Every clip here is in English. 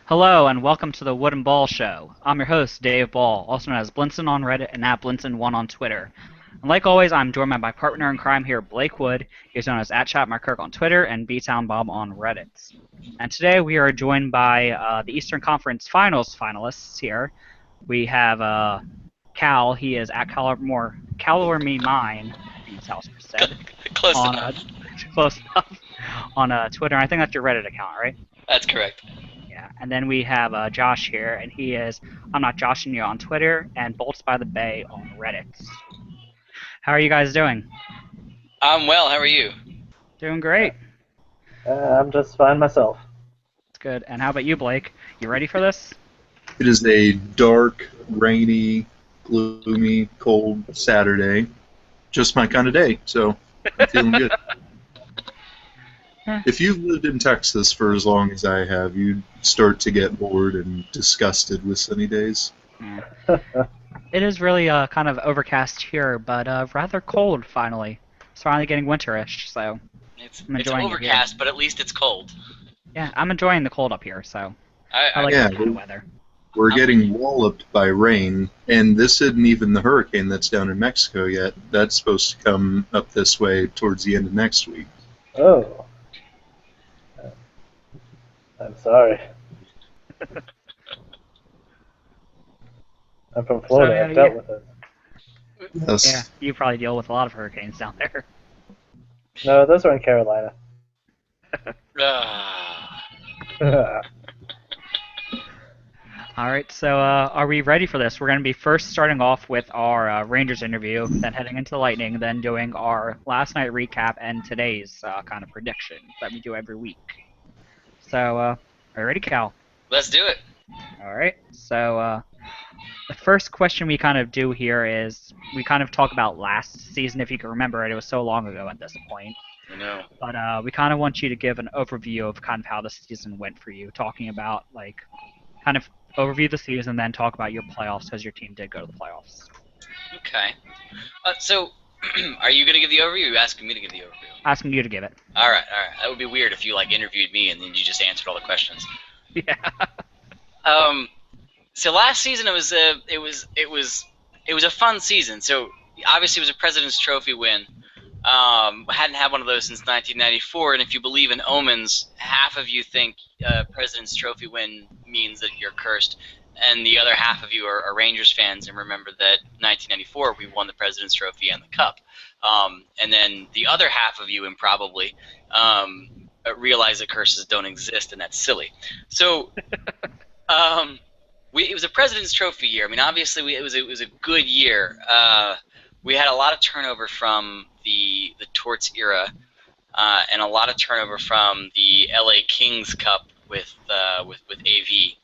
Hello and welcome to the Wooden Ball Show. I'm your host, Dave Ball, also known as Blinson on Reddit and at Blinson1 on Twitter. And like always, I'm joined by my partner in crime here, Blake Wood. He's known as @ChatMarkirk on Twitter and BTownBob on Reddit. And today we are joined by the Eastern Conference Finals finalists here. We have Cal. He is at Calor Me Mine, I think that's how it's said. Close On enough. close enough on Twitter. I think that's your Reddit account, right? That's correct. Yeah, and then we have Josh here, and he is I'm Not Joshing You on Twitter and Bolts by the Bay on Reddit. How are you guys doing? I'm well. How are you? Doing great. I'm just fine myself. That's good. And how about you, Blake? You ready for this? It is a dark, rainy, gloomy, cold Saturday. Just my kind of day, so I'm feeling good. If you've lived in Texas for as long as I have, you'd start to get bored and disgusted with sunny days. Yeah. It is really kind of overcast here, but rather cold finally. It's finally getting winterish, so It's I'm enjoying it here. overcast, but at least it's cold. Yeah, I'm enjoying the cold up here, so I I, like Yeah, this kind of weather. We're getting walloped by rain, and this isn't even the hurricane that's down in Mexico yet. That's supposed to come up this way towards the end of next week. Oh. I'm sorry. I'm from Florida. I've dealt with it. Yes. Yeah, you probably deal with a lot of hurricanes down there. No, those are in Carolina. Ah. All right, so are we ready for this? We're going to be first starting off with our Rangers interview, then heading into the Lightning, then doing our last night recap and today's kind of prediction that we do every week. So, are you ready, Cal? Let's do it. All right, so the first question we kind of do here is we kind of talk about last season, if you can remember it. It was so long ago at this point. I know. But we kind of want you to give an overview of kind of how the season went for you, talking about, like, kind of overview the season, then talk about your playoffs because your team did go to the playoffs. Okay. So, are you going to give the overview, or are you asking me to give the overview? Asking you to give it. All right. That would be weird if you, interviewed me and then you just answered all the questions. Yeah. So last season it was a fun season. So obviously it was a President's Trophy win. Hadn't had one of those since 1994, and if you believe in omens, half of you think President's Trophy win means that you're cursed, and the other half of you are Rangers fans and remember that 1994 we won the President's Trophy and the Cup. And then the other half of you improbably realize that curses don't exist, and that's silly. So it was a President's Trophy year. I mean, obviously it was a good year. We had a lot of turnover from the Torts era, and a lot of turnover from the LA Kings Cup with AV,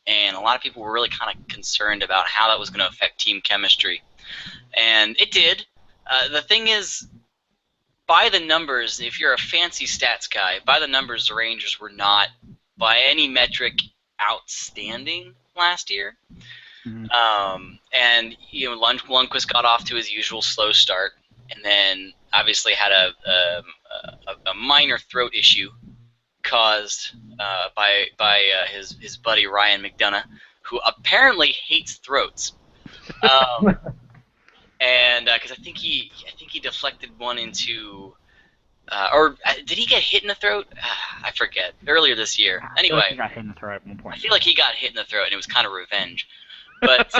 and a lot of people were really kind of concerned about how that was going to affect team chemistry, and it did. The thing is, by the numbers, if you're a fancy stats guy, by the numbers, the Rangers were not, by any metric, outstanding last year. Mhm. And Lundqvist got off to his usual slow start, and then obviously had a minor throat issue caused by his buddy Ryan McDonough, who apparently hates throats. And because I think he deflected one into. Or did he get hit in the throat? I forget. Earlier this year. I feel like Anyway, he got hit in the throat at one I point. feel like he got hit in the throat, and it was kind of revenge. But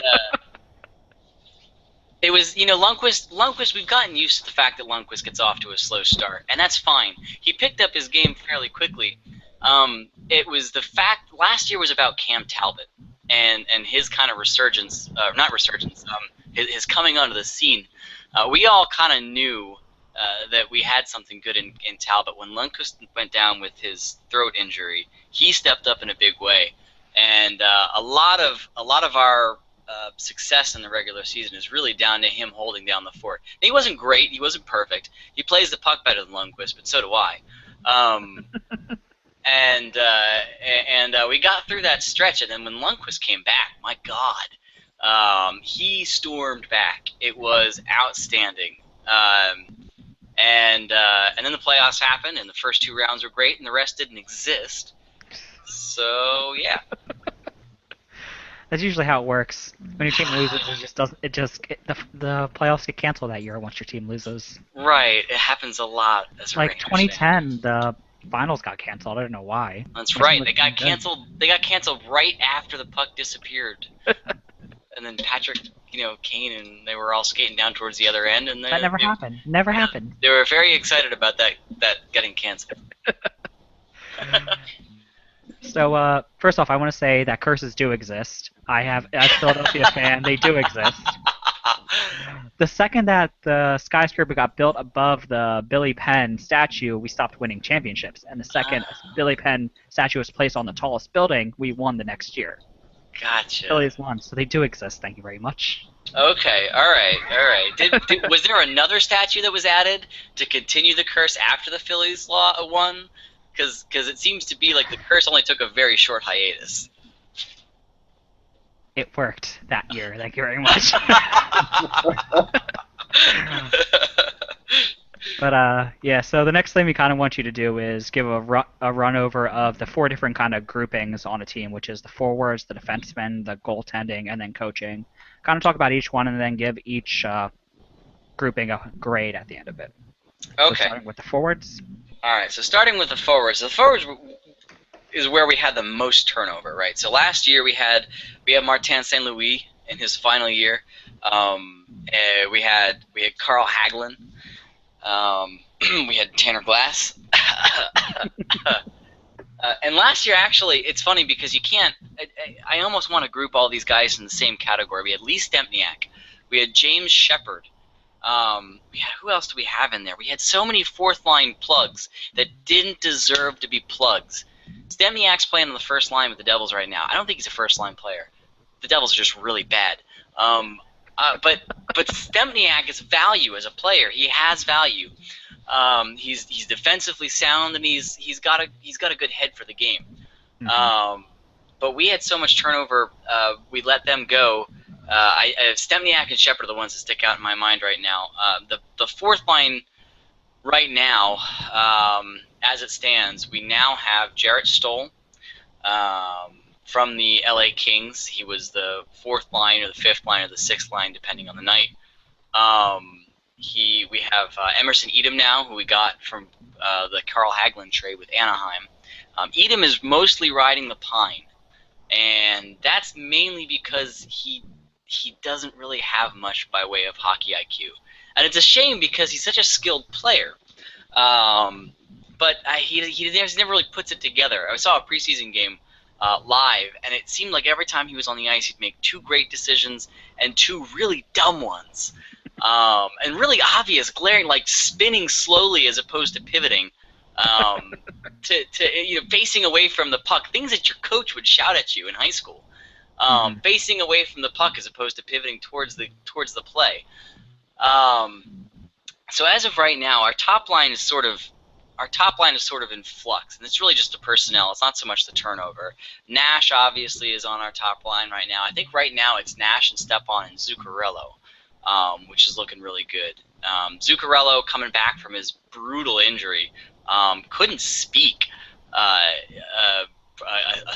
it was, Lundqvist. We've gotten used to the fact that Lundqvist gets off to a slow start, and that's fine. He picked up his game fairly quickly. It was the fact last year was about Cam Talbot and his kind of resurgence, not resurgence, his coming onto the scene. We all kind of knew that we had something good in Talbot. When Lundqvist went down with his throat injury, he stepped up in a big way, and a lot of our success in the regular season is really down to him holding down the fort. He wasn't great, he wasn't perfect. He plays the puck better than Lundqvist, but so do I. And we got through that stretch, and then when Lundqvist came back, my God, he stormed back. It was outstanding. And then the playoffs happened, and the first two rounds were great, and the rest didn't exist. So yeah, That's usually how it works. When your team loses, it just doesn't. The playoffs get canceled that year once your team loses. Right, it happens a lot as a Like Rangers 2010, the finals got canceled. I don't know why. That's My team right. was They got good. canceled. They got canceled right after the puck disappeared, and then Patrick, Kane, and they were all skating down towards the other end, and That never happened. Never happened. They were very excited about that getting canceled. So, first off, I want to say that curses do exist. As a Philadelphia fan, they do exist. The second that the skyscraper got built above the Billy Penn statue, we stopped winning championships. And the second Billy Penn statue was placed on the tallest building, we won the next year. Gotcha. Phillies won, so they do exist. Thank you very much. Okay, all right. Was there another statue that was added to continue the curse after the Phillies won? Because it seems to be like the curse only took a very short hiatus. It worked that year. Thank you very much. But yeah. So the next thing we kind of want you to do is give a run over of the 4 different kind of groupings on a team, which is the forwards, the defensemen, the goaltending, and then coaching. Kind of talk about each one, and then give each grouping a grade at the end of it. Okay. So starting with the forwards. All right. So starting with the forwards. The forwards is where we had the most turnover, right? So last year we had Martin St. Louis in his final year. We had Carl Hagelin. We had Tanner Glass. And last year, actually, it's funny because you can't. I almost want to group all these guys in the same category. We had Lee Stempniak. We had James Shepard. Who else do we have in there? We had so many fourth-line plugs that didn't deserve to be plugs. Stempniak's playing on the first line with the Devils right now. I don't think he's a first-line player. The Devils are just really bad. But Stempniak is value as a player. He has value. He's defensively sound, and he's got a good head for the game. Mm-hmm. But we had so much turnover. We let them go. Stempniak and Shepard are the ones that stick out in my mind right now. The fourth line right now, as it stands, we now have Jarrett Stoll from the LA Kings. He was the fourth line or the fifth line or the sixth line, depending on the night. We have Emerson Edom now, who we got from the Carl Hagelin trade with Anaheim. Edom is mostly riding the pine, and that's mainly because he doesn't really have much by way of hockey IQ. And it's a shame because he's such a skilled player. But he never really puts it together. I saw a preseason game live, and it seemed like every time he was on the ice, he'd make 2 great decisions and 2 really dumb ones. And really obvious, glaring, like spinning slowly as opposed to pivoting, facing away from the puck. Things that your coach would shout at you in high school. Facing away from the puck as opposed to pivoting towards the play. So as of right now, our top line is sort of in flux, and it's really just the personnel. It's not so much the turnover. Nash obviously is on our top line right now. I think right now it's Nash and Stepan and Zuccarello, which is looking really good. Zuccarello coming back from his brutal injury, couldn't speak. A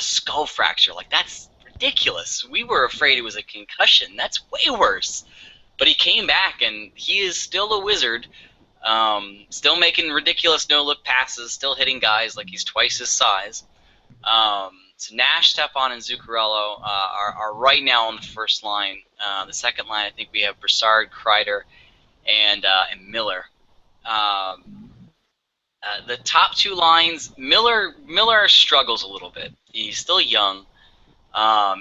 skull fracture, like that's ridiculous. We were afraid it was a concussion. That's way worse. But he came back, and he is still a wizard. Still making ridiculous no-look passes, still hitting guys like he's twice his size. So Nash, Stepan, and Zuccarello are right now on the first line. The second line, I think we have Brassard, Kreider, and Miller. The top 2 lines, Miller struggles a little bit. He's still young.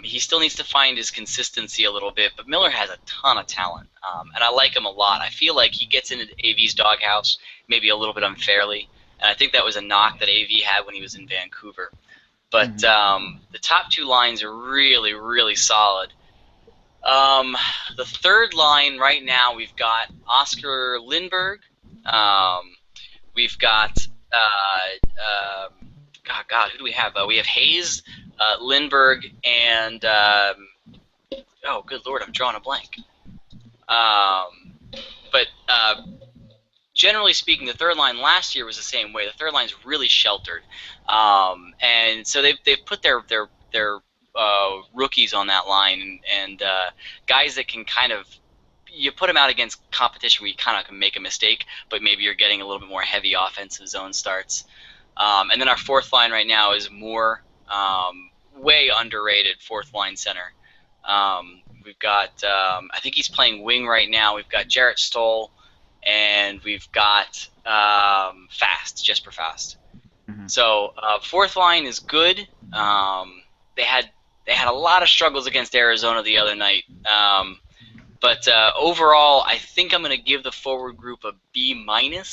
He still needs to find his consistency a little bit, but Miller has a ton of talent, and I like him a lot. I feel like he gets into AV's doghouse maybe a little bit unfairly, and I think that was a knock that AV had when he was in Vancouver. But the top 2 lines are really, really solid. The third line right now, we've got Oscar Lindberg. We've got who do we have? We have Hayes, Lindberg, and oh, good Lord, I'm drawing a blank. But generally speaking, the third line last year was the same way. The third line's really sheltered, and so they've put their rookies on that line and guys that can kind of you put them out against competition where you kind of can make a mistake, but maybe you're getting a little bit more heavy offensive zone starts. And then our fourth line right now is more way underrated fourth line center. We've got I think he's playing wing right now. We've got Jarrett Stoll, and we've got Jesper Fast. Mhm. So fourth line is good. They had a lot of struggles against Arizona the other night. But overall, I think I'm going to give the forward group a B-. I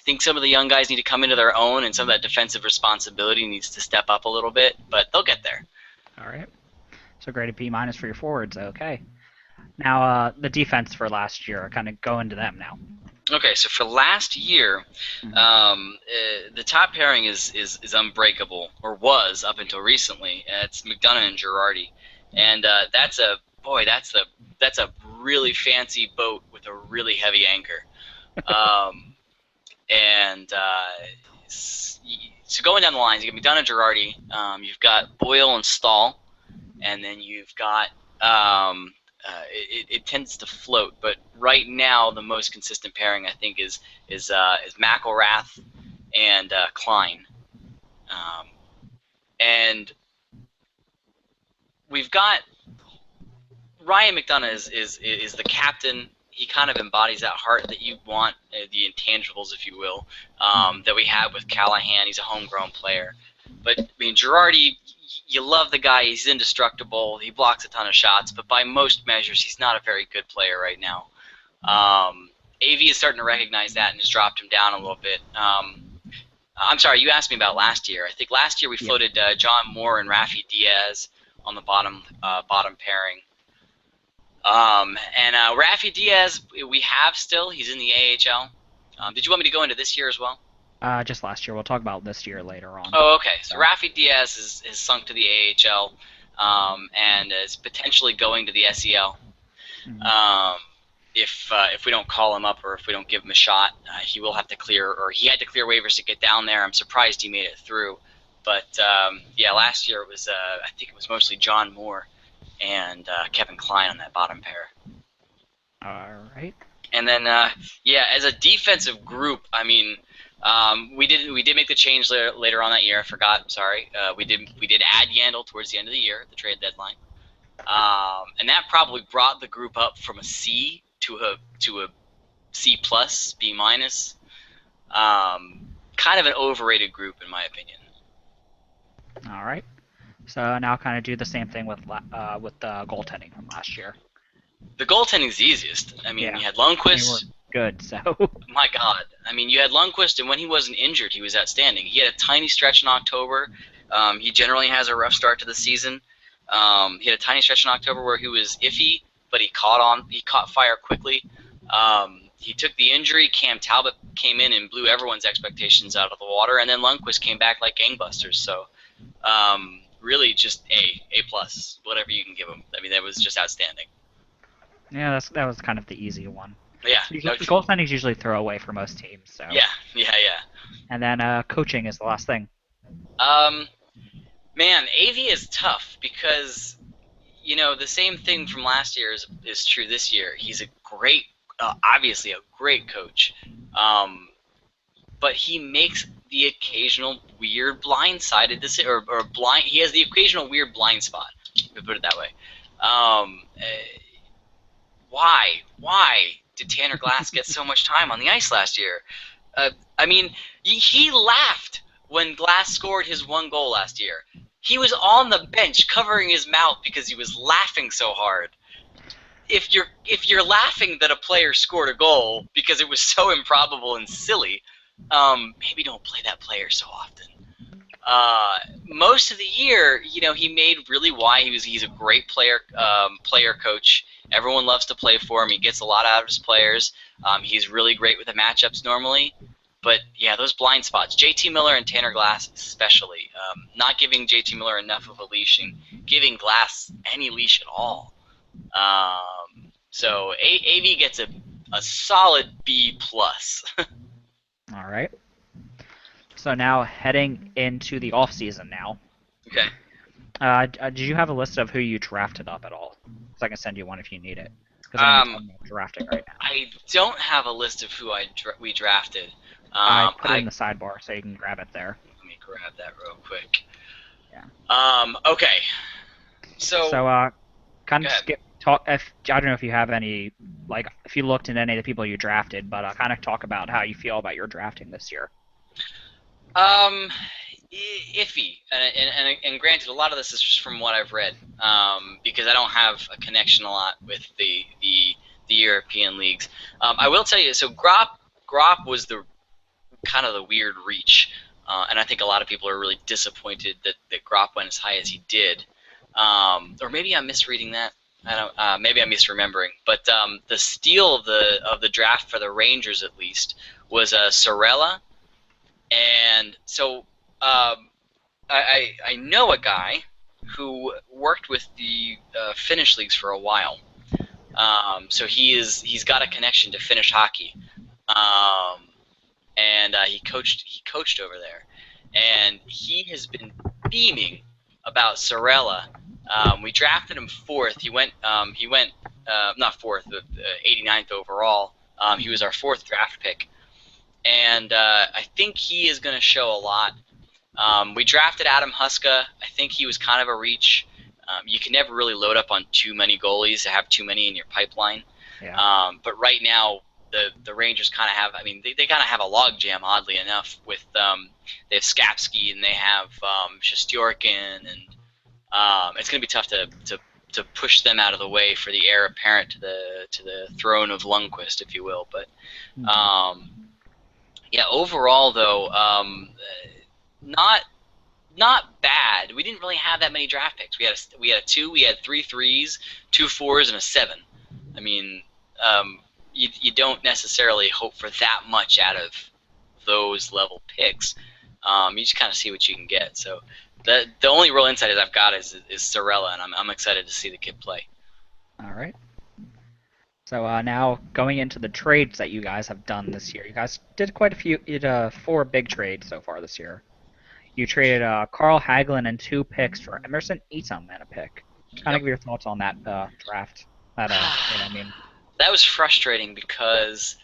think some of the young guys need to come into their own, and some of that defensive responsibility needs to step up a little bit, but they'll get there. All right. So grade a B- for your forwards. Okay. Now the defense for last year. Kind of go into them now. Okay, so for last year, the top pairing is unbreakable, or was up until recently. It's McDonough and Girardi, and that's a really fancy boat with a really heavy anchor. So going down the lines, you got McDonough and Girardi, you've got Boyle and Stahl, and then you've got it tends to float, but right now the most consistent pairing I think is McElrath and Klein, and we've got Ryan McDonough is the captain. He kind of embodies that heart that you want, the intangibles, if you will, that we have with Callahan. He's a homegrown player. But, I mean, Girardi, you love the guy. He's indestructible. He blocks a ton of shots. But by most measures, he's not a very good player right now. AV is starting to recognize that and has dropped him down a little bit. I'm sorry, you asked me about last year. I think last year we floated John Moore and Rafi Diaz on the bottom pairing. And Rafi Diaz, we have still. He's in the AHL. Did you want me to go into this year as well? Just last year. We'll talk about this year later on. Oh, okay. So Rafi Diaz is sunk to the AHL and is potentially going to the SEL. If we don't call him up or if we don't give him a shot, he will have to clear, or he had to clear waivers to get down there. I'm surprised he made it through. But yeah, last year it was I think it was mostly John Moore and Kevin Klein on that bottom pair. All right. And then yeah, as a defensive group, I mean, we did make the change later on that year. I forgot. Sorry. We did add Yandel towards the end of the year, the trade deadline, and that probably brought the group up from a C to a C plus, B minus. Kind of an overrated group in my opinion. All right. So now kind of do the same thing with the goaltending from last year. The goaltending's the easiest. I mean, Yeah. you had Lundqvist. They were good, so. My God. I mean, you had Lundqvist, and when he wasn't injured, he was outstanding. He had a tiny stretch in October. He generally has a rough start to the season. He had a tiny stretch in October where he was iffy, but he caught fire quickly. He took the injury. Cam Talbot came in and blew everyone's expectations out of the water, and then Lundqvist came back like gangbusters. So really just A plus, whatever you can give him. I mean, that was just outstanding. Yeah, that was kind of the easy one. Yeah. The goaltending's usually throwaway for most teams. So. Yeah. And then coaching is the last thing. Man, AV is tough because, you know, the same thing from last year is true this year. He's a great, obviously a great coach, but he makes the occasional weird blindsided decision, or blind. He has the occasional weird blind spot. Let me put it that way. Why did Tanner Glass get so much time on the ice last year? I mean, he laughed when Glass scored his one goal last year. He was on the bench covering his mouth because he was laughing so hard. If you're laughing that a player scored a goal because it was so improbable and silly, maybe don't play that player so often. Most of the year, you know, he made really why he's a great player coach. Everyone loves to play for him. He gets a lot out of his players. He's really great with the matchups normally. But, yeah, those blind spots, JT Miller and Tanner Glass especially, not giving JT Miller enough of a leash and giving Glass any leash at all. So AV gets a solid B+. All right. So now heading into the off season now. Okay. Did you have a list of who you drafted up at all? Because I can send you one if you need it. Because I'm going to be talking about drafting right now. I don't have a list of who we drafted. I put it in the sidebar so you can grab it there. Let me grab that real quick. Yeah. Okay. So kind of skip talk. I don't know if you have any, like, if you looked at any of the people you drafted, but kind of talk about how you feel about your drafting this year. Iffy, and granted, a lot of this is just from what I've read, because I don't have a connection a lot with the European leagues. I will tell you, so Grop was the kind of the weird reach, and I think a lot of people are really disappointed that Grop went as high as he did. Or maybe I'm misreading that. I don't. Maybe I'm misremembering. But the steal of the draft for the Rangers, at least, was Sorella, and so I know a guy who worked with the Finnish leagues for a while. So he's got a connection to Finnish hockey, and he coached over there, and he has been beaming about Sorella. We drafted him 4th. He went not 4th, but 89th overall. He was our 4th draft pick, and I think he is going to show a lot. We drafted Adam Huska. I think he was kind of a reach. You can never really load up on too many goalies to have too many in your pipeline. Yeah. But right now, the Rangers kind of have. I mean, they kind of have a logjam, oddly enough. With they have Skapski and they have Shestyorkin, and it's going to be tough to push them out of the way for the heir apparent to the throne of Lundqvist, if you will. But yeah, overall though, not bad. We didn't really have that many draft picks. We had a 2, we had 3 3s, 2 4s, and a 7. I mean, you don't necessarily hope for that much out of those level picks. You just kind of see what you can get. So the only real insight I've got is Sorella, and I'm excited to see the kid play. All right. So now going into the trades that you guys have done this year, you guys did quite a few. You did 4 big trades so far this year. You traded Carl Hagelin and 2 picks for Emerson Etam and a pick. Kind of give your thoughts on that draft. That I mean. That was frustrating because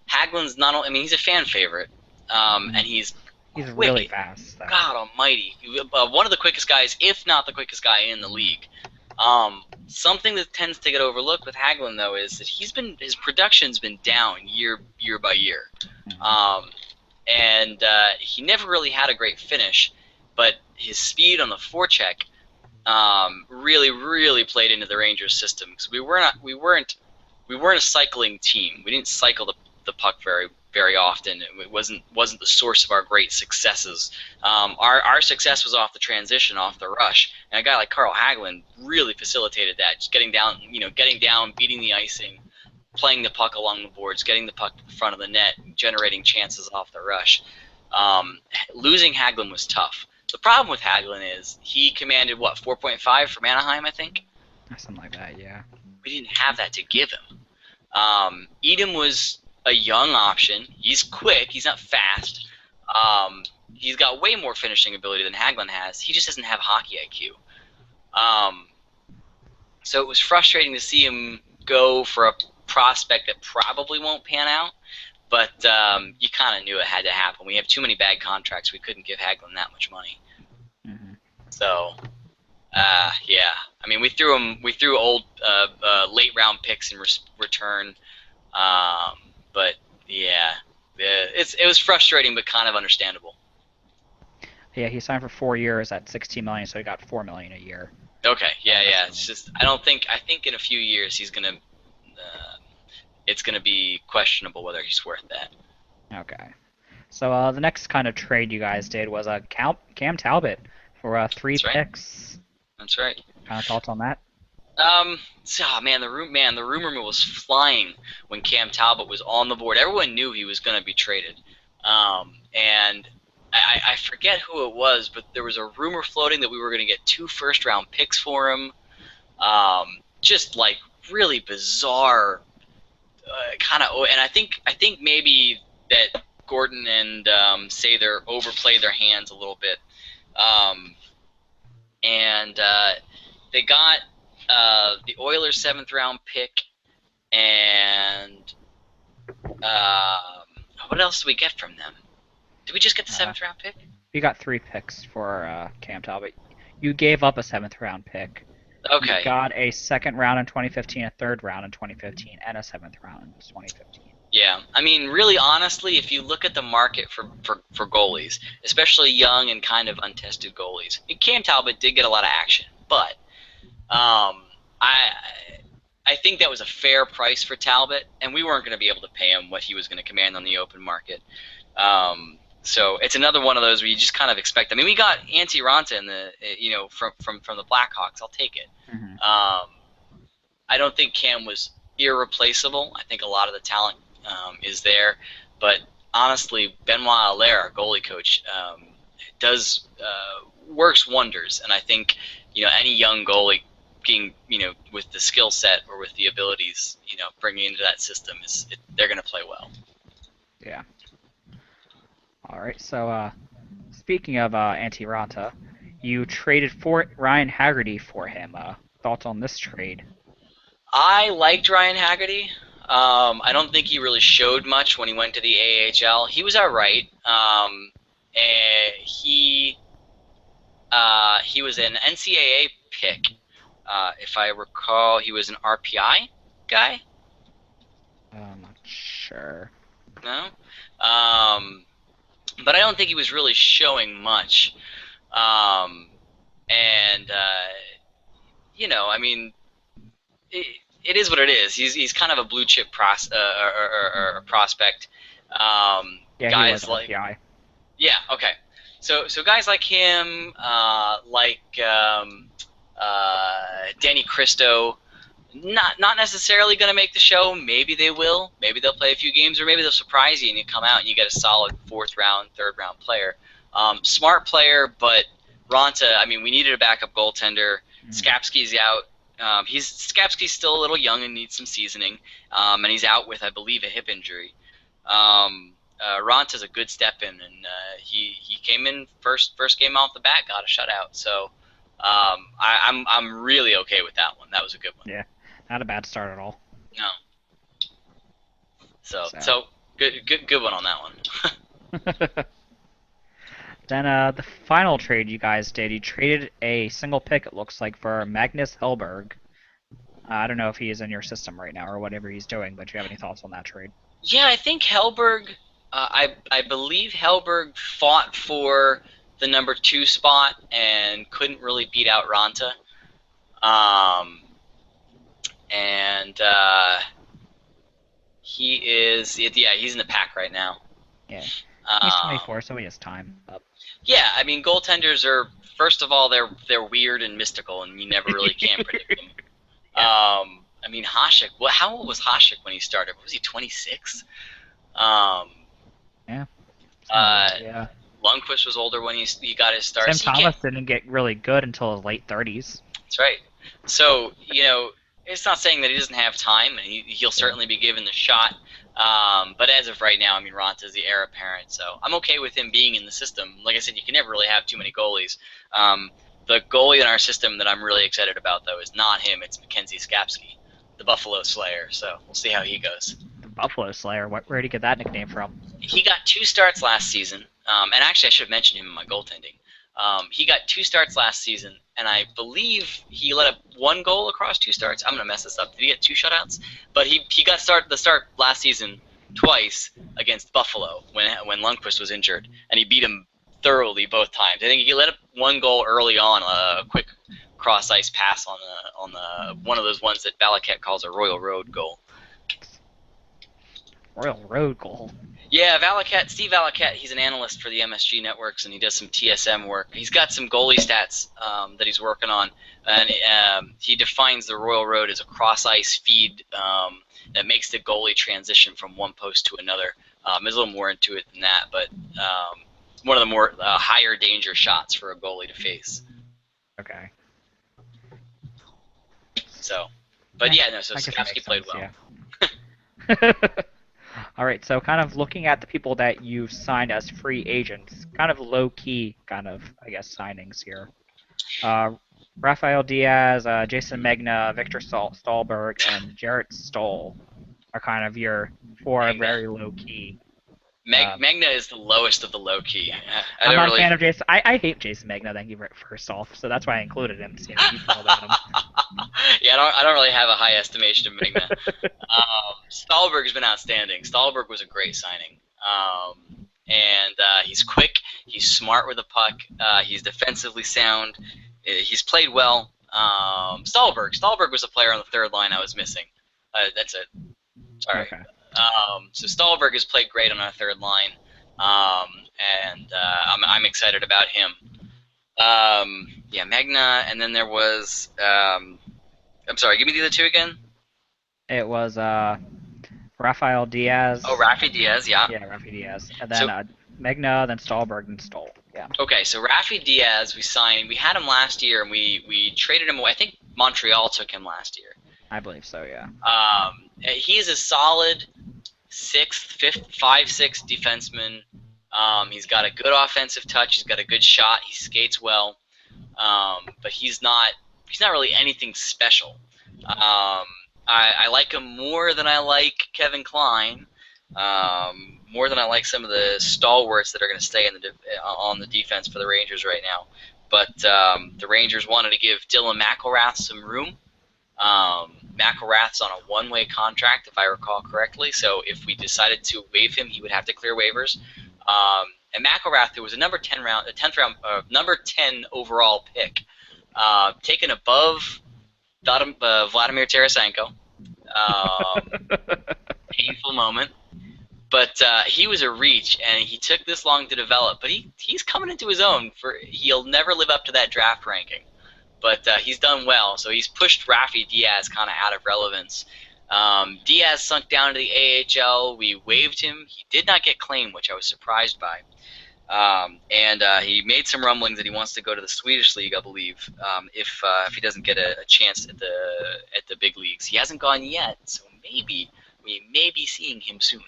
Hagelin's not only. I mean, he's a fan favorite, and he's quick. Really fast. So. God Almighty, one of the quickest guys, if not the quickest guy in the league. Something that tends to get overlooked with Hagelin though is that his production's been down year by year. And he never really had a great finish, but his speed on the forecheck really played into the Rangers system, because we weren't a cycling team. We didn't cycle the puck very often. It wasn't the source of our great successes. Our success was off the transition, off the rush, and a guy like Carl Hagelin really facilitated that. Just getting down, beating the icing, playing the puck along the boards, getting the puck in front of the net, generating chances off the rush. Losing Hagelin was tough. The problem with Hagelin is he commanded, 4.5 from Anaheim, I think? Something like that, yeah. We didn't have that to give him. Edom was a young option. He's quick. He's not fast. He's got way more finishing ability than Hagelin has. He just doesn't have hockey IQ. So it was frustrating to see him go for a prospect that probably won't pan out, but you kind of knew it had to happen. We have too many bad contracts. We couldn't give Hagelin that much money. Mm-hmm. So, yeah. I mean, we threw old late round picks in return, but yeah, it was frustrating, but kind of understandable. Yeah, he signed for 4 years at $16 million, so he got $4 million a year. Okay, yeah. It's just I think in a few years he's gonna. It's going to be questionable whether he's worth that. Okay. So the next kind of trade you guys did was Cam Talbot for 3 picks. That's right. Kind of thoughts on that? The rumor mill was flying when Cam Talbot was on the board. Everyone knew he was going to be traded. And I forget who it was, but there was a rumor floating that we were going to get 2 first-round picks for him. Just like really bizarre. And I think maybe that Gordon and Sather overplayed their hands a little bit, and they got the Oilers' 7th-round pick, and what else did we get from them? Did we just get the 7th-round pick? You got 3 picks for Cam Talbot. You gave up a 7th-round pick. Okay. You got a 2nd round in 2015, a 3rd round in 2015, and a 7th round in 2015. Yeah, I mean, really, honestly, if you look at the market for goalies, especially young and kind of untested goalies, Cam Talbot did get a lot of action, but I think that was a fair price for Talbot, and we weren't going to be able to pay him what he was going to command on the open market. So it's another one of those where you just kind of expect. I mean, we got Antti Raanta in the from the Blackhawks. I'll take it. Mm-hmm. I don't think Cam was irreplaceable. I think a lot of the talent is there, but honestly, Benoit Allaire, our goalie coach, does works wonders, and I think any young goalie being with the skill set or with the abilities bringing into that system they're going to play well. Yeah. All right. So speaking of Antti Raanta, you traded for Ryan Haggerty for him. Thoughts on this trade? I liked Ryan Haggerty. I don't think he really showed much when he went to the AHL. He was all right. He was an NCAA pick. If I recall, he was an RPI guy. I'm not sure. No? But I don't think he was really showing much. I mean, it is what it is. He's kind of a blue chip prospect. Yeah, guys he was like RPI. Yeah, okay. So guys like him, Danny Cristo, not necessarily going to make the show. Maybe they will. Maybe they'll play a few games, or maybe they'll surprise you and you come out and you get a solid 4th round, 3rd round player. Smart player, but Raanta, I mean, we needed a backup goaltender. Skapski's out. Skapski's still a little young and needs some seasoning, and he's out with, I believe, a hip injury. Ranta's a good step in, and he came in first game off the bat, got a shutout. So I'm really okay with that one. That was a good one. Yeah, not a bad start at all. No. So good one on that one. Then the final trade you guys did, you traded a single pick, it looks like, for Magnus Hellberg. I don't know if he is in your system right now or whatever he's doing, but do you have any thoughts on that trade? Yeah, I think Hellberg, I believe Hellberg fought for the number 2 spot and couldn't really beat out Raanta. He's in the pack right now. Yeah. He's 24, so he has time up. Yeah, I mean, goaltenders are, first of all, they're weird and mystical, and you never really can predict them. I mean, Hasek. How old was Hasek when he started? Was he 26? Yeah. Yeah. Lundqvist was older when he got his start. Tim Thomas didn't get really good until his late 30s. That's right. So, it's not saying that he doesn't have time, and he'll certainly be given the shot. But as of right now, I mean, Raanta is the heir apparent, so I'm okay with him being in the system. Like I said, you can never really have too many goalies. The goalie in our system that I'm really excited about, though, is not him. It's Mackenzie Skapski, the Buffalo Slayer. So we'll see how he goes. The Buffalo Slayer? Where did he get that nickname from? He got 2 starts last season. And actually, I should have mentioned him in my goaltending. He got 2 starts last season, and I believe he let up 1 goal across 2 starts. I'm going to mess this up. Did he get 2 shutouts? But he got the start last season twice against Buffalo when Lundqvist was injured, and he beat him thoroughly both times. I think he let up 1 goal early on, a quick cross-ice pass on the one of those ones that Valaket calls a Royal Road goal. Royal Road goal? Yeah, Steve Valaket, he's an analyst for the MSG Networks, and he does some TSM work. He's got some goalie stats that he's working on, and he defines the Royal Road as a cross-ice feed that makes the goalie transition from one post to another. There's a little more into it than that, but one of the more higher danger shots for a goalie to face. Okay. So, but yeah, no, so Skapski played well. Yeah. All right, so kind of looking at the people that you've signed as free agents, kind of low-key, I guess, signings here. Rafael Diaz, Jason Megna, Victor Stahlberg, and Jarrett Stoll are kind of your four Magna. very low key. Magna is the lowest of the low key. I I'm don't not really. a fan of Jason. I hate Jason Megna. Thank you first off. So that's why I included him. So you feel about him. Yeah, I don't really have a high estimation of Magna. Stahlberg has been outstanding. Stahlberg was a great signing. And he's quick. He's smart with the puck. He's defensively sound. He's played well. Stahlberg was a player on the third line I was missing. That's it. Sorry. Okay. So Stahlberg has played great on our third line, and I'm excited about him. Yeah, Magna, and then there was. I'm sorry. Give me the other two again. It was Rafael Diaz. Oh, Rafi Diaz. Yeah. Yeah, Rafi Diaz, and then Megna, then Stahlberg, then Stoll. Yeah. Okay, so Rafi Diaz, we signed. We had him last year, and we traded him away. I think Montreal took him last year. I believe so. Yeah. He is a solid 5'6" defenseman. He's got a good offensive touch. He's got a good shot. He skates well, but he's not really anything special. I like him more than I like Kevin Kline. More than I like some of the stalwarts that are going to stay on the defense for the Rangers right now. But the Rangers wanted to give Dylan McElrath some room. McElrath's on a one-way contract, if I recall correctly. So if we decided to waive him, he would have to clear waivers. And McElrath, there was a number 10 overall pick, taken above Vladimir Tarasenko. Painful moment. But he was a reach, and he took this long to develop. But he's coming into his own. He'll never live up to that draft ranking. But he's done well, so he's pushed Rafi Diaz kind of out of relevance. Diaz sunk down to the AHL. We waived him. He did not get claimed, which I was surprised by. And he made some rumblings that he wants to go to the Swedish League, I believe, if he doesn't get a chance at the big leagues. He hasn't gone yet, so maybe we may be seeing him soon.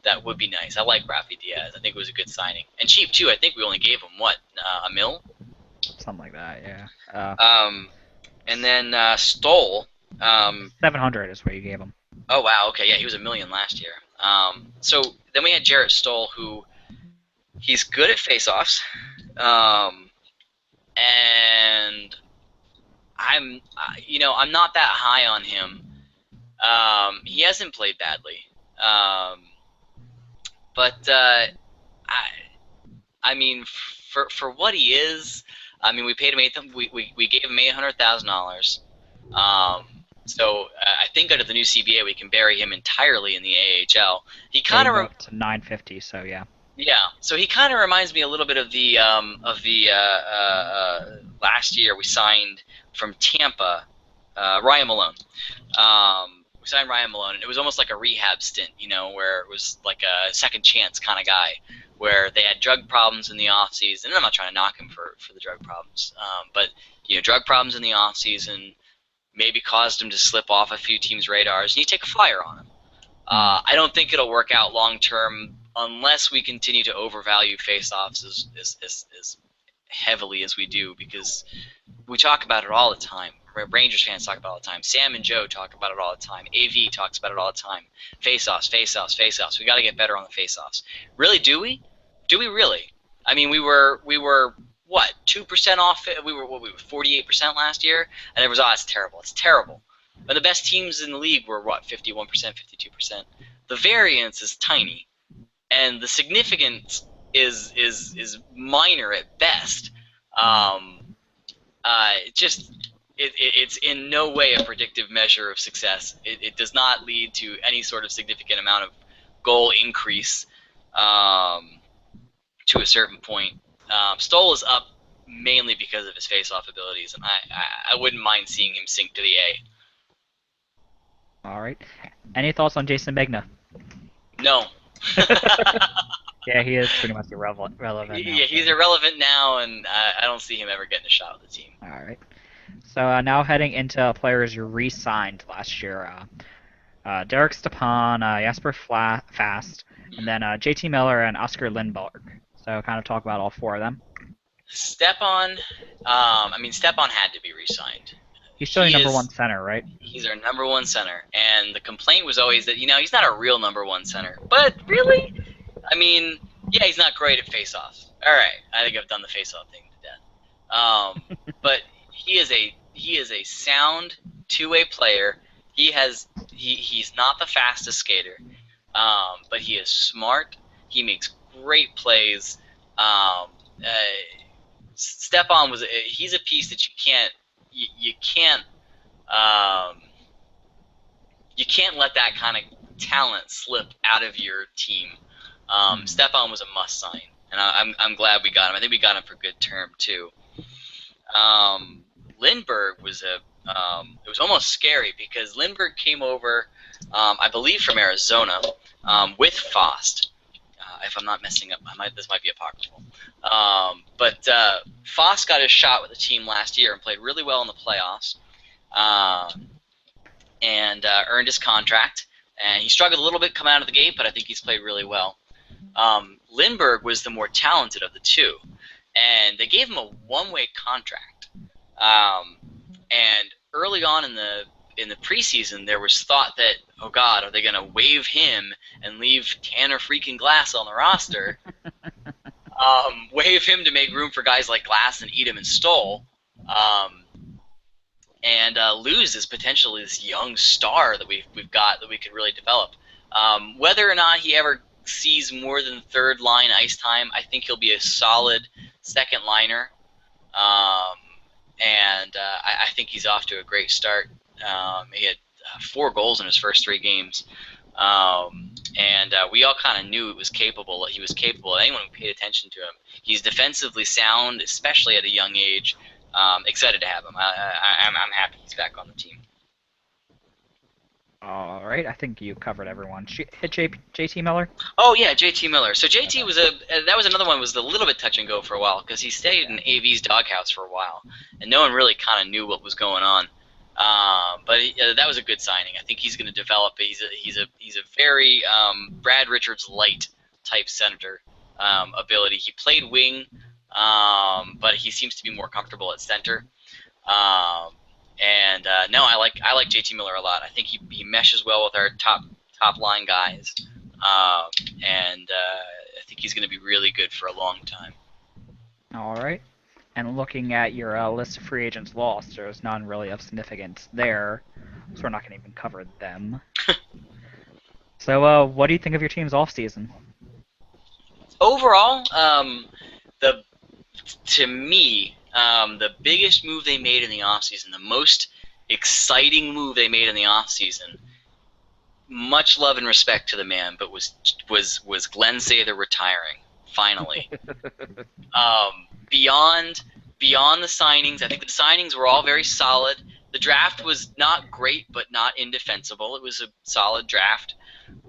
That would be nice. I like Rafi Diaz. I think it was a good signing. And cheap, too. I think we only gave him, what, $1 million? Something like that, yeah. And then Stoll. 700 is what you gave him. Oh, wow. Okay, yeah, he was $1 million last year. So then we had Jarrett Stoll, who he's good at faceoffs. And I'm not that high on him. He hasn't played badly. But I mean, for what he is, I mean, we paid him we gave him $800,000. So I think under the new CBA we can bury him entirely in the AHL. He kind of up to 950, so yeah. Yeah, so he kind of reminds me a little bit of the last year we signed from Tampa, Ryan Malone. We signed Ryan Malone, and it was almost like a rehab stint, where it was like a second chance kind of guy, where they had drug problems in the off season. And I'm not trying to knock him for the drug problems, but drug problems in the off season maybe caused him to slip off a few teams' radars, and you take a flyer on him. I don't think it'll work out long term unless we continue to overvalue faceoffs as heavily as we do, because we talk about it all the time. Rangers fans talk about it all the time. Sam and Joe talk about it all the time. AV talks about it all the time. Faceoffs. We got to get better on the faceoffs. Really, do we? Do we really? I mean, we were what, 2% off? We were 48% last year, and it was it's terrible. It's terrible. But the best teams in the league were what, 51%, 52%. The variance is tiny, and the significance is minor at best. It's in no way a predictive measure of success. It does not lead to any sort of significant amount of goal increase to a certain point. Stoll is up mainly because of his face-off abilities, and I wouldn't mind seeing him sink to the A. All right. Any thoughts on Jason Megna? No. Yeah, he is pretty much irrelevant now. Yeah, he's irrelevant now, and I don't see him ever getting a shot with the team. All right. So now heading into players you re-signed last year. Derek Stepan, Jasper Fast, and then JT Miller and Oscar Lindberg. So kind of talk about all four of them. Stepan, Stepan had to be re-signed. He's still He your number is- one center, right? He's our number one center, and the complaint was always that he's not a real number one center. But really, yeah, he's not great at face-offs. All right, I think I've done the face-off thing to death. But he is a sound two-way player. He's not the fastest skater, but he is smart. He makes great plays. Stepan he's a piece that you can't let that kind of talent slip out of your team. Stepan was a must sign, and I'm glad we got him. I think we got him for good term too. Lindbergh was it was almost scary because Lindbergh came over, I believe from Arizona, with Fost. If I'm not messing up, this might be apocryphal. But Fost got his shot with the team last year and played really well in the playoffs, and earned his contract. And he struggled a little bit coming out of the gate, but I think he's played really well. Lindbergh was the more talented of the two, and they gave him a one-way contract. And early on in the preseason, there was thought that, oh God, are they going to waive him and leave Tanner freaking Glass on the roster? Waive him to make room for guys like Glass and Edom and Stoll, and lose this potentially this young star that we've got that we could really develop. Whether or not he ever sees more than third line ice time, I think he'll be a solid second liner. And I think he's off to a great start. He had 4 goals in his first 3 games, and we all kind of knew he was capable. Anyone who paid attention to him, he's defensively sound, especially at a young age. Excited to have him. I'm happy he's back on the team. All right, I think you covered everyone. Hit JT Miller. Oh yeah, JT Miller. So JT was that was another one was a little bit touch and go for a while because he stayed in AV's doghouse for a while, and no one really kind of knew what was going on. But that was a good signing. I think he's going to develop. He's a very Brad Richards light type center ability. He played wing, but he seems to be more comfortable at center. No, I like JT Miller a lot. I think he meshes well with our top line guys, and I think he's going to be really good for a long time. All right. And looking at your list of free agents lost, there's none really of significance there, so we're not going to even cover them. So, what do you think of your team's offseason? Overall, to me, the biggest move they made in the offseason, the most exciting move they made in the offseason, much love and respect to the man, but was Glenn Sather retiring, finally. Beyond the signings, I think the signings were all very solid. The draft was not great, but not indefensible. It was a solid draft.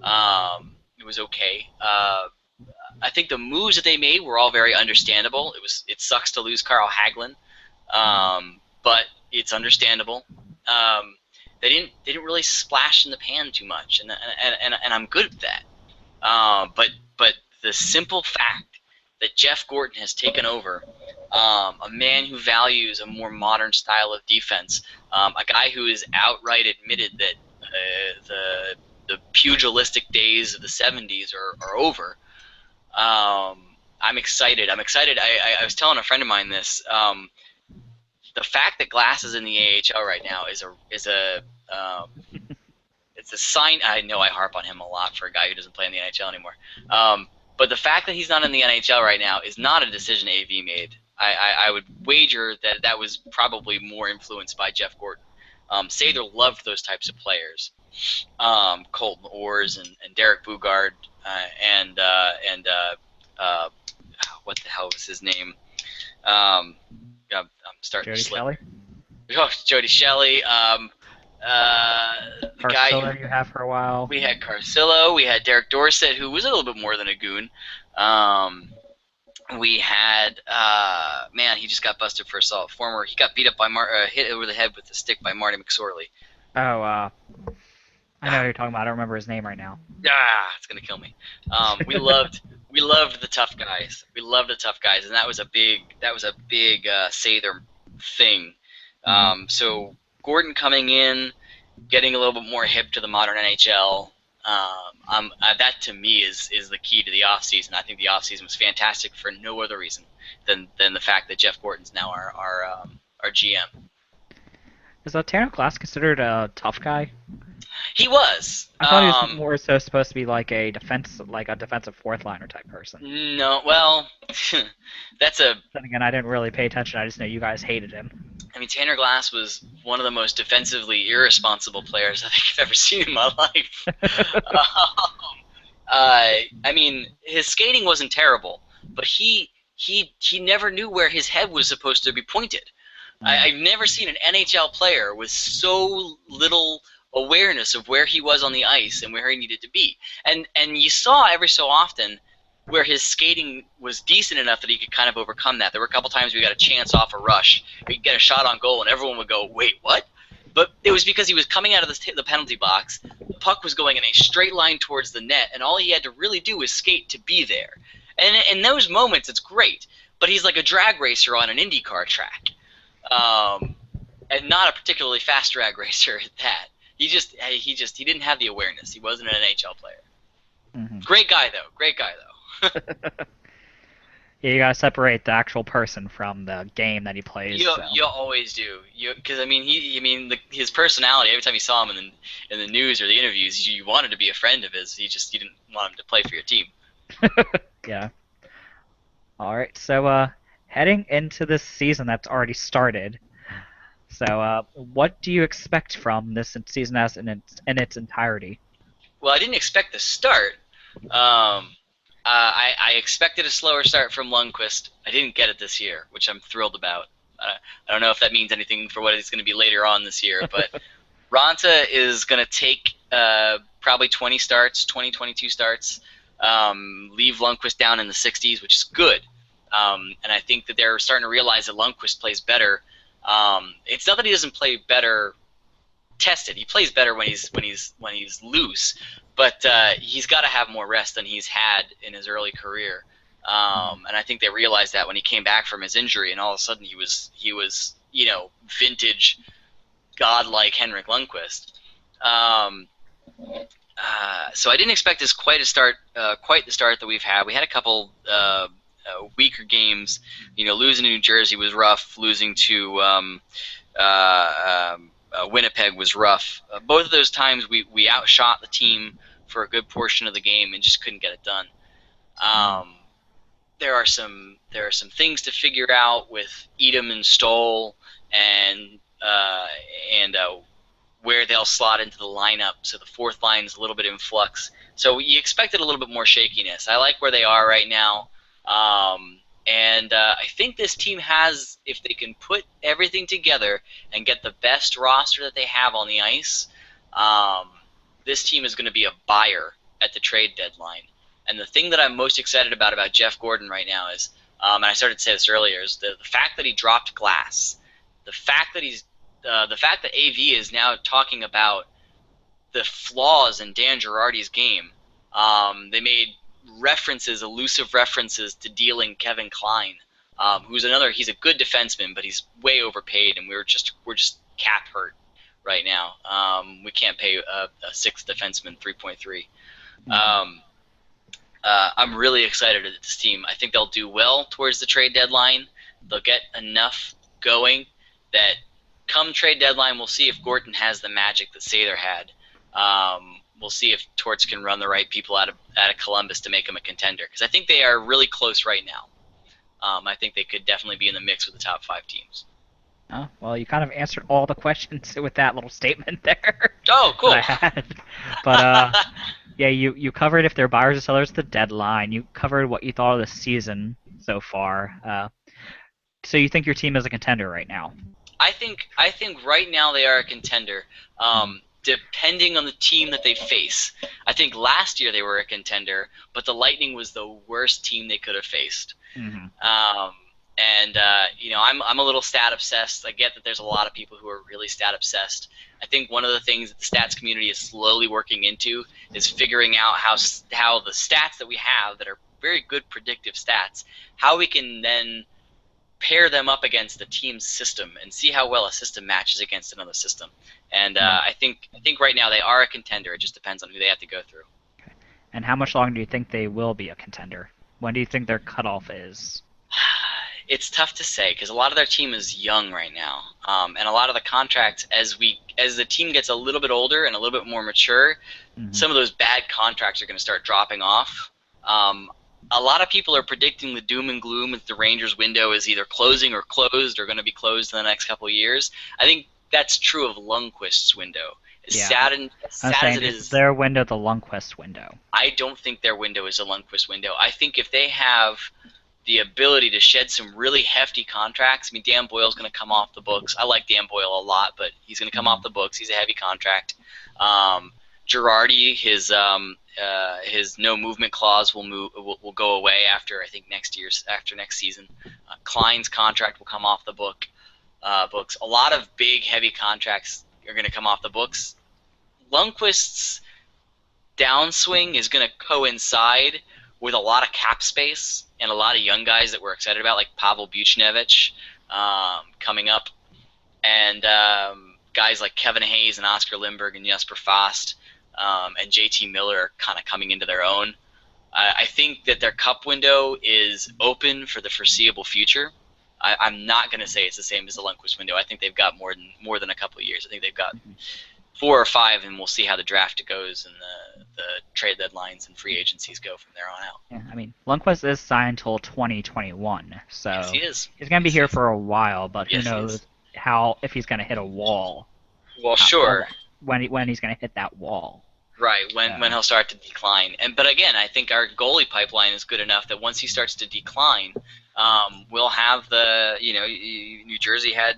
It was okay. I think the moves that they made were all very understandable. It sucks to lose Carl Hagelin, but it's understandable. They didn't really splash in the pan too much, and I'm good at that. But the simple fact that Jeff Gorton has taken over, a man who values a more modern style of defense, a guy who has outright admitted that the pugilistic days of the 70s are over. I'm excited. I was telling a friend of mine this. The fact that Glass is in the AHL right now is a it's a sign. I know I harp on him a lot for a guy who doesn't play in the NHL anymore. But the fact that he's not in the NHL right now is not a decision AV made. I would wager that was probably more influenced by Jeff Gorton. Sather loved those types of players. Colton Orrs and Derek Bugard and what the hell was his name? I'm starting Jody to slip. Shelley? Oh, Jody Shelley. The guy Carcillo you have for a while. We had Carcillo. We had Derek Dorsett, who was a little bit more than a goon. We had he just got busted for assault. He got beat up by hit over the head with a stick by Marty McSorley. Oh, I know who you're talking about. I don't remember his name right now. It's gonna kill me. We loved We loved the tough guys. We loved the tough guys, and that was a big Sather thing. So Gordon coming in, getting a little bit more hip to the modern NHL. That to me is the key to the offseason. I think the offseason was fantastic for no other reason than the fact that Jeff Gordon's now our GM. Is Tanner Glass considered a tough guy? He was. I thought he was more so supposed to be like a defensive fourth liner type person. No, well, that's a. Then again, I didn't really pay attention. I just know you guys hated him. I mean, Tanner Glass was one of the most defensively irresponsible players I think I've ever seen in my life. I mean, his skating wasn't terrible, but he never knew where his head was supposed to be pointed. I've never seen an NHL player with so little awareness of where he was on the ice and where he needed to be. And you saw every so often where his skating was decent enough that he could kind of overcome that. There were a couple times we got a chance off a rush. We'd get a shot on goal, and everyone would go, wait, what? But it was because he was coming out of the penalty box. The puck was going in a straight line towards the net, and all he had to really do was skate to be there. And in those moments, it's great. But he's like a drag racer on an IndyCar track. And not a particularly fast drag racer at that. He didn't have the awareness. He wasn't an NHL player. Mm-hmm. Great guy though. Yeah, you gotta separate the actual person from the game that he plays. You always do. Because I mean, his personality. Every time you saw him in the news or the interviews, you wanted to be a friend of his. You didn't want him to play for your team. Yeah. All right. So heading into this season that's already started. So what do you expect from this season as in its entirety? Well, I didn't expect the start. I expected a slower start from Lundqvist. I didn't get it this year, which I'm thrilled about. I don't know if that means anything for what it's going to be later on this year, but Raanta is going to take probably 22 starts, leave Lundqvist down in the 60s, which is good. And I think that they're starting to realize that Lundqvist plays better. It's not that he doesn't play better tested. He plays better when he's loose, but he's got to have more rest than he's had in his early career. And I think they realized that when he came back from his injury, and all of a sudden he was vintage, godlike Henrik Lundqvist. So I didn't expect this quite the start that we've had. We had a couple weaker games. Losing to New Jersey was rough. Losing to Winnipeg was rough. Both of those times we outshot the team for a good portion of the game and just couldn't get it done. There are some things to figure out with Edom and Stoll and where they'll slot into the lineup. So the fourth line is a little bit in flux. So you expected a little bit more shakiness. I like where they are right now. And I think this team has, if they can put everything together and get the best roster that they have on the ice, this team is going to be a buyer at the trade deadline. And the thing that I'm most excited about Jeff Gordon right now is, and I started to say this earlier, is the fact that he dropped Glass, the fact that AV is now talking about the flaws in Dan Girardi's game. They made elusive references to dealing Kevin Klein, he's a good defenseman, but he's way overpaid, and we're just cap hurt right now. We can't pay a sixth defenseman $3.3. I'm really excited at this team. I think they'll do well towards the trade deadline. They'll get enough going that come trade deadline, we'll see if Gordon has the magic that Sather had. We'll see if Torts can run the right people out of Columbus to make him a contender, because I think they are really close right now. I think they could definitely be in the mix with the top 5 teams. Oh, well, you kind of answered all the questions with that little statement there. Oh, cool. I had. But yeah, you covered if they're buyers or sellers at the deadline. You covered what you thought of the season so far. So you think your team is a contender right now? I think right now they are a contender. Depending on the team that they face. I think last year they were a contender, but the Lightning was the worst team they could have faced. Mm-hmm. I'm a little stat obsessed. I get that there's a lot of people who are really stat obsessed. I think one of the things that the stats community is slowly working into is figuring out how the stats that we have that are very good predictive stats. How we can then pair them up against the team's system and see how well a system matches against another system. And I think right now they are a contender. It just depends on who they have to go through. Okay. And how much longer do you think they will be a contender? When do you think their cutoff is? It's tough to say because a lot of their team is young right now, and a lot of the contracts as the team gets a little bit older and a little bit more mature, some of those bad contracts are going to start dropping off. A lot of people are predicting the doom and gloom that the Rangers window is either closing or closed or going to be closed in the next couple of years. I think that's true of Lundqvist's window. As sad as it is, their window the Lundqvist window. I don't think their window is a Lundqvist window. I think if they have the ability to shed some really hefty contracts, I mean, Dan Boyle's going to come off the books. I like Dan Boyle a lot, but he's going to come off the books. He's a heavy contract. Girardi, his no movement clause will go away after I think next season. Klein's contract will come off the books. A lot of big heavy contracts are going to come off the books. Lundqvist's downswing is going to coincide with a lot of cap space and a lot of young guys that we're excited about, like Pavel Buchnevich coming up, and guys like Kevin Hayes and Oscar Lindberg and Jesper Fast and JT Miller are kind of coming into their own. I think that their cup window is open for the foreseeable future. I'm not going to say it's the same as the Lundqvist window. I think they've got more than a couple of years. I think they've got 4 or 5, and we'll see how the draft goes and the trade deadlines and free agencies go from there on out. Yeah, I mean, Lundqvist is signed till 2021, so yes, he is. He's going to be here for a while, but who knows if he's going to hit a wall. Well, sure. When he's going to hit that wall. Right, when he'll start to decline. But again, I think our goalie pipeline is good enough that once he starts to decline, we'll have New Jersey had,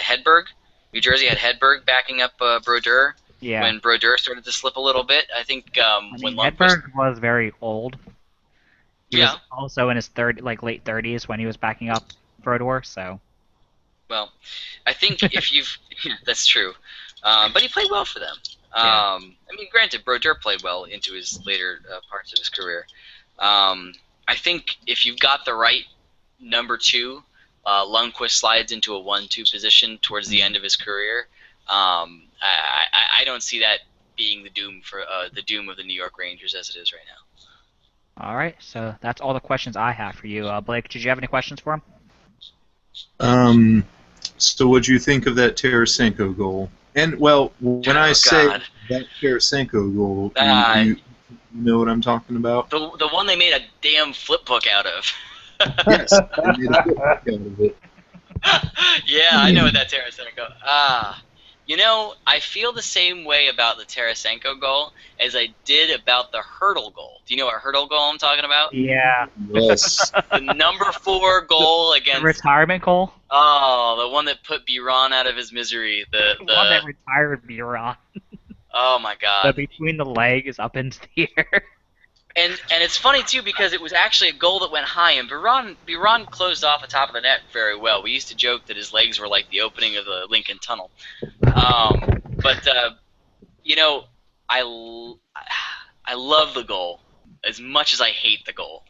Hedberg? New Jersey had Hedberg backing up Brodeur. Yeah. When Brodeur started to slip a little bit, I think when Hedberg was very old. He was also in his late 30s when he was backing up Brodeur. So. Well, I think that's true, but he played well for them. I mean, granted, Brodeur played well into his later parts of his career. I think if you've got the right number 2. Lundqvist slides into a 1-2 position towards the end of his career. I don't see that being the doom of the New York Rangers as it is right now. All right, so that's all the questions I have for you. Blake, did you have any questions for him? So what do you think of that Tarasenko goal? And when I say that Tarasenko goal, you know what I'm talking about? The one they made a damn flip book out of. Yes, they made a flip book out of it. Yeah, I know what that Tarasenko. I feel the same way about the Tarasenko goal as I did about the Hurdle goal. Do you know what Hurdle goal I'm talking about? Yeah. Yes. The number 4 goal against the retirement goal. Oh, the one that put Biron out of his misery. The one that retired Biron. Oh my God. The between the legs up into the air. And it's funny too because it was actually a goal that went high, and Biron closed off the top of the net very well. We used to joke that his legs were like the opening of the Lincoln Tunnel. But I love the goal as much as I hate the goal.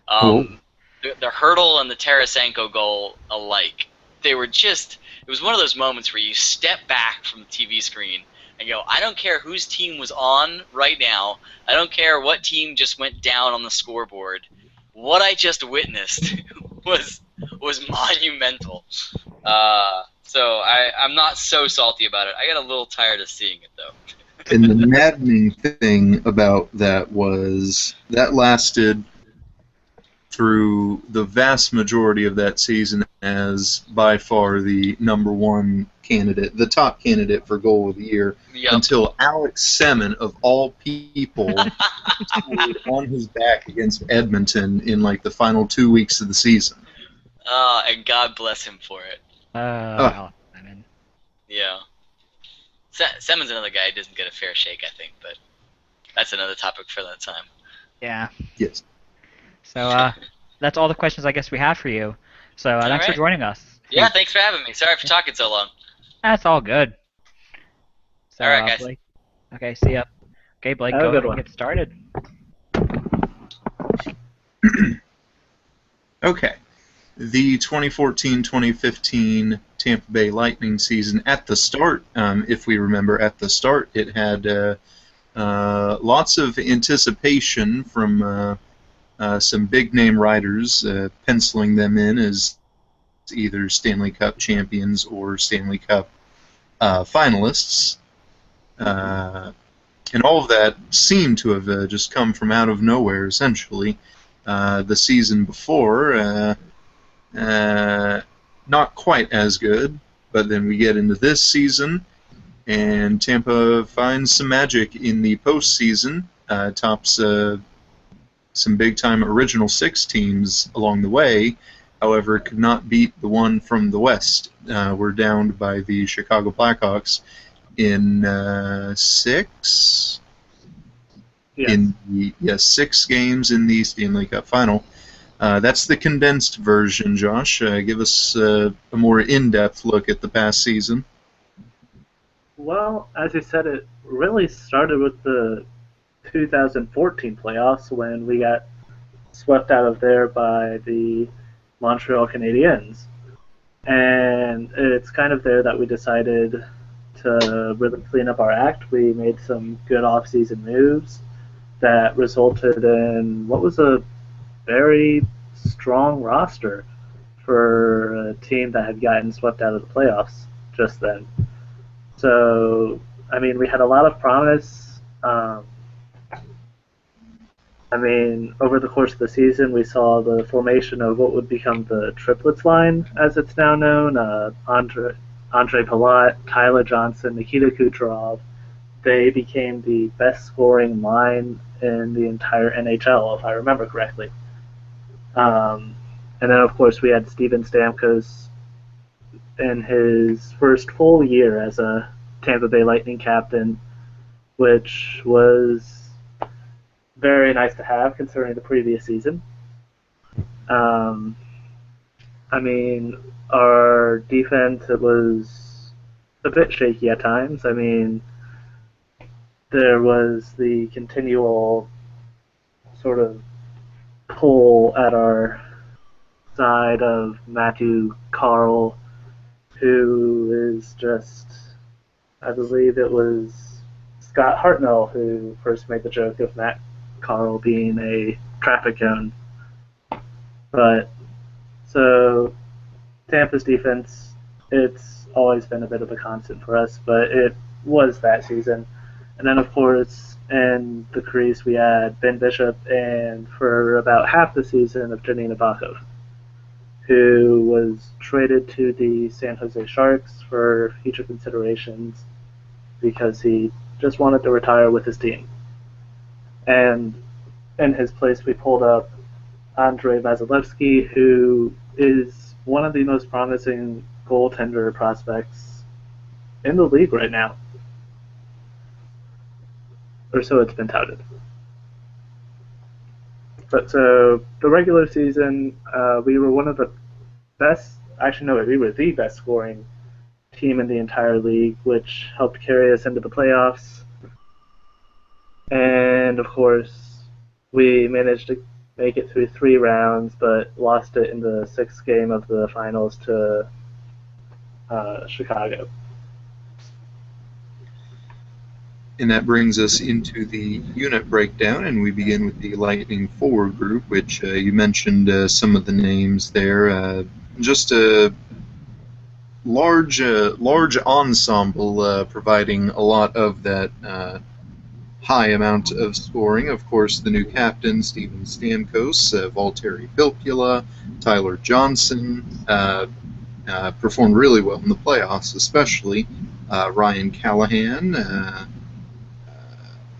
The Hurdle and the Tarasenko goal alike. It was one of those moments where you step back from the TV screen and go, I don't care whose team was on right now. I don't care what team just went down on the scoreboard. What I just witnessed was monumental. So I'm not so salty about it. I got a little tired of seeing it, though. And the maddening thing about that was that lasted through the vast majority of that season as by far the number 1 candidate, the top candidate for goal of the year, until Alex Semin, of all people, scored on his back against Edmonton in the final 2 weeks of the season. And God bless him for it. Alex Semin. Yeah. Semin's another guy who doesn't get a fair shake, I think, but that's another topic for that time. Yeah. Yes. So that's all the questions I guess we have for you. So thanks for joining us. Yeah, thanks for having me. Sorry for talking so long. That's all good. So, all right, guys. Blake. Okay, see ya. Okay, Blake, go ahead and get started. Okay. The 2014-2015 Tampa Bay Lightning season, at the start, if we remember, at the start, it had lots of anticipation from some big-name writers, penciling them in as either Stanley Cup champions or Stanley Cup finalists. And all of that seemed to have just come from out of nowhere, essentially. The season before, not quite as good, but then we get into this season, and Tampa finds some magic in the postseason, tops some big-time Original Six teams along the way. However, could not beat the one from the West. We're downed by the Chicago Blackhawks in 6. Yes. 6 games in the Stanley Cup Final. That's the condensed version, Josh. Give us a more in-depth look at the past season. Well, as you said, it really started with the 2014 playoffs when we got swept out of there by the Montreal Canadiens. And it's kind of there that we decided to really clean up our act. We made some good off-season moves that resulted in what was a very strong roster for a team that had gotten swept out of the playoffs just then. So, I mean, we had a lot of promise. Over the course of the season, we saw the formation of what would become the triplets line, as it's now known. Andre Palat, Tyler Johnson, Nikita Kucherov. They became the best scoring line in the entire NHL, if I remember correctly. And then, of course, we had Steven Stamkos in his first full year as a Tampa Bay Lightning captain, which was very nice to have considering the previous season. Our defense, it was a bit shaky at times. There was the continual sort of pull at our side of Matthew Carl, who is just, I believe it was Scott Hartnell who first made the joke of Matt Carl being a traffic cone. But, so, Tampa's defense, it's always been a bit of a constant for us, but it was that season. And then, of course, in the crease, we had Ben Bishop and for about half the season of Janina Bakov, who was traded to the San Jose Sharks for future considerations because he just wanted to retire with his team. And in his place, we pulled up Andrei Vasilevsky, who is one of the most promising goaltender prospects in the league right now. Or so it's been touted. But so, the regular season, we were one of the best, we were the best scoring team in the entire league, which helped carry us into the playoffs. And, of course, we managed to make it through 3 rounds, but lost it in the 6th game of the finals to Chicago. And that brings us into the unit breakdown, and we begin with the Lightning forward group, which you mentioned some of the names there. Just a large ensemble providing a lot of that high amount of scoring. Of course, the new captain, Steven Stamkos, Valtteri Filppula, Tyler Johnson, performed really well in the playoffs, especially Ryan Callahan,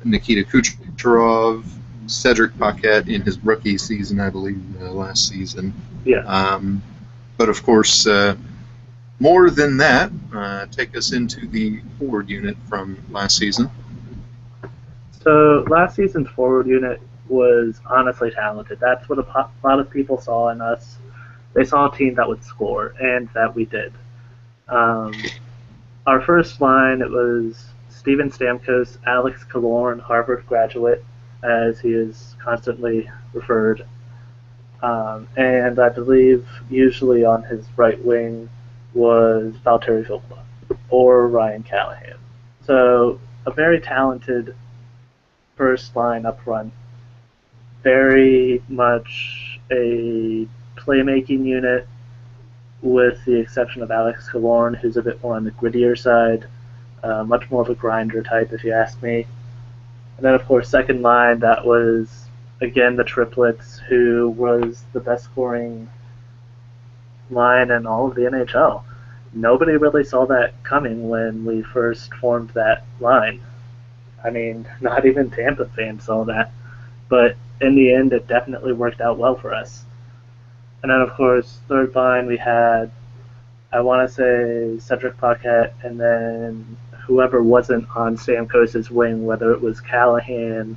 Nikita Kucherov, Cedric Paquette in his rookie season, I believe, last season. Yeah. But of course, more than that, take us into the forward unit from last season. So last season's forward unit was honestly talented. That's what a lot of people saw in us. They saw a team that would score, and that we did. Our first line, it was Steven Stamkos, Alex Killorn, Harvard graduate, as he is constantly referred. And I believe usually on his right wing was Valtteri Filppula or Ryan Callahan. So a very talented first line up front, very much a playmaking unit, with the exception of Alex Killorn, who's a bit more on the grittier side, much more of a grinder type, if you ask me. And then, of course, second line, that was, again, the triplets, who was the best scoring line in all of the NHL. Nobody really saw that coming when we first formed that line. I mean, not even Tampa fans saw that. But in the end, it definitely worked out well for us. And then, of course, third line, we had, I want to say, Cedric Paquette, and then whoever wasn't on Stamkos' wing, whether it was Callahan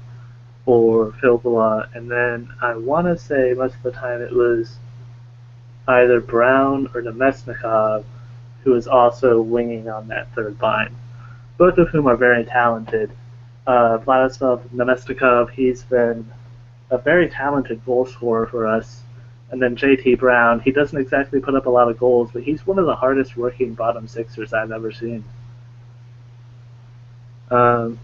or Filppula. And then I want to say most of the time it was either Brown or Nemesnikov, who was also winging on that third line, both of whom are very talented. Vladislav Nemesnikov, he's been a very talented goal scorer for us. And then JT Brown, he doesn't exactly put up a lot of goals, but he's one of the hardest working bottom sixers I've ever seen. And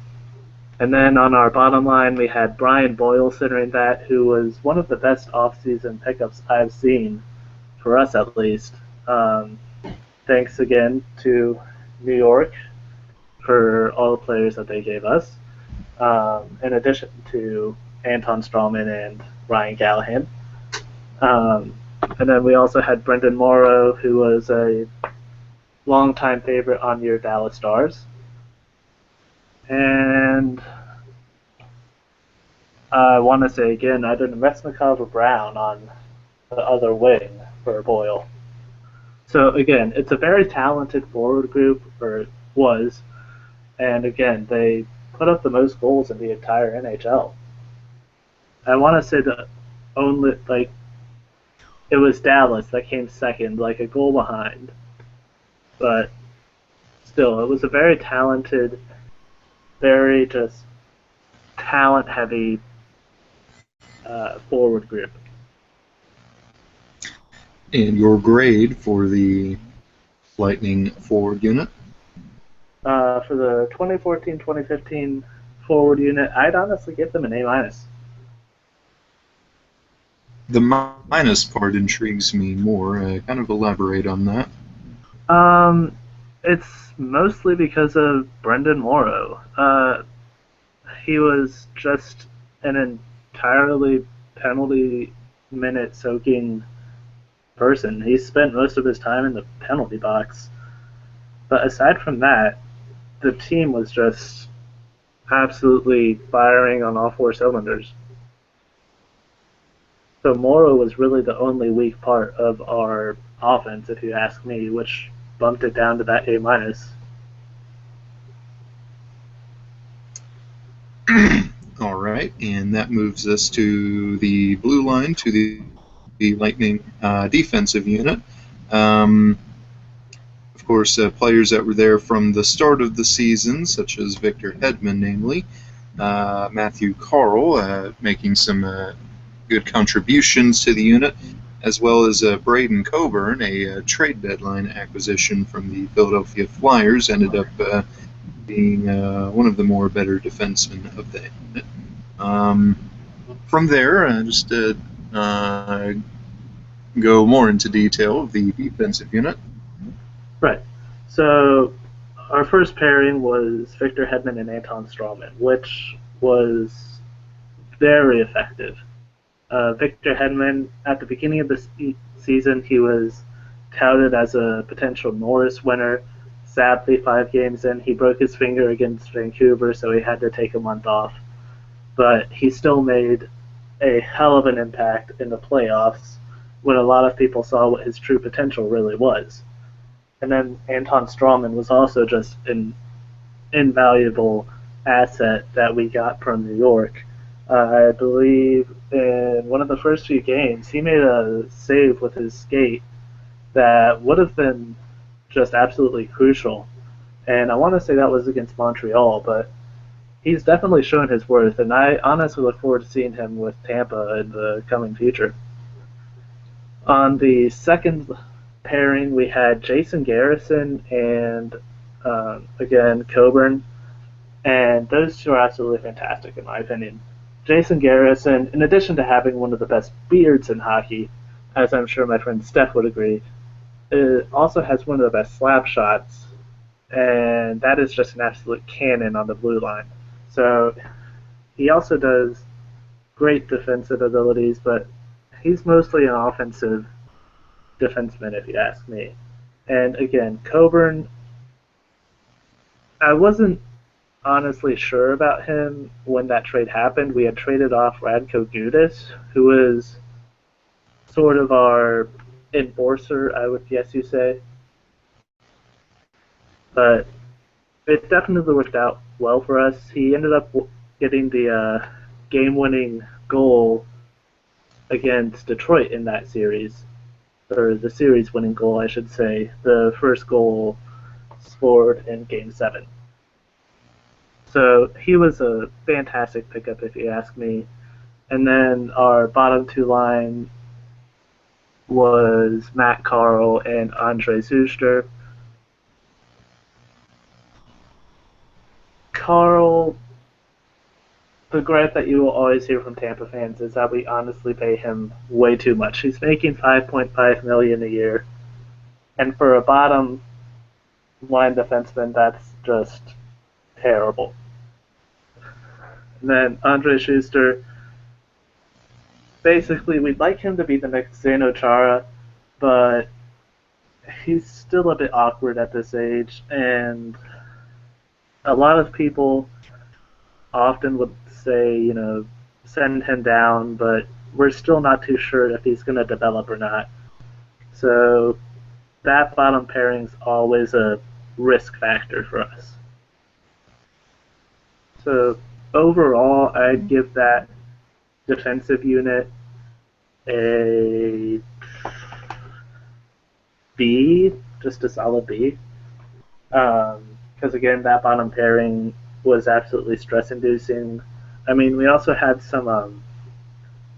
then on our bottom line, we had Brian Boyle centering that, who was one of the best offseason pickups I've seen, for us at least. Thanks again to New York for all the players that they gave us, in addition to Anton Strawman and Ryan Callahan. And then we also had Brendan Morrow, who was a longtime favorite on your Dallas Stars. And I want to say again, either Nemesnikov or Brown on the other wing for Boyle. So again, it's a very talented forward group, or it was, and again, they put up the most goals in the entire NHL. I want to say that only, it was Dallas that came second, a goal behind. But still, it was a very talented, very just talent-heavy forward group. And your grade for the Lightning forward unit? For the 2014-2015 forward unit, I'd honestly give them an A-. The minus part intrigues me more. Kind of elaborate on that. It's mostly because of Brendan Morrow. He was just an entirely penalty minute soaking person. He spent most of his time in the penalty box. But aside from that, the team was just absolutely firing on all four cylinders. So Morrow was really the only weak part of our offense, if you ask me, which bumped it down to that A-. All right, and that moves us to the blue line, to the Lightning defensive unit. Of course, players that were there from the start of the season, such as Victor Hedman, namely, Matthew Carle, making some good contributions to the unit, as well as Braden Coburn, a trade deadline acquisition from the Philadelphia Flyers, ended up being one of the better defensemen of that unit. From there, just to go more into detail of the defensive unit. Right. So our first pairing was Victor Hedman and Anton Strawman, which was very effective. Victor Hedman, at the beginning of the season, he was touted as a potential Norris winner. Sadly, 5 games in, he broke his finger against Vancouver, so he had to take a month off. But he still made a hell of an impact in the playoffs when a lot of people saw what his true potential really was. And then Anton Strawman was also just an invaluable asset that we got from New York. I believe in one of the first few games, he made a save with his skate that would have been just absolutely crucial. And I want to say that was against Montreal, but he's definitely shown his worth, and I honestly look forward to seeing him with Tampa in the coming future. On the second pairing, we had Jason Garrison and, again, Coburn. And those two are absolutely fantastic, in my opinion. Jason Garrison, in addition to having one of the best beards in hockey, as I'm sure my friend Steph would agree, also has one of the best slap shots, and that is just an absolute cannon on the blue line. So he also does great defensive abilities, but he's mostly an offensive defenseman, if you ask me. And again, Coburn, I wasn't honestly sure about him when that trade happened. We had traded off Radko Gudas, who was sort of our enforcer, I would guess you say. But it definitely worked out well for us. He ended up getting the game-winning goal against Detroit in that series, or the series-winning goal, I should say. The first goal scored in Game 7. So he was a fantastic pickup, if you ask me. And then our bottom two line was Matt Carl and Andre Zuster. Carl, the gripe that you will always hear from Tampa fans is that we honestly pay him way too much. He's making $5.5 million a year, and for a bottom line defenseman, that's just terrible. And then Andre Schuster, basically, we'd like him to be the next Zdeno Chara, but he's still a bit awkward at this age, and a lot of people often would say, send him down, but we're still not too sure if he's going to develop or not. So that bottom pairing's always a risk factor for us. So overall, I'd give that defensive unit a B, just a solid B. Because again, that bottom pairing was absolutely stress-inducing. I mean, we also had some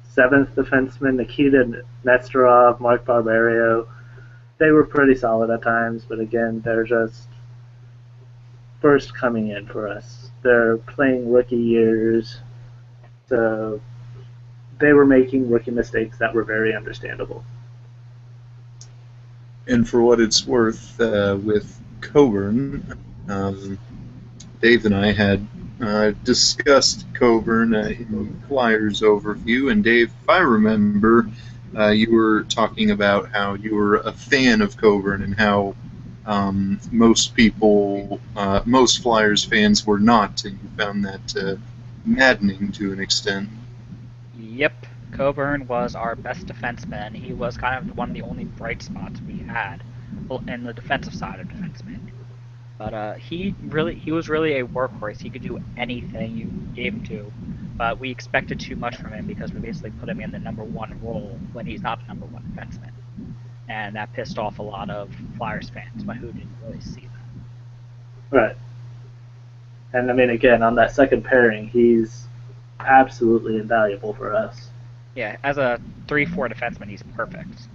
seventh defensemen, Nikita Nesterov, Mark Barberio. They were pretty solid at times, but again, they're just first coming in for us. They're playing rookie years, so they were making rookie mistakes that were very understandable. And for what it's worth, with Coburn, Dave and I had discussed Coburn in Flyers overview, and Dave, if I remember, you were talking about how you were a fan of Coburn and how most people, most Flyers fans were not, and you found that maddening to an extent. Yep, Coburn was our best defenseman. He was kind of one of the only bright spots we had in the defensive side of defensemen. But he was really a workhorse. He could do anything you gave him to. But we expected too much from him because we basically put him in the number one role when he's not the number one defenseman. And that pissed off a lot of Flyers fans, but who didn't really see that. Right. And I mean, again, on that second pairing, he's absolutely invaluable for us. Yeah, as a 3-4 defenseman, he's perfect.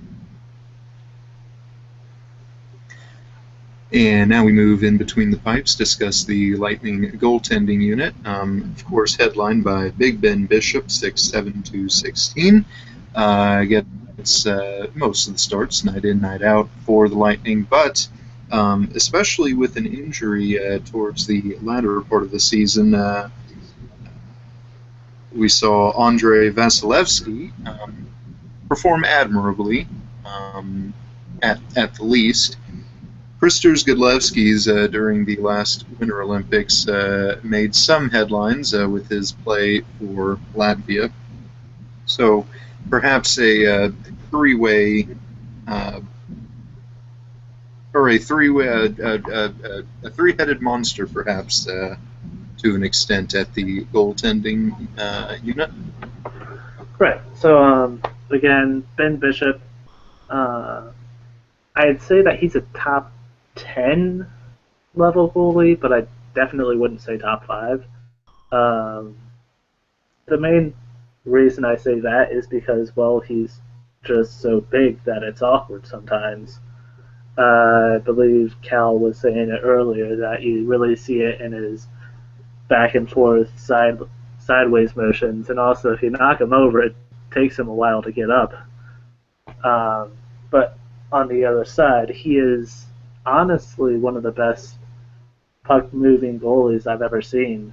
And now we move in between the pipes, discuss the Lightning goaltending unit. Of course, headlined by Big Ben Bishop, 6'7", 216. Gets most of the starts, night in, night out for the Lightning, but especially with an injury towards the latter part of the season, we saw Andrei Vasilevsky perform admirably, at the least. Kristers Godlewski's during the last Winter Olympics made some headlines with his play for Latvia. So perhaps a three-way or a three-headed monster, perhaps to an extent, at the goaltending unit. Right. So again, Ben Bishop. I'd say that he's a top 10 level goalie, but I definitely wouldn't say top 5. The main reason I say that is because, well, he's just so big that it's awkward sometimes. I believe Cal was saying it earlier that you really see it in his back and forth sideways motions, and also if you knock him over, it takes him a while to get up. But on the other side, he is honestly one of the best puck moving goalies I've ever seen.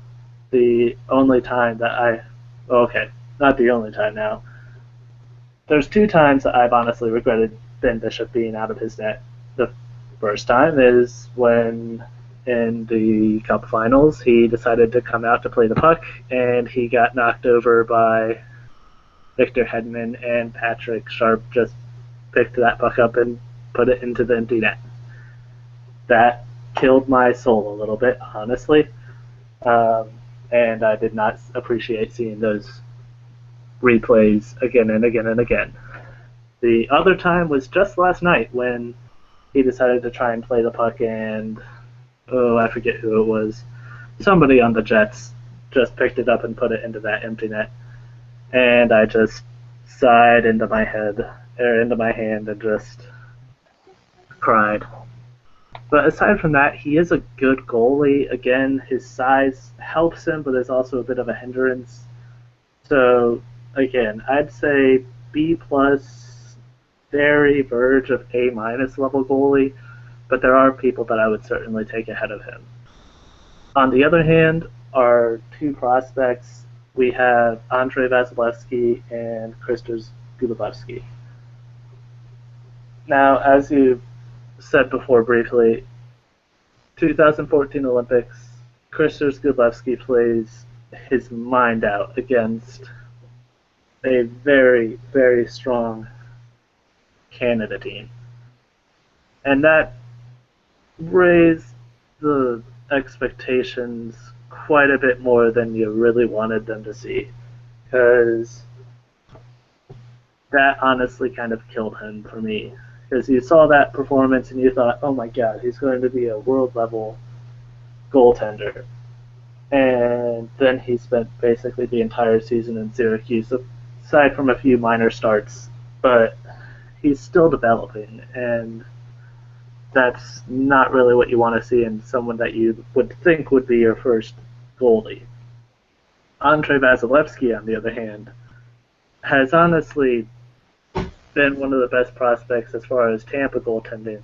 The only time that okay, not the only time now. There's two times that I've honestly regretted Ben Bishop being out of his net. The first time is when in the Cup Finals he decided to come out to play the puck and he got knocked over by Victor Hedman, and Patrick Sharp just picked that puck up and put it into the empty net. That killed my soul a little bit, honestly, and I did not appreciate seeing those replays again and again and again. The other time was just last night when he decided to try and play the puck, and I forget who it was. Somebody on the Jets just picked it up and put it into that empty net, and I just sighed into my hand and just cried. But aside from that, he is a good goalie. Again, his size helps him, but is also a bit of a hindrance. So again, I'd say B+, very verge of A- level goalie, but there are people that I would certainly take ahead of him. On the other hand, our two prospects, we have Andrei Vasilevsky and Krzysztof Gulabowski. Now, as you said before briefly, 2014 Olympics, Krzysztof Gulabowski plays his mind out against a very, very strong Canada team. And that raised the expectations quite a bit more than you really wanted them to see, because that honestly kind of killed him for me. Because you saw that performance and you thought, oh my god, he's going to be a world-level goaltender. And then he spent basically the entire season in Syracuse, aside from a few minor starts, but he's still developing, and that's not really what you want to see in someone that you would think would be your first goalie. Andrei Vasilevsky, on the other hand, has honestly been one of the best prospects as far as Tampa goaltending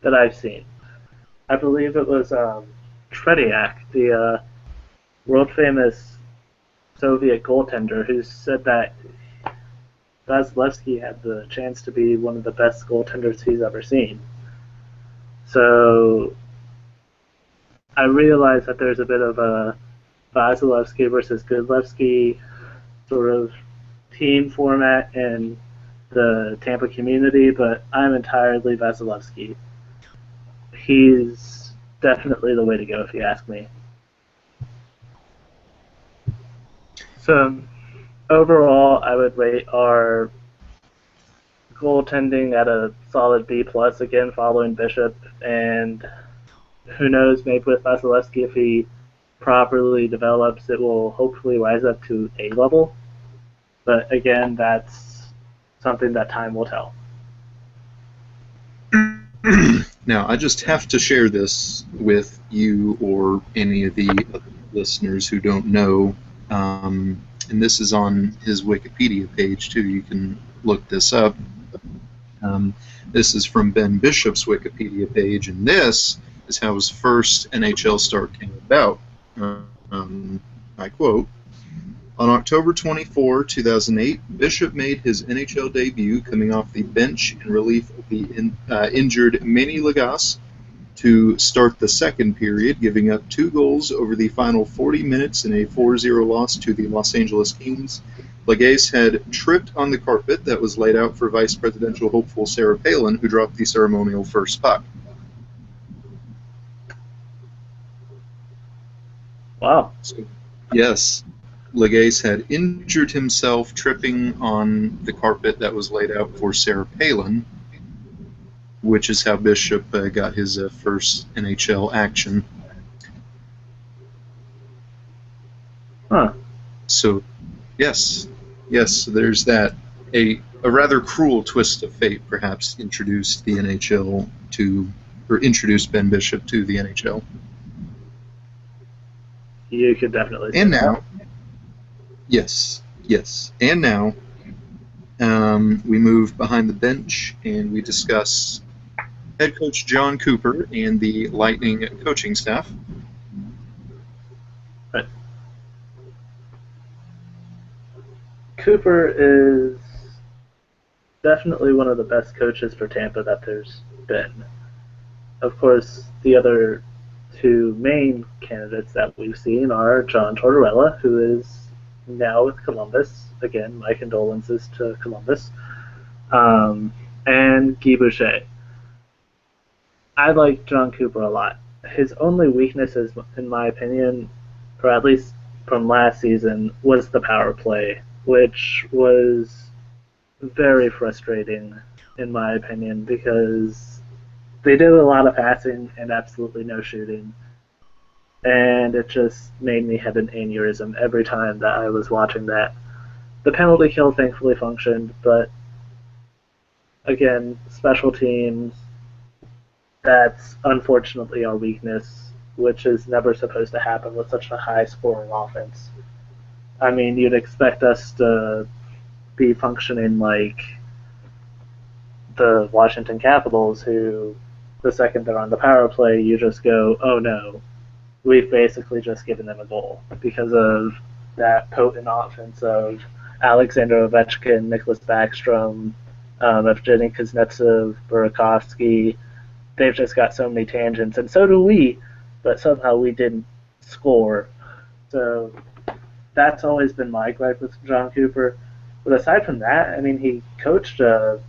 that I've seen. I believe it was Tretiak, the world-famous Soviet goaltender, who said that Vasilevsky had the chance to be one of the best goaltenders he's ever seen. So I realize that there's a bit of a Vasilevsky versus Gudlevsky sort of team format in the Tampa community, but I'm entirely Vasilevsky. He's definitely the way to go, if you ask me. So overall, I would rate our goaltending at a solid B+, again, following Bishop, and who knows, maybe with Vasilevsky, if he properly develops, it will hopefully rise up to A level. But again, that's something that time will tell. Now, I just have to share this with you or any of the listeners who don't know, and this is on his Wikipedia page too. You can look this up. This is from Ben Bishop's Wikipedia page, and this is how his first NHL start came about. I quote, "On October 24, 2008, Bishop made his NHL debut coming off the bench in relief of the injured Manny Lagasse to start the second period, giving up 2 goals over the final 40 minutes in a 4-0 loss to the Los Angeles Kings. Lagasse had tripped on the carpet that was laid out for vice presidential hopeful Sarah Palin, who dropped the ceremonial first puck." Wow. So, yes, Lagasse had injured himself tripping on the carpet that was laid out for Sarah Palin, which is how Bishop got his first NHL action. Huh. So, yes, there's that. a rather cruel twist of fate, perhaps, introduced the NHL or introduced Ben Bishop to the NHL. You could definitely say And that. now, yes, and now we move behind the bench and we discuss head coach John Cooper and the Lightning coaching staff. Right. Cooper is definitely one of the best coaches for Tampa that there's been. Of course, the other two main candidates that we've seen are John Tortorella, who is now with Columbus. Again, my condolences to Columbus. And Guy Boucher. I like John Cooper a lot. His only weaknesses, in my opinion, or at least from last season, was the power play, which was very frustrating, in my opinion, because they did a lot of passing and absolutely no shooting. And it just made me have an aneurysm every time that I was watching that. The penalty kill thankfully functioned, but again, special teams, that's unfortunately our weakness, which is never supposed to happen with such a high-scoring offense. I mean, you'd expect us to be functioning like the Washington Capitals, who the second they're on the power play, you just go, oh no, we've basically just given them a goal because of that potent offense of Alexander Ovechkin, Nicholas Backstrom, Evgeny Kuznetsov, Burakovsky. They've just got so many tangents, and so do we, but somehow we didn't score. So that's always been my gripe with John Cooper. But aside from that, I mean, he coached a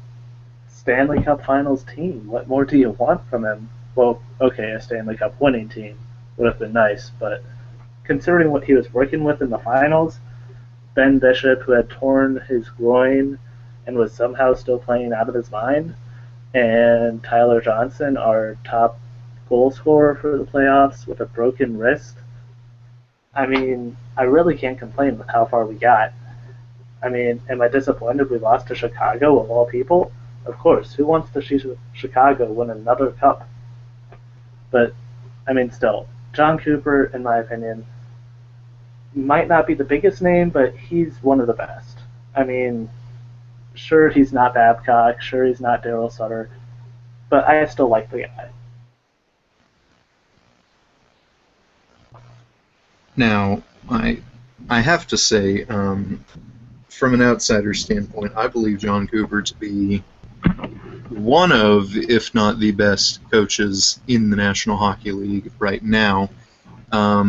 Stanley Cup Finals team. What more do you want from him? Well, okay, a Stanley Cup winning team would have been nice, but considering what he was working with in the finals, Ben Bishop, who had torn his groin and was somehow still playing out of his mind, and Tyler Johnson, our top goal scorer for the playoffs, with a broken wrist. I mean, I really can't complain with how far we got. I mean, am I disappointed we lost to Chicago, of all people? Of course, who wants to see Chicago win another cup? But, I mean, still, John Cooper, in my opinion, might not be the biggest name, but he's one of the best. I mean, sure, he's not Babcock, sure, he's not Daryl Sutter, but I still like the guy. Now, I have to say, from an outsider standpoint, I believe John Cooper to be one of, if not the best coaches in the National Hockey League right now. I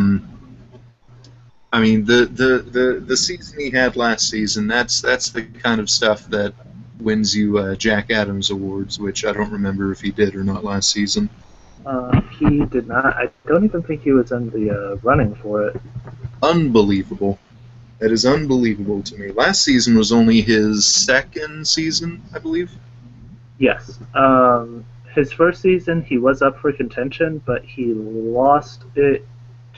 mean, the season he had last season, that's the kind of stuff that wins you Jack Adams awards, which I don't remember if he did or not last season. He did not. I don't even think he was in the running for it. Unbelievable. That is unbelievable to me. Last season was only his second season, I believe. Yes. His first season, he was up for contention, but he lost it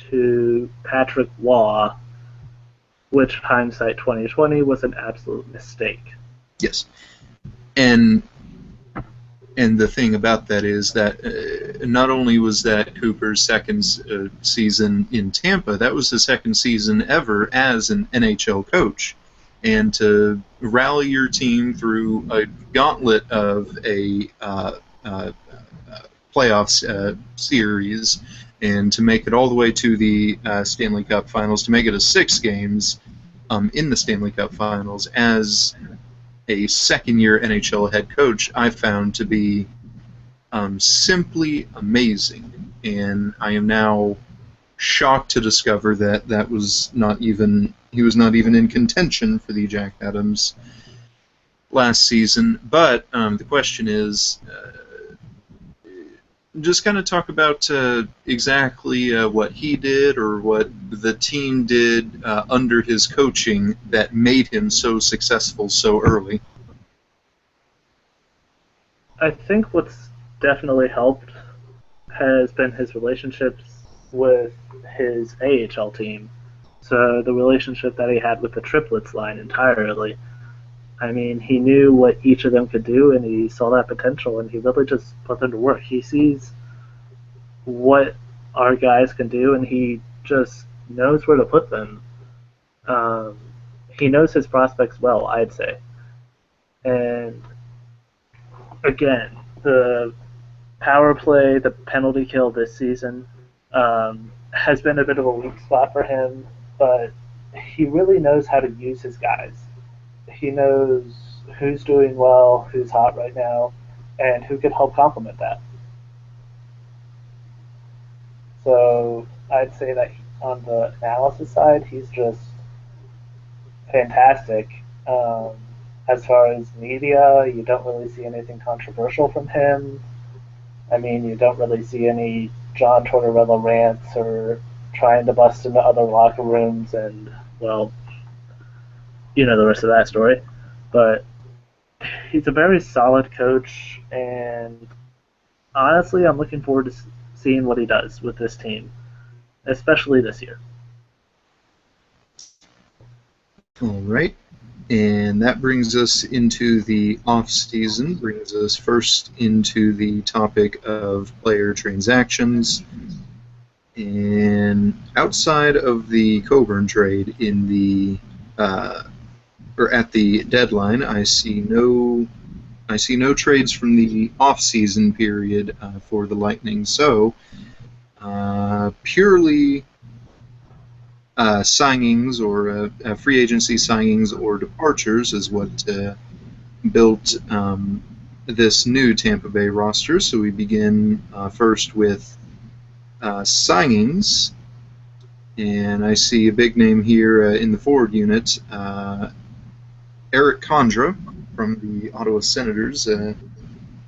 to Patrick Waugh, which, hindsight 2020, was an absolute mistake. Yes. And the thing about that is that not only was that Cooper's second season in Tampa, that was his second season ever as an NHL coach. And to rally your team through a gauntlet of a playoffs series and to make it all the way to the Stanley Cup Finals, to make it a 6 games in the Stanley Cup Finals as a second-year NHL head coach, I found to be simply amazing. And I am now shocked to discover that he was not even in contention for the Jack Adams last season. But the question is, just kind of talk about exactly what he did or what the team did under his coaching that made him so successful so early. I think what's definitely helped has been his relationships with his AHL team. So the relationship that he had with the Triplets line entirely. I mean, he knew what each of them could do, and he saw that potential, and he really just put them to work. He sees what our guys can do, and he just knows where to put them. Um, he knows his prospects well, I'd say. And again, the power play, the penalty kill this season has been a bit of a weak spot for him, but he really knows how to use his guys. He knows who's doing well, who's hot right now, and who can help complement that. So I'd say that on the analysis side, he's just fantastic. As far as media, you don't really see anything controversial from him. I mean, you don't really see any John Tortorella rants or trying to bust into other locker rooms, and, well, you know the rest of that story. But he's a very solid coach, and honestly, I'm looking forward to seeing what he does with this team, especially this year. All right. And that brings us into the off-season, brings us first into the topic of player transactions. And outside of the Coburn trade in the or at the deadline, I see no trades from the off-season period for the Lightning. So purely signings or free agency signings or departures is what built this new Tampa Bay roster. So we begin first with signings, and I see a big name here in the forward unit, Eric Condra from the Ottawa Senators.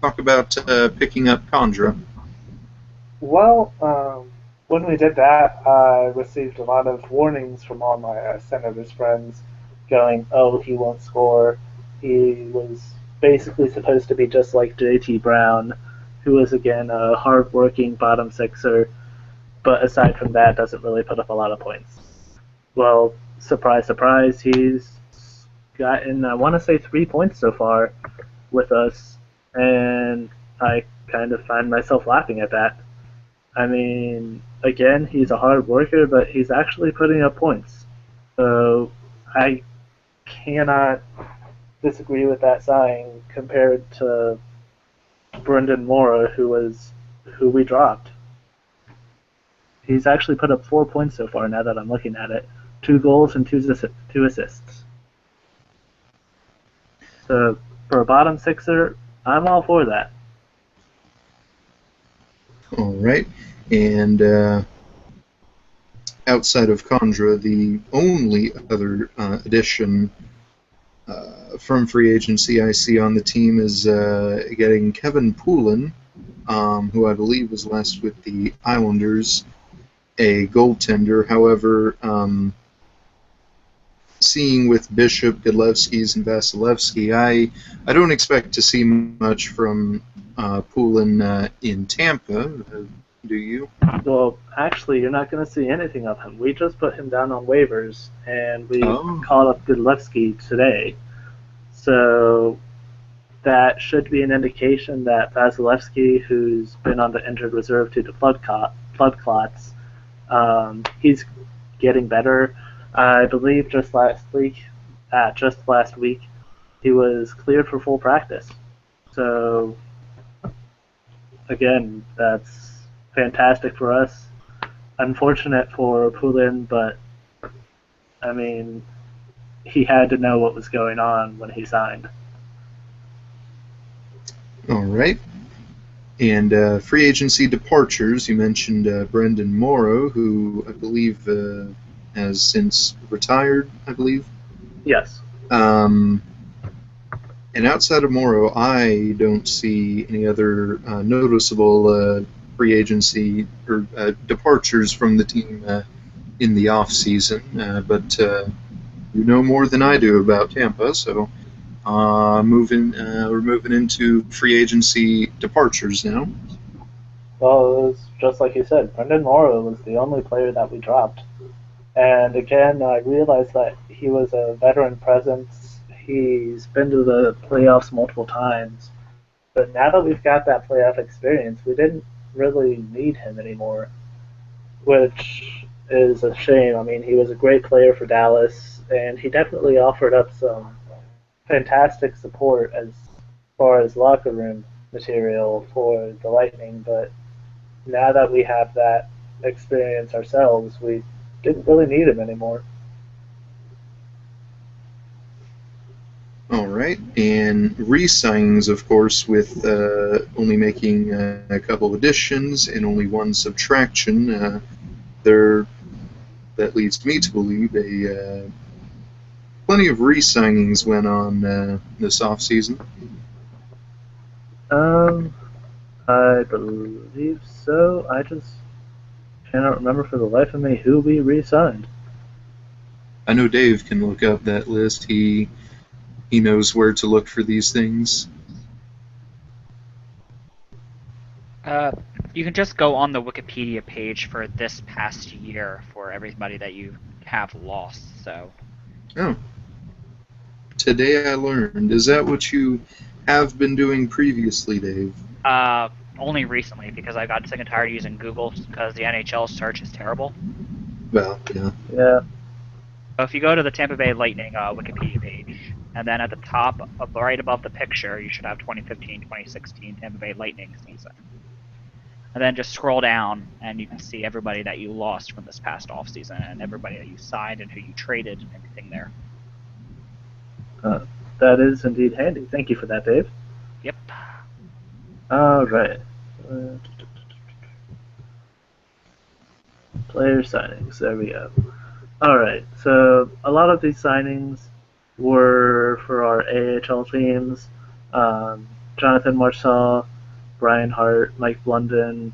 Talk about picking up Condra. Well, when we did that, I received a lot of warnings from all my Senators friends going, oh, he won't score. He was basically supposed to be just like JT Brown, who was, again, a hard-working bottom sixer, but aside from that, doesn't really put up a lot of points. Well, surprise, surprise, he's gotten, I want to say, 3 points so far with us, and I kind of find myself laughing at that. I mean, again, he's a hard worker, but he's actually putting up points. So I cannot disagree with that sign compared to Brendan Morrow, who we dropped. He's actually put up 4 points so far now that I'm looking at it. 2 goals and 2 assists. So for a bottom sixer, I'm all for that. All right. And outside of Condra, the only other addition from free agency I see on the team is getting Kevin Poulin, who I believe was last with the Islanders, a goaltender. However, seeing with Bishop, Godlewskis, and Vasilevsky, I don't expect to see much from Poulin in Tampa. Do you? Well, actually, you're not going to see anything of him. We just put him down on waivers, and we called up Godlewski today. So that should be an indication that Vasilevsky, who's been on the injured reserve due to blood clots, he's getting better. I believe just last week, he was cleared for full practice. So again, that's fantastic for us. Unfortunate for Poulin, but I mean, he had to know what was going on when he signed. All right. And free agency departures, you mentioned Brendan Morrow, who I believe has since retired, I believe. Yes. And outside of Morrow, I don't see any other noticeable free agency or departures from the team in the off season. But you know more than I do about Tampa, so we're moving into free agency departures now. Well, it was just like you said, Brendan Morrow was the only player that we dropped. And again, I realized that he was a veteran presence. He's been to the playoffs multiple times. But now that we've got that playoff experience, we didn't really need him anymore, which is a shame. I mean, he was a great player for Dallas, and he definitely offered up some fantastic support as far as locker room material for the Lightning, but now that we have that experience ourselves, we didn't really need him anymore. All right, and re-signings, of course, with only making a couple additions and only one subtraction. That leads me to believe plenty of re-signings went on this offseason. I believe so. I just cannot remember for the life of me who we re-signed. I know Dave can look up that list. He knows where to look for these things. You can just go on the Wikipedia page for this past year for everybody that you have lost. So. Oh. Today I learned. Is that what you have been doing previously, Dave? Only recently, because I got sick and tired of using Google because the NHL search is terrible. Well, yeah. Yeah. So if you go to the Tampa Bay Lightning Wikipedia page, and then at the top, right above the picture, you should have 2015-2016 Tampa Bay Lightning season. And then just scroll down, and you can see everybody that you lost from this past offseason, and everybody that you signed and who you traded and everything there. That is indeed handy. Thank you for that, Dave. Yep. All right. Player signings. There we go. All right. So a lot of these signings were for our AHL teams. Jonathan Marchand, Brian Hart, Mike Blunden,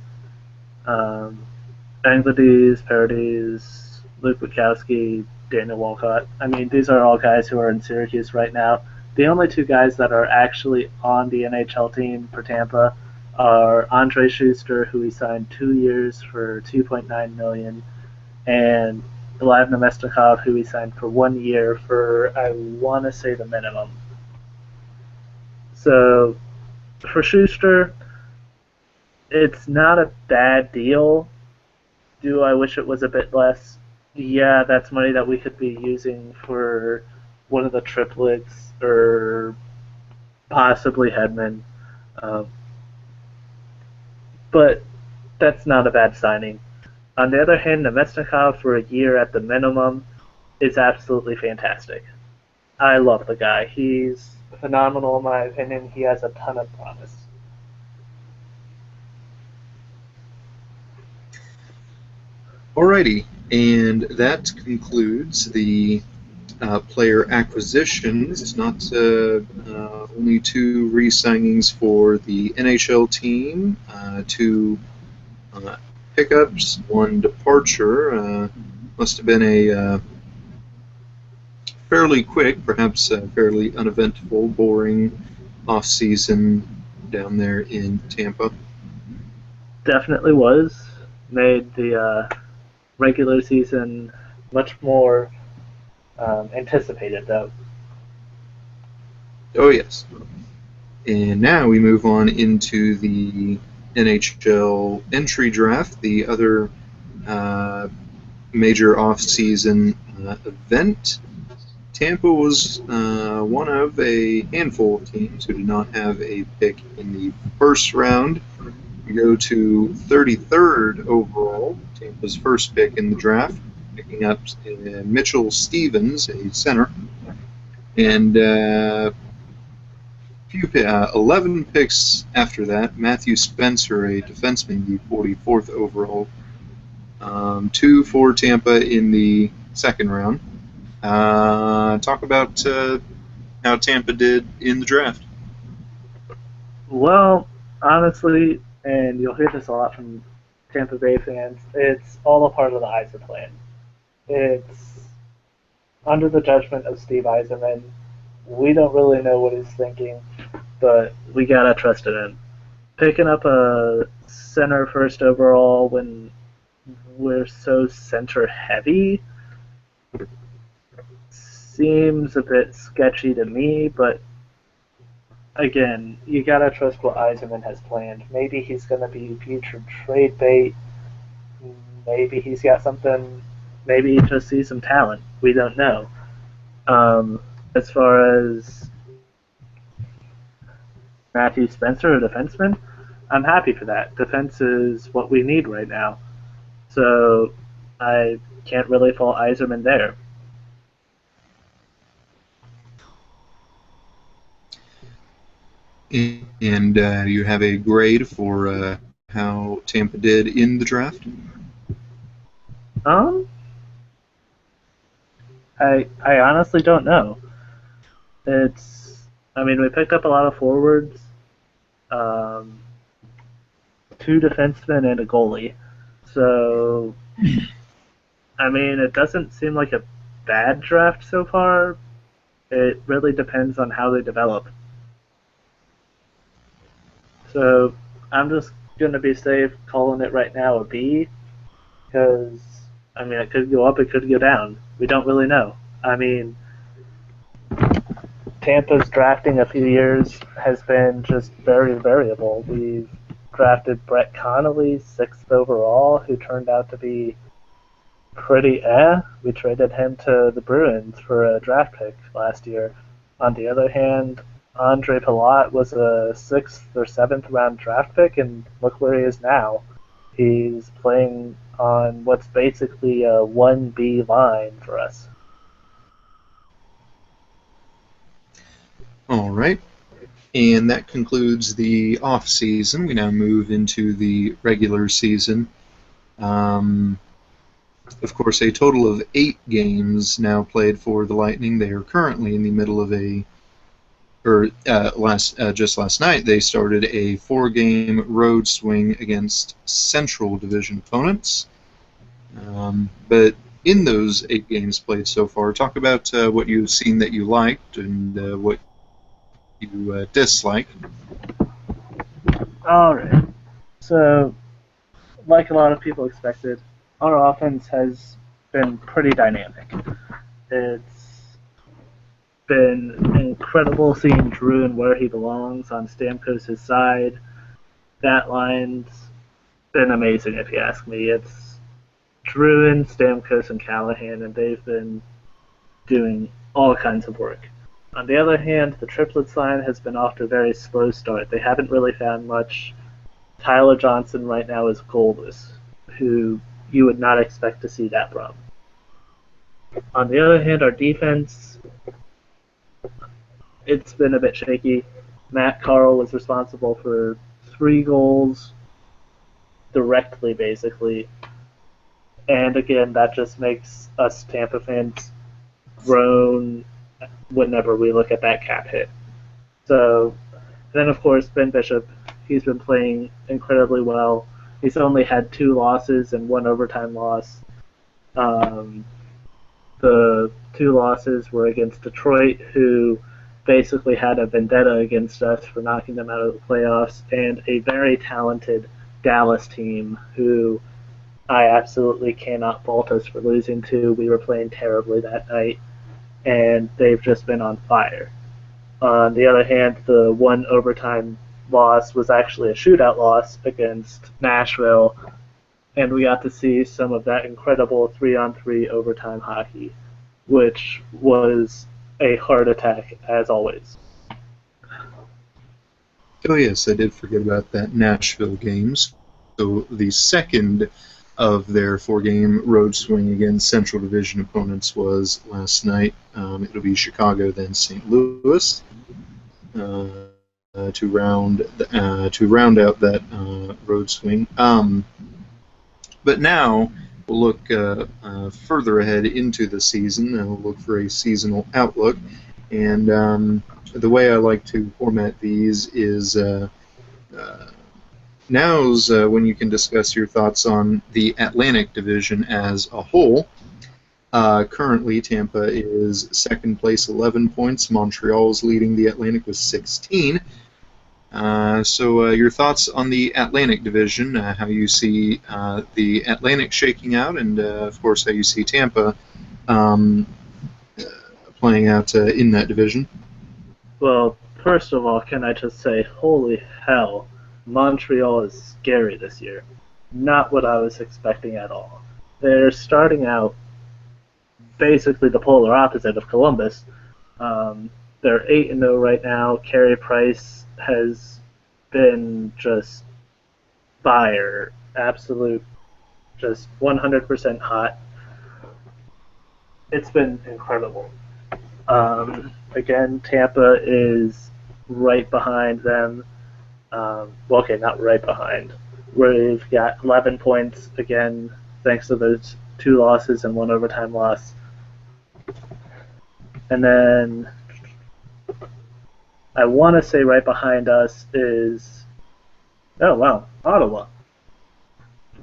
Bangladesh, Paradis, Luke Witkowski, Daniel Walcott. I mean, these are all guys who are in Syracuse right now. The only two guys that are actually on the NHL team for Tampa are Andre Schuster, who we signed 2 years for $2.9 million, and Vlad Nemestikov, who we signed for 1 year for, I want to say, the minimum. So for Schuster, it's not a bad deal. Do I wish it was a bit less? Yeah, that's money that we could be using for one of the triplets or possibly Hedman. But that's not a bad signing. On the other hand, Nemestikov for a year at the minimum is absolutely fantastic. I love the guy. He's phenomenal in my opinion. He has a ton of promise. Alrighty, and that concludes the player acquisitions. Not only 2 re-signings for the NHL team, 2 pickups, 1 departure. Must have been a fairly quick, perhaps fairly uneventful, boring off-season down there in Tampa. Definitely was. Made the regular season much more anticipated, though. Oh, yes. And now we move on into the NHL entry draft, the other major off-season event. Tampa was one of a handful of teams who did not have a pick in the first round. We go to 33rd overall, Tampa's first pick in the draft, picking up Mitchell Stevens, a center, and 11 picks after that. Matthew Spencer, a defenseman, the 44th overall. 2 for Tampa in the second round. Talk about how Tampa did in the draft. Well, honestly, and you'll hear this a lot from Tampa Bay fans, it's all a part of the Yzer plan. It's under the judgment of Steve Yzerman. We don't really know what he's thinking, but we gotta trust it in. Picking up a center first overall when we're so center heavy seems a bit sketchy to me, but again, you gotta trust what Yzerman has planned. Maybe he's gonna be future trade bait. Maybe he's got something. Maybe he just sees some talent. We don't know. As far as Matthew Spencer, a defenseman, I'm happy for that. Defense is what we need right now. So I can't really fault Yzerman there. And you have a grade for how Tampa did in the draft? I honestly don't know. We picked up a lot of forwards, 2 defensemen and a goalie. So, it doesn't seem like a bad draft so far. It really depends on how they develop. So, I'm just going to be safe calling it right now a B, because, it could go up, it could go down. We don't really know. Tampa's drafting a few years has been just very variable. We've drafted Brett Connolly, 6th overall, who turned out to be pretty We traded him to the Bruins for a draft pick last year. On the other hand, Andre Palat was a 6th or 7th round draft pick, and look where he is now. He's playing on what's basically a 1B line for us. All right. And that concludes the off season. We now move into the regular season. Of course, a total of 8 games now played for the Lightning. They are currently in the middle of just last night they started a 4-game road swing against Central Division opponents. But in those 8 games played so far, talk about what you've seen that you liked and what you dislike. All right. So, like a lot of people expected, our offense has been pretty dynamic. It's been incredible seeing Drew and where he belongs on Stamkos' side. That line's been amazing, if you ask me. It's Drew and Stamkos and Callahan, and they've been doing all kinds of work. On the other hand, the triplets line has been off to a very slow start. They haven't really found much. Tyler Johnson right now is goalless, who you would not expect to see that from. On the other hand, our defense, it's been a bit shaky. Matt Carl was responsible for 3 goals directly, basically. And again, that just makes us Tampa fans groan whenever we look at that cap hit. So, then of course, Ben Bishop, he's been playing incredibly well. He's only had 2 losses and 1 overtime loss. The 2 losses were against Detroit, who basically had a vendetta against us for knocking them out of the playoffs, and a very talented Dallas team who I absolutely cannot fault us for losing to. We were playing terribly that night, and they've just been on fire. On the other hand, the 1 overtime loss was actually a shootout loss against Nashville, and we got to see some of that incredible 3-on-3 overtime hockey, which was a heart attack as always. Oh yes, I did forget about that Nashville games. So the second of their 4-game road swing against Central Division opponents was last night. It'll be Chicago, then St. Louis, to round out that road swing. But now we'll look further ahead into the season, and we'll look for a seasonal outlook. And the way I like to format these is now's when you can discuss your thoughts on the Atlantic Division as a whole. Currently, Tampa is second place, 11 points. Montreal is leading the Atlantic with 16. So your thoughts on the Atlantic Division, how you see the Atlantic shaking out, and of course how you see Tampa playing out in that division. Well, first of all, can I just say, holy hell, Montreal is scary this year. Not what I was expecting at all. They're starting out basically the polar opposite of Columbus. They're 8-0 right now. Carey Price has been just fire, absolute, just 100% hot. It's been incredible. Again, Tampa is right behind them. Okay, not right behind. We've got 11 points again, thanks to those 2 losses and 1 overtime loss. And then I want to say right behind us is, oh wow, Ottawa.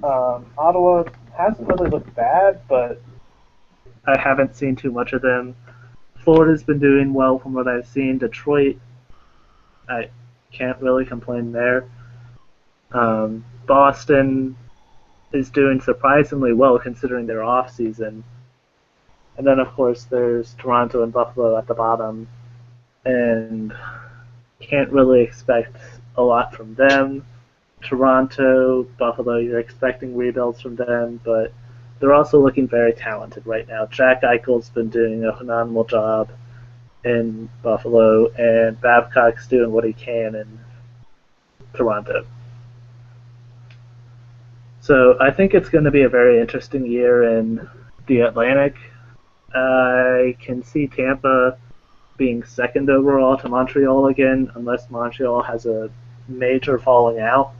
Ottawa hasn't really looked bad, but I haven't seen too much of them. Florida's been doing well from what I've seen. Detroit, I can't really complain there. Boston is doing surprisingly well considering their off season. And then, of course, there's Toronto and Buffalo at the bottom. And can't really expect a lot from them. Toronto, Buffalo, you're expecting rebuilds from them, but they're also looking very talented right now. Jack Eichel's been doing a phenomenal job in Buffalo, and Babcock's doing what he can in Toronto. So I think it's going to be a very interesting year in the Atlantic. I can see Tampa being second overall to Montreal again, unless Montreal has a major falling out.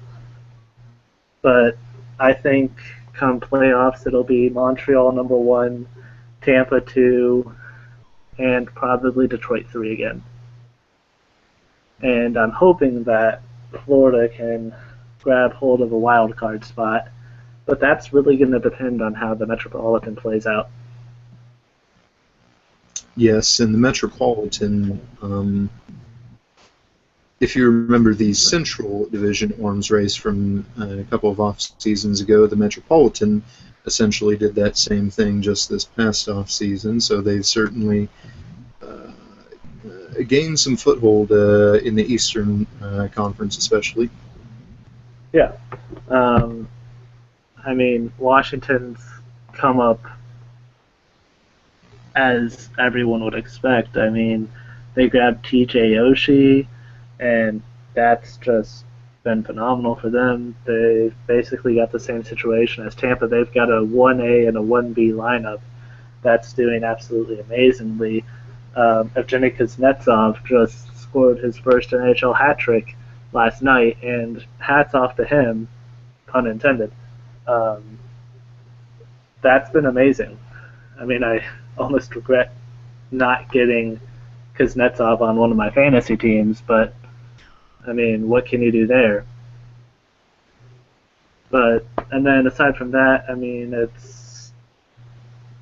But I think come playoffs, it'll be Montreal number 1, Tampa 2, and probably Detroit 3 again. And I'm hoping that Florida can grab hold of a wild card spot, but that's really going to depend on how the Metropolitan plays out. Yes, in the Metropolitan, if you remember the Central Division arms race from a couple of off seasons ago, the Metropolitan essentially did that same thing just this past off season. So they've certainly gained some foothold in the Eastern Conference, especially. Yeah, I mean, Washington's come up as everyone would expect. I mean, they grabbed TJ Oshie, and that's just been phenomenal for them. They've basically got the same situation as Tampa. They've got a 1A and a 1B lineup that's doing absolutely amazingly. Evgeny Kuznetsov just scored his first NHL hat trick last night, and hats off to him, pun intended. That's been amazing. I mean, I almost regret not getting Kuznetsov on one of my fantasy teams, but I mean, what can you do there? And then aside from that, I mean, it's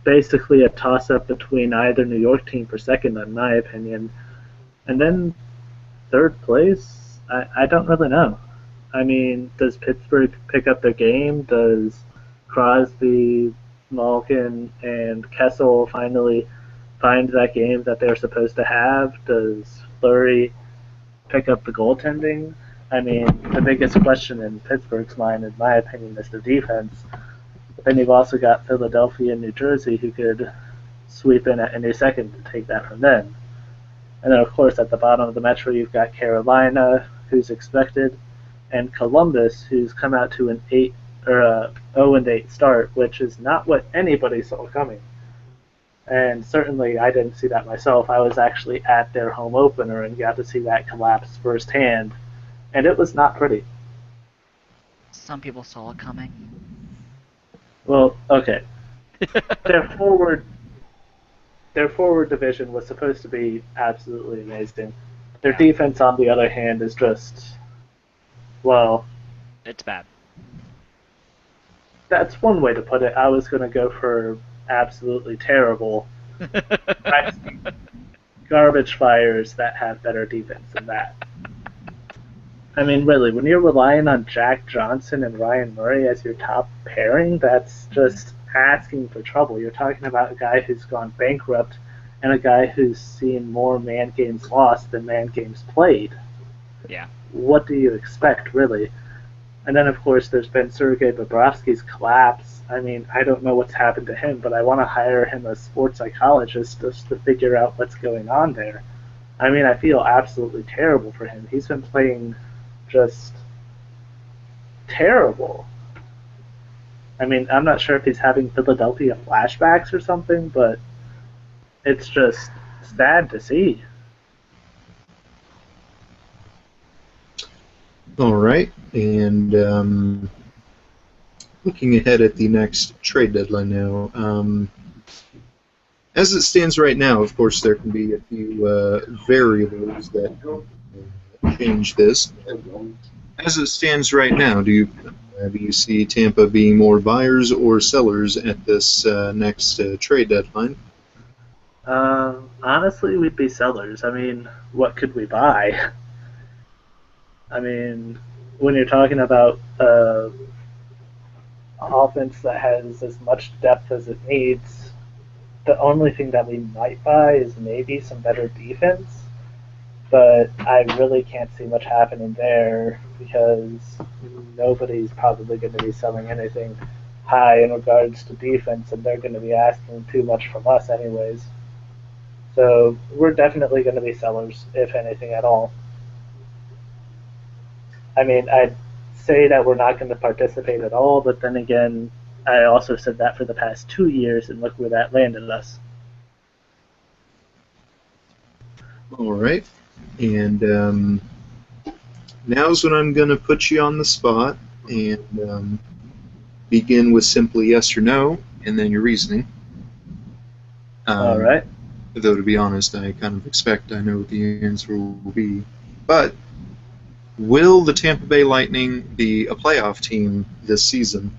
basically a toss-up between either New York team for second, in my opinion, and then third place, I don't really know. I mean, does Pittsburgh pick up their game? Does Crosby, Malkin, and Kessel finally find that game that they're supposed to have? Does Fleury pick up the goaltending? I mean, the biggest question in Pittsburgh's mind, in my opinion, is the defense. But then you've also got Philadelphia and New Jersey who could sweep in at any second to take that from them. And then, of course, at the bottom of the Metro, you've got Carolina, who's expected, and Columbus, who's come out to an 0-8 start, which is not what anybody saw coming. And certainly I didn't see that myself. I was actually at their home opener and got to see that collapse firsthand, and it was not pretty. Some people saw it coming. Well, okay. Their forward division was supposed to be absolutely amazing. Their defense, on the other hand, is just, well, it's bad. That's one way to put it. I was going to go for absolutely terrible. Garbage fires that have better defense than that. I mean, really, when you're relying on Jack Johnson and Ryan Murray as your top pairing, that's just asking for trouble. You're talking about a guy who's gone bankrupt and a guy who's seen more man games lost than man games played. Yeah. What do you expect, really? And then, of course, there's been Sergei Bobrovsky's collapse. I mean, I don't know what's happened to him, but I want to hire him as sports psychologist just to figure out what's going on there. I mean, I feel absolutely terrible for him. He's been playing just terrible. I mean, I'm not sure if he's having Philadelphia flashbacks or something, but it's just sad to see. All right, and looking ahead at the next trade deadline now. As it stands right now, of course, there can be a few variables that change this. As it stands right now, do you see Tampa being more buyers or sellers at this next trade deadline? Honestly, we'd be sellers. I mean, what could we buy? I mean, when you're talking about offense that has as much depth as it needs, the only thing that we might buy is maybe some better defense. But I really can't see much happening there because nobody's probably going to be selling anything high in regards to defense, and they're going to be asking too much from us anyways. So we're definitely going to be sellers, if anything at all. I mean, I'd say that we're not going to participate at all, but then again, I also said that for the past 2 years, and look where that landed us. All right, and now's when I'm going to put you on the spot and begin with simply yes or no, and then your reasoning. All right. Though, to be honest, I kind of expect I know what the answer will be. But will the Tampa Bay Lightning be a playoff team this season?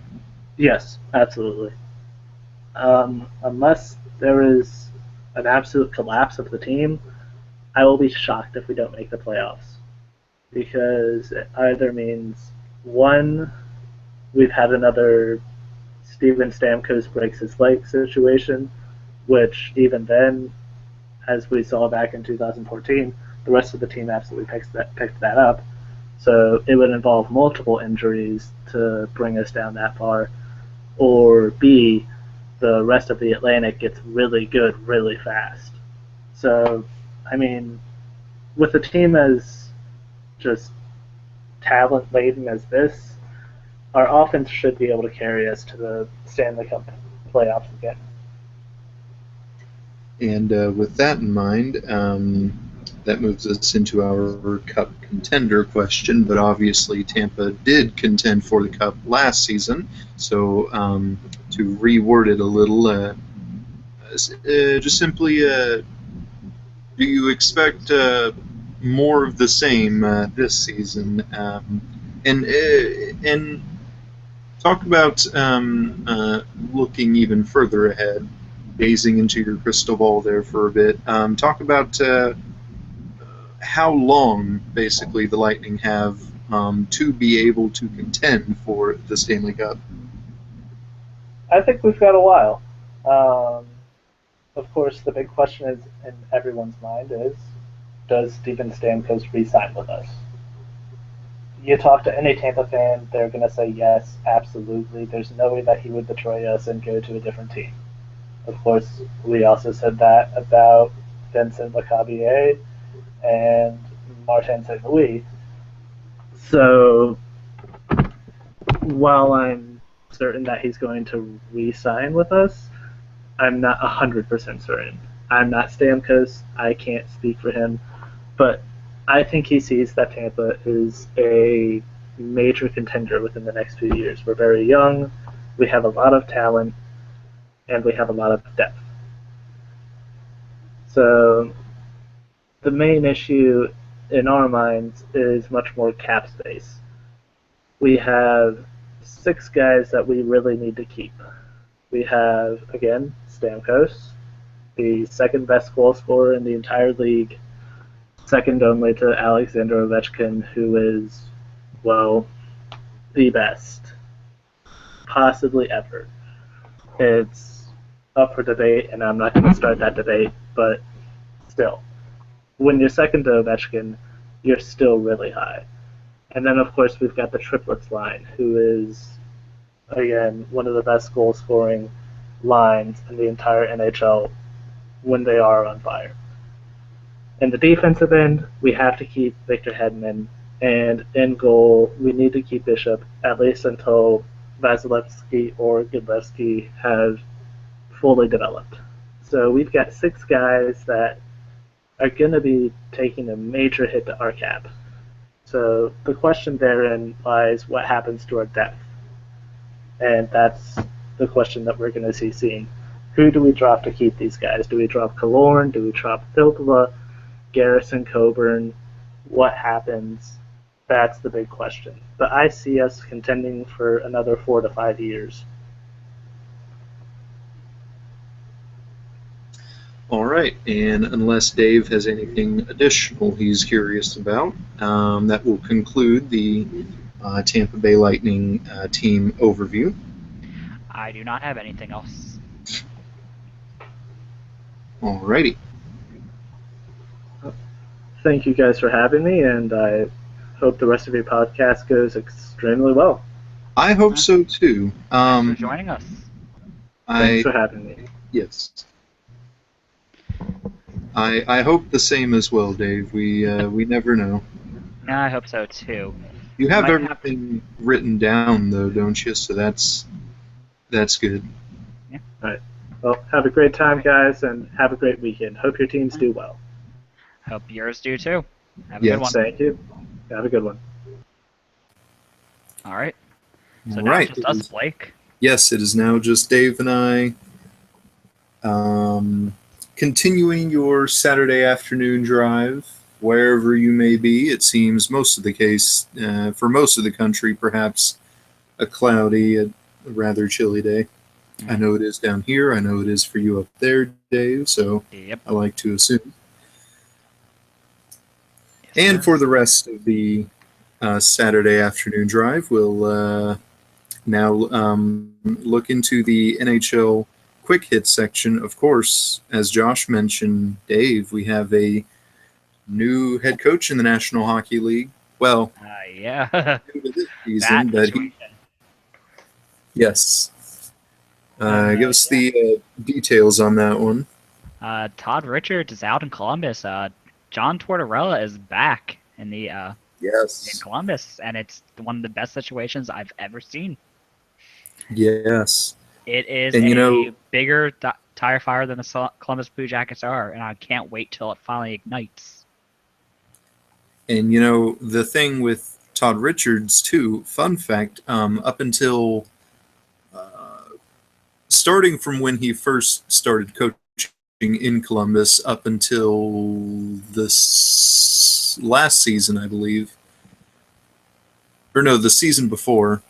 Yes, absolutely. Unless there is an absolute collapse of the team, I will be shocked if we don't make the playoffs. Because it either means, one, we've had another Steven Stamkos breaks his leg situation, which even then, as we saw back in 2014, the rest of the team absolutely picked that up. So it would involve multiple injuries to bring us down that far. Or B, the rest of the Atlantic gets really good really fast. So, I mean, with a team as just talent-laden as this, our offense should be able to carry us to the Stanley Cup playoffs again. And with that in mind, that moves us into our Cup contender question. But obviously, Tampa did contend for the Cup last season. So to reword it a little, just simply, do you expect more of the same this season? And talk about looking even further ahead. Gazing into your crystal ball there for a bit. Talk about how long, basically, the Lightning have to be able to contend for the Stanley Cup. I think we've got a while. Of course, the big question is in everyone's mind is, does Steven Stamkos re-sign with us? You talk to any Tampa fan, they're going to say yes, absolutely. There's no way that he would betray us and go to a different team. Of course, we also said that about Vincent Lecavalier and Martin St. Louis. So, while I'm certain that he's going to re-sign with us, I'm not 100% certain. I'm not Stamkos. I can't speak for him. But I think he sees that Tampa is a major contender within the next few years. We're very young. We have a lot of talent. And we have a lot of depth. So the main issue in our minds is much more cap space. We have 6 guys that we really need to keep. We have, again, Stamkos, the second best goal scorer in the entire league, second only to Alexander Ovechkin, who is, well, the best, possibly ever. It's up for debate, and I'm not going to start that debate. but still, when you're second to Ovechkin, you're still really high. And then, of course, we've got the triplets line, who is, again, one of the best goal scoring lines in the entire NHL when they are on fire. In the defensive end, we have to keep Victor Hedman, and in goal, we need to keep Bishop at least until Vasilevsky or Godlewski have fully developed. So we've got 6 guys that are going to be taking a major hit to our cap. So the question therein lies, what happens to our depth? And that's the question that we're going to see soon. Who do we drop to keep these guys? Do we drop Killorn? Do we drop Filppula? Garrison, Coburn? What happens? That's the big question. But I see us contending for another 4 to 5 years. All right, and unless Dave has anything additional he's curious about, that will conclude the Tampa Bay Lightning team overview. I do not have anything else. All righty. Thank you guys for having me, and I hope the rest of your podcast goes extremely well. I hope so too. Thanks for joining us. Thanks for having me. Yes. I hope the same as well, Dave. We never know. Yeah, I hope so too. You have everything written down though, don't you? So that's good. Yeah. All right. Well, have a great time, guys, and have a great weekend. Hope your teams do well. Hope yours do too. Have a good one. Thank you. Have a good one. All right. So All now right. it's just us, Blake. Yes, it is now just Dave and I. Continuing your Saturday afternoon drive, wherever you may be. It seems most of the case, for most of the country, perhaps a cloudy, a rather chilly day. I know it is down here. I know it is for you up there, Dave, so Yep. I like to assume. Yes, And sir. for the rest of the Saturday afternoon drive, we'll now look into the NHL quick hit section. Of course, as Josh mentioned, Dave, we have a new head coach in the National Hockey League. Well, yeah. new to this season, That but situation. yes. Give us the details on that one. Todd Richards is out in Columbus. John Tortorella is back in the in Yes. Columbus, and it's one of the best situations I've ever seen. Yes. It is And, a you know- bigger tire fire than the Columbus Blue Jackets are, and I can't wait till it finally ignites. And, you know, the thing with Todd Richards, too, fun fact, up until starting from when he first started coaching in Columbus up until this last season, I believe, or no, the season before,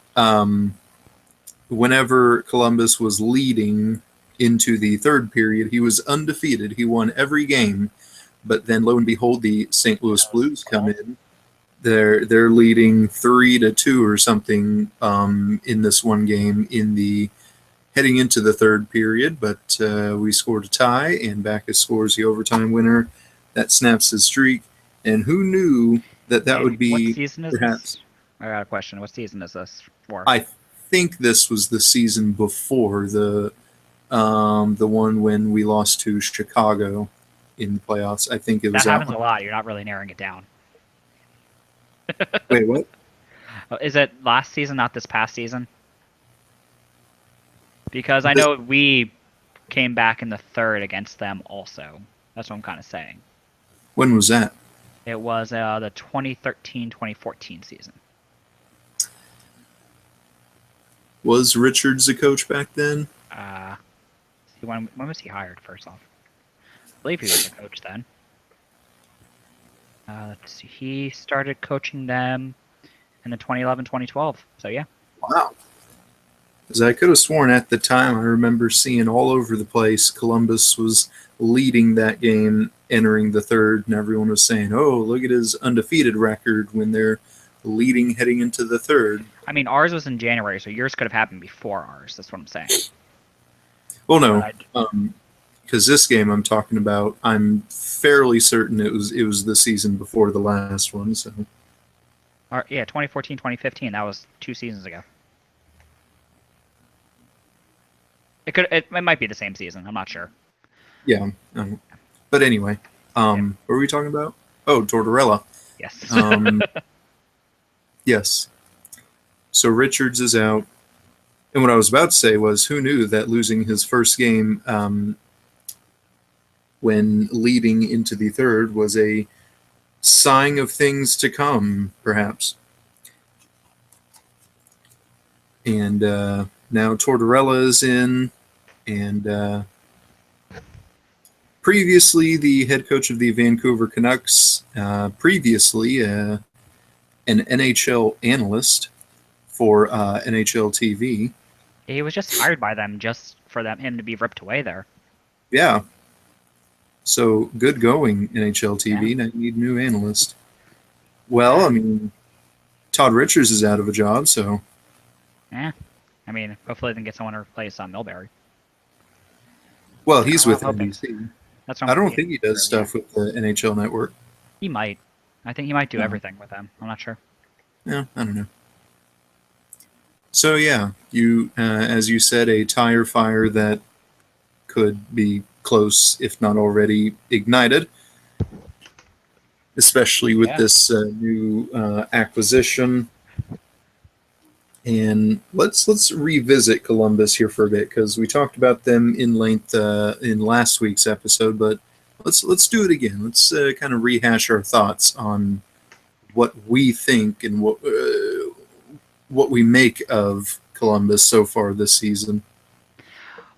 whenever Columbus was leading into the third period, he was undefeated. He won every game, but then lo and behold, the St. Louis Blues come in. They're leading 3-2 or something in this one game in the heading into the third period, but we scored a tie, and Backus scores the overtime winner. That snaps his streak, and who knew that would be What season is perhaps. this? I got a question. What season is this for? I think this was the season before the one when we lost to Chicago in the playoffs. I think it was that that happens one. a lot. You're not really narrowing it down. Wait, what? Is it last season, not this past season? Because I know we came back in the third against them also. That's what I'm kind of saying. When was that? It was the 2013-2014 season. Was Richards the coach back then? When was he hired, first off? I believe he was a coach then. Let's see. He started coaching them in the 2011-2012. So, yeah. Wow. Because I could have sworn at the time I remember seeing all over the place Columbus was leading that game entering the third, and everyone was saying, oh, look at his undefeated record when they're leading heading into the third. I mean, ours was in January, so yours could have happened before ours. That's what I'm saying. Well, no, because this game I'm talking about, I'm fairly certain it was the season before the last one. So Or, yeah, 2014, 2015. That was 2 seasons ago. It might be the same season. I'm not sure. yeah, but anyway, what were we talking about? Oh, Tortorella. Yes. Yes. So Richards is out. And what I was about to say was, who knew that losing his first game when leading into the third was a sign of things to come, perhaps. And now Tortorella is in, and previously the head coach of the Vancouver Canucks, previously an NHL analyst for NHL TV. He was just hired by them just for him to be ripped away there. Yeah. So good going, NHL TV. Now you need a new analyst. Well, I mean, Todd Richards is out of a job, so. Yeah. I mean, hopefully they can get someone to replace Milbury. Well, he's with hoping. NBC. That's what I don't think he does stuff with the NHL Network. He might. I think he might do everything with them. I'm not sure. Yeah, I don't know. So yeah, you, as you said, a tire fire that could be close, if not already ignited, especially with this new acquisition. And let's revisit Columbus here for a bit, because we talked about them in length in last week's episode, but let's do it again. Let's kind of rehash our thoughts on what we think and what we make of Columbus so far this season.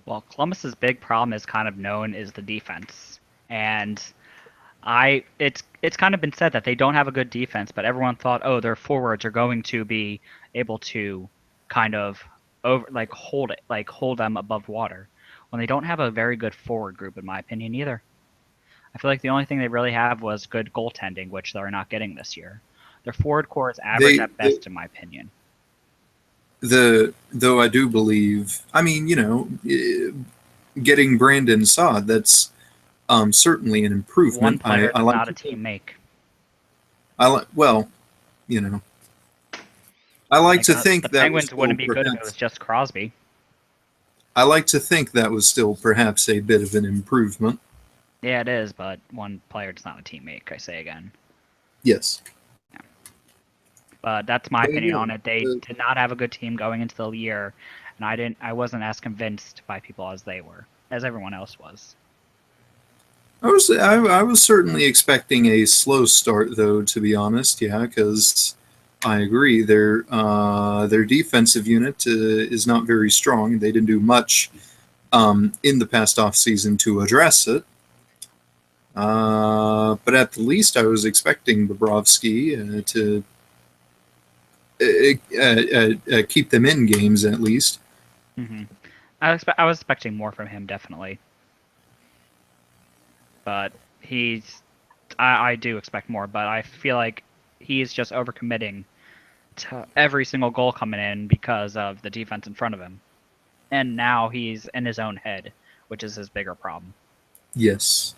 Well, Columbus's big problem is kind of known as the defense, and it's kind of been said that they don't have a good defense, but everyone thought, oh, their forwards are going to be able to kind of hold them above water, when they don't have a very good forward group, in my opinion, either. I feel like the only thing they really have was good goaltending, which they're not getting this year. Their forward core is average at best, in my opinion. Though I do believe, I mean, getting Brandon Saad, that's certainly an improvement. One player I like not a team make. I like to think the that Penguins wouldn't be good if it was just Crosby. I like to think that was still perhaps a bit of an improvement. Yeah, it is, but one player does not a team make, I say again. Yes. Yeah. But that's my opinion on it. They did not have a good team going into the year, and I wasn't as convinced by people as everyone else was. I was certainly expecting a slow start, though, to be honest. Yeah, because I agree their defensive unit is not very strong. They didn't do much in the past offseason to address it. But at the least, I was expecting Bobrovsky to keep them in games at least. Mm-hmm. I was expecting more from him, definitely. But I do expect more, but I feel like he's just overcommitting to every single goal coming in because of the defense in front of him. And now he's in his own head, which is his bigger problem. Yes.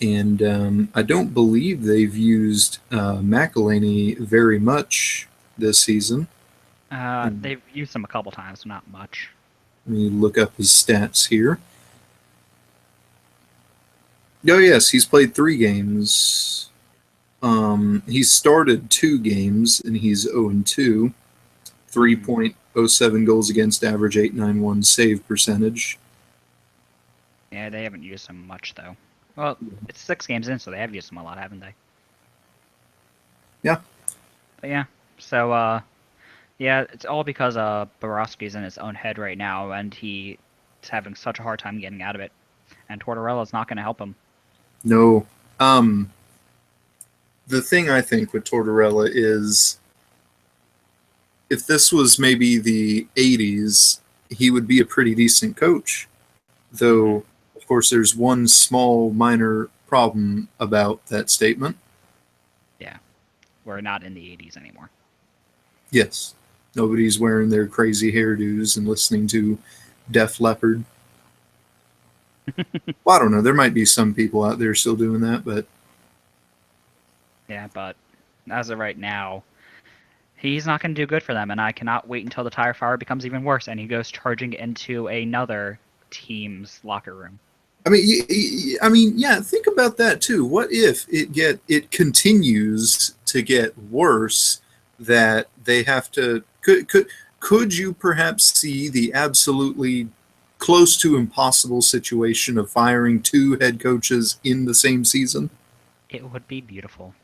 And I don't believe they've used McElhinney very much this season. They've used him a couple times, not much. Let me look up his stats here. Oh, yes, he's played 3 games. He's started 2 games, and he's 0-2. 3.07 goals against average, .891 save percentage. Yeah, they haven't used him much, though. Well, it's 6 games in, so they have used him a lot, haven't they? Yeah. But yeah, so, yeah, it's all because Bobrovsky's in his own head right now, and he's having such a hard time getting out of it. And Tortorella's not going to help him. No. The thing I think with Tortorella is, if this was maybe the 80s, he would be a pretty decent coach. Though, of course, there's one small minor problem about that statement. Yeah. We're not in the 80s anymore. Yes. Nobody's wearing their crazy hairdos and listening to Def Leppard. Well, I don't know. There might be some people out there still doing that, but Yeah, but as of right now, he's not going to do good for them, and I cannot wait until the tire fire becomes even worse and he goes charging into another team's locker room. I mean, yeah. Think about that too. What if it continues to get worse? That they have to could you perhaps see the absolutely close to impossible situation of firing 2 head coaches in the same season? It would be beautiful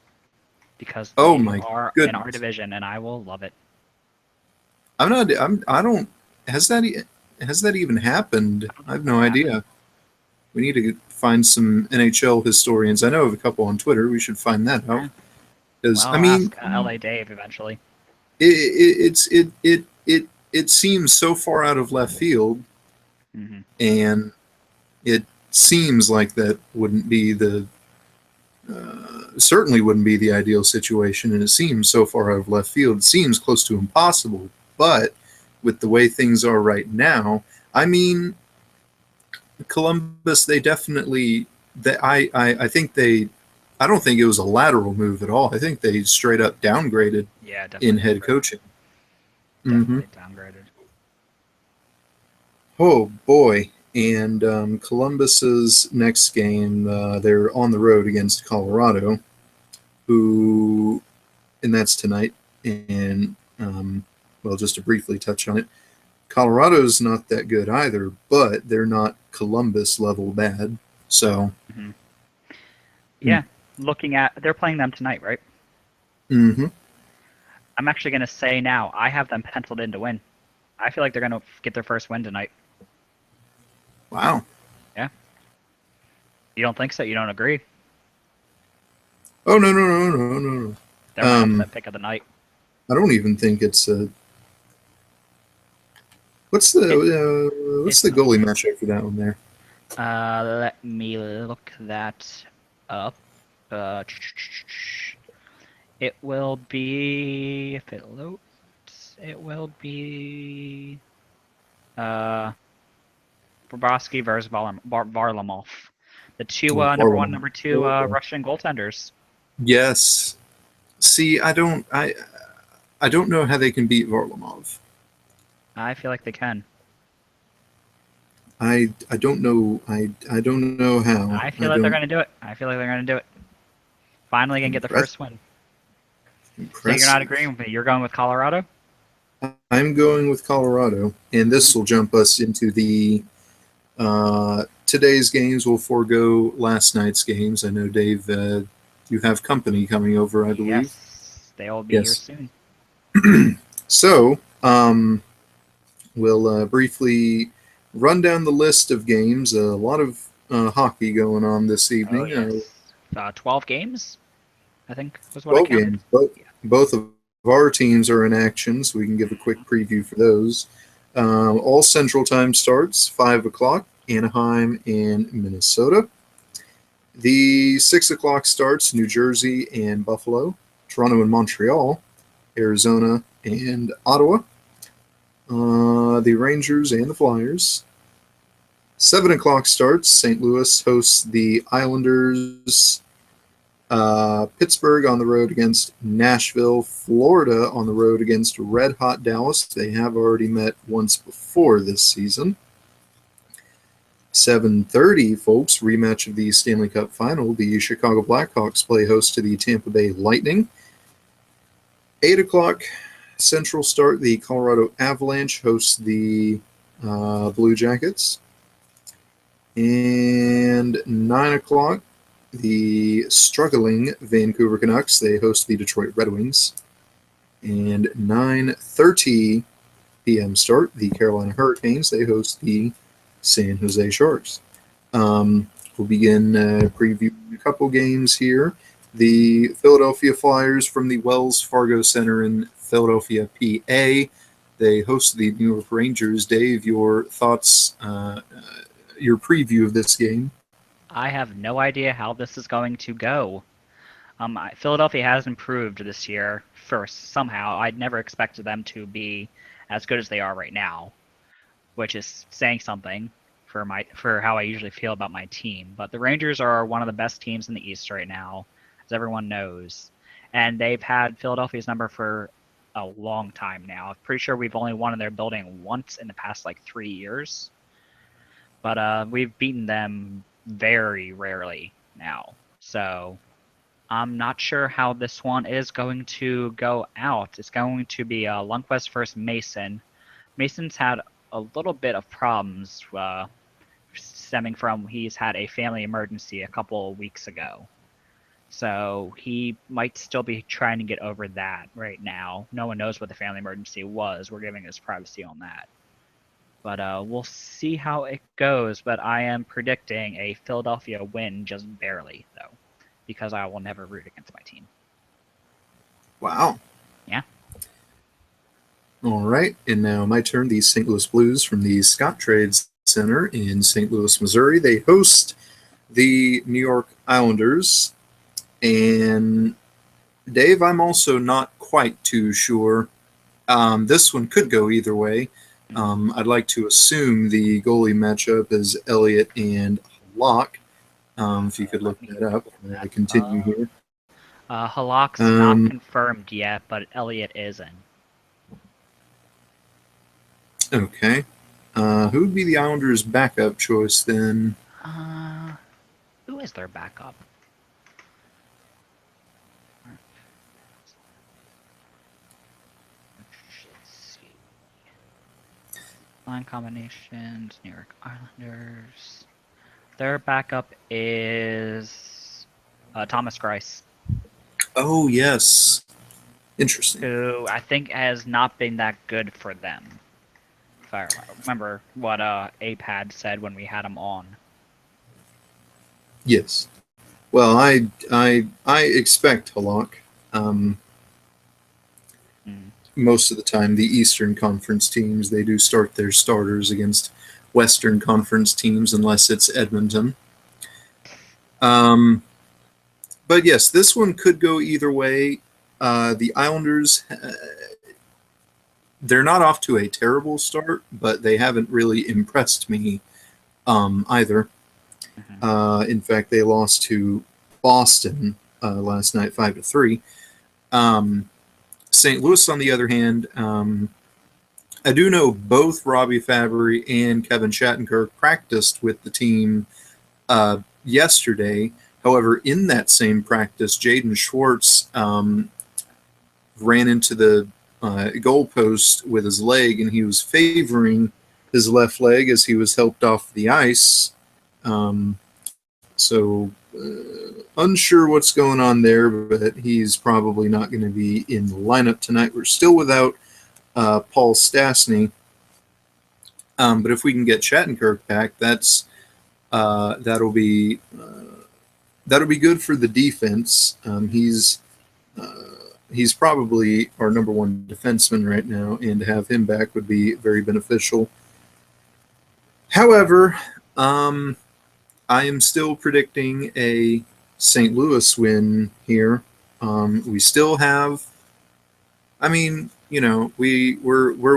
because Oh they my are in our goodness! division, and I will love it. I'm not. I don't. Has that even happened? I don't I think have that no happened. idea. We need to find some NHL historians. I know of a couple on Twitter. We should find that out. Yeah. Because Well, I I'll mean, ask LA Dave eventually. it seems so far out of left field, Hmm. and it seems like that wouldn't be the certainly wouldn't be the ideal situation, and it seems so far out of left field. It seems close to impossible, but with the way things are right now, I mean, Columbus, they definitely, I think they, I don't think it was a lateral move at all. I think they straight up downgraded Yeah, in definitely head downgraded. coaching. Hmm. Definitely downgraded. Oh boy! And Columbus's next game, they're on the road against Colorado, who, and that's tonight. And well, just to briefly touch on it, Colorado's not that good either, but they're not Columbus level bad. So, Hmm. Yeah, they're playing them tonight, right? mm-hmm. I'm actually going to say now, I have them penciled in to win. I feel like they're going to get their first win tonight. Wow. Yeah. You don't think so? You don't agree? Oh no. They're my upset pick of the night. I don't even think it's a. What's It's the not. goalie matchup for that one there? Let me look that up. Uh, it will be if it loads. It will be Bobrovsky versus Varlamov, the two Oh, number one, Varlamov. number two Okay. Russian goaltenders. Yes. See, I don't know how they can beat Varlamov. I feel like they can. I don't know. I don't know how. I I feel like they're don't. gonna do it. I feel like they're gonna do it. Finally, gonna get the Impress, first win. So you're not impressive. agreeing with me? You're going with Colorado? I'm going with Colorado, and this will jump us into the today's games. We'll forego last night's games. I know, Dave, you have company coming over, I believe. Yes, they will be here Yes. soon. So, we'll briefly run down the list of games. A lot of hockey going on this Oh evening. yes. 12 games, I think was what I 12 counted. games. Both of our teams are in action, so we can give a quick preview for those. All Central Time starts 5 o'clock, Anaheim and Minnesota. The 6 o'clock starts New Jersey and Buffalo, Toronto and Montreal, Arizona and Ottawa, the Rangers and the Flyers. 7 o'clock starts St. Louis hosts the Islanders. Pittsburgh on the road against Nashville, Florida on the road against Red Hot Dallas. They have already met once before this season. 7:30, folks, rematch of the Stanley Cup Final. The Chicago Blackhawks play host to the Tampa Bay Lightning. 8 o'clock Central start. The Colorado Avalanche hosts the Blue Jackets. And 9 o'clock, the struggling Vancouver Canucks, they host the Detroit Red Wings. And 9:30 p.m. start, the Carolina Hurricanes, they host the San Jose Sharks. We'll begin previewing a couple games here. The Philadelphia Flyers from the Wells Fargo Center in Philadelphia, PA. They host the New York Rangers. Dave, your thoughts, your preview of this game? I have no idea how this is going to go. Philadelphia has improved this year. First, somehow, I'd never expected them to be as good as they are right now, which is saying something for how I usually feel about my team. But the Rangers are one of the best teams in the East right now, as everyone knows, and they've had Philadelphia's number for a long time now. I'm pretty sure we've only won in their building once in the past 3 years, but we've beaten them very rarely now. So I'm not sure how this one is going to go out. It's going to be Lundqvist versus Mason. Mason's had a little bit of problems stemming from he's had a family emergency a couple of weeks ago. So he might still be trying to get over that right now. No one knows what the family emergency was. We're giving his privacy on that. But we'll see how it goes. But I am predicting a Philadelphia win, just barely, though, because I will never root against my team. Wow. Yeah. All right, and now my turn. The St. Louis Blues from the Scott Trade Center in St. Louis, Missouri. They host the New York Islanders. And Dave, I'm also not quite too sure. This one could go either way. I'd like to assume the goalie matchup is Elliott and Halak. If you could look that up. I continue here. Halak's not confirmed yet, but Elliott is in. Okay. Who would be the Islanders' backup choice then? Who is their backup? Let's see. Line combinations, New York Islanders. Their backup is Thomas Greiss. Oh, yes. Interesting. Who I think has not been that good for them. If I remember what Ape had said when we had him on. Yes. Well, I expect Halak. Most of the time, the Eastern Conference teams, they do start their starters against Western Conference teams, unless it's Edmonton. But yes, this one could go either way. The Islanders, they're not off to a terrible start, but they haven't really impressed me either. In fact, they lost to Boston last night, 5-3. St. Louis, on the other hand, I do know both Robbie Fabry and Kevin Shattenkirk practiced with the team yesterday. However, in that same practice, Jaden Schwartz ran into the goalpost with his leg, and he was favoring his left leg as he was helped off the ice. So unsure what's going on there, but he's probably not going to be in the lineup tonight. We're still without Paul Stastny. But if we can get Shattenkirk back, that'll be good for the defense. He's probably our number one defenseman right now, and to have him back would be very beneficial. However, I am still predicting a St. Louis win here. We still have, we're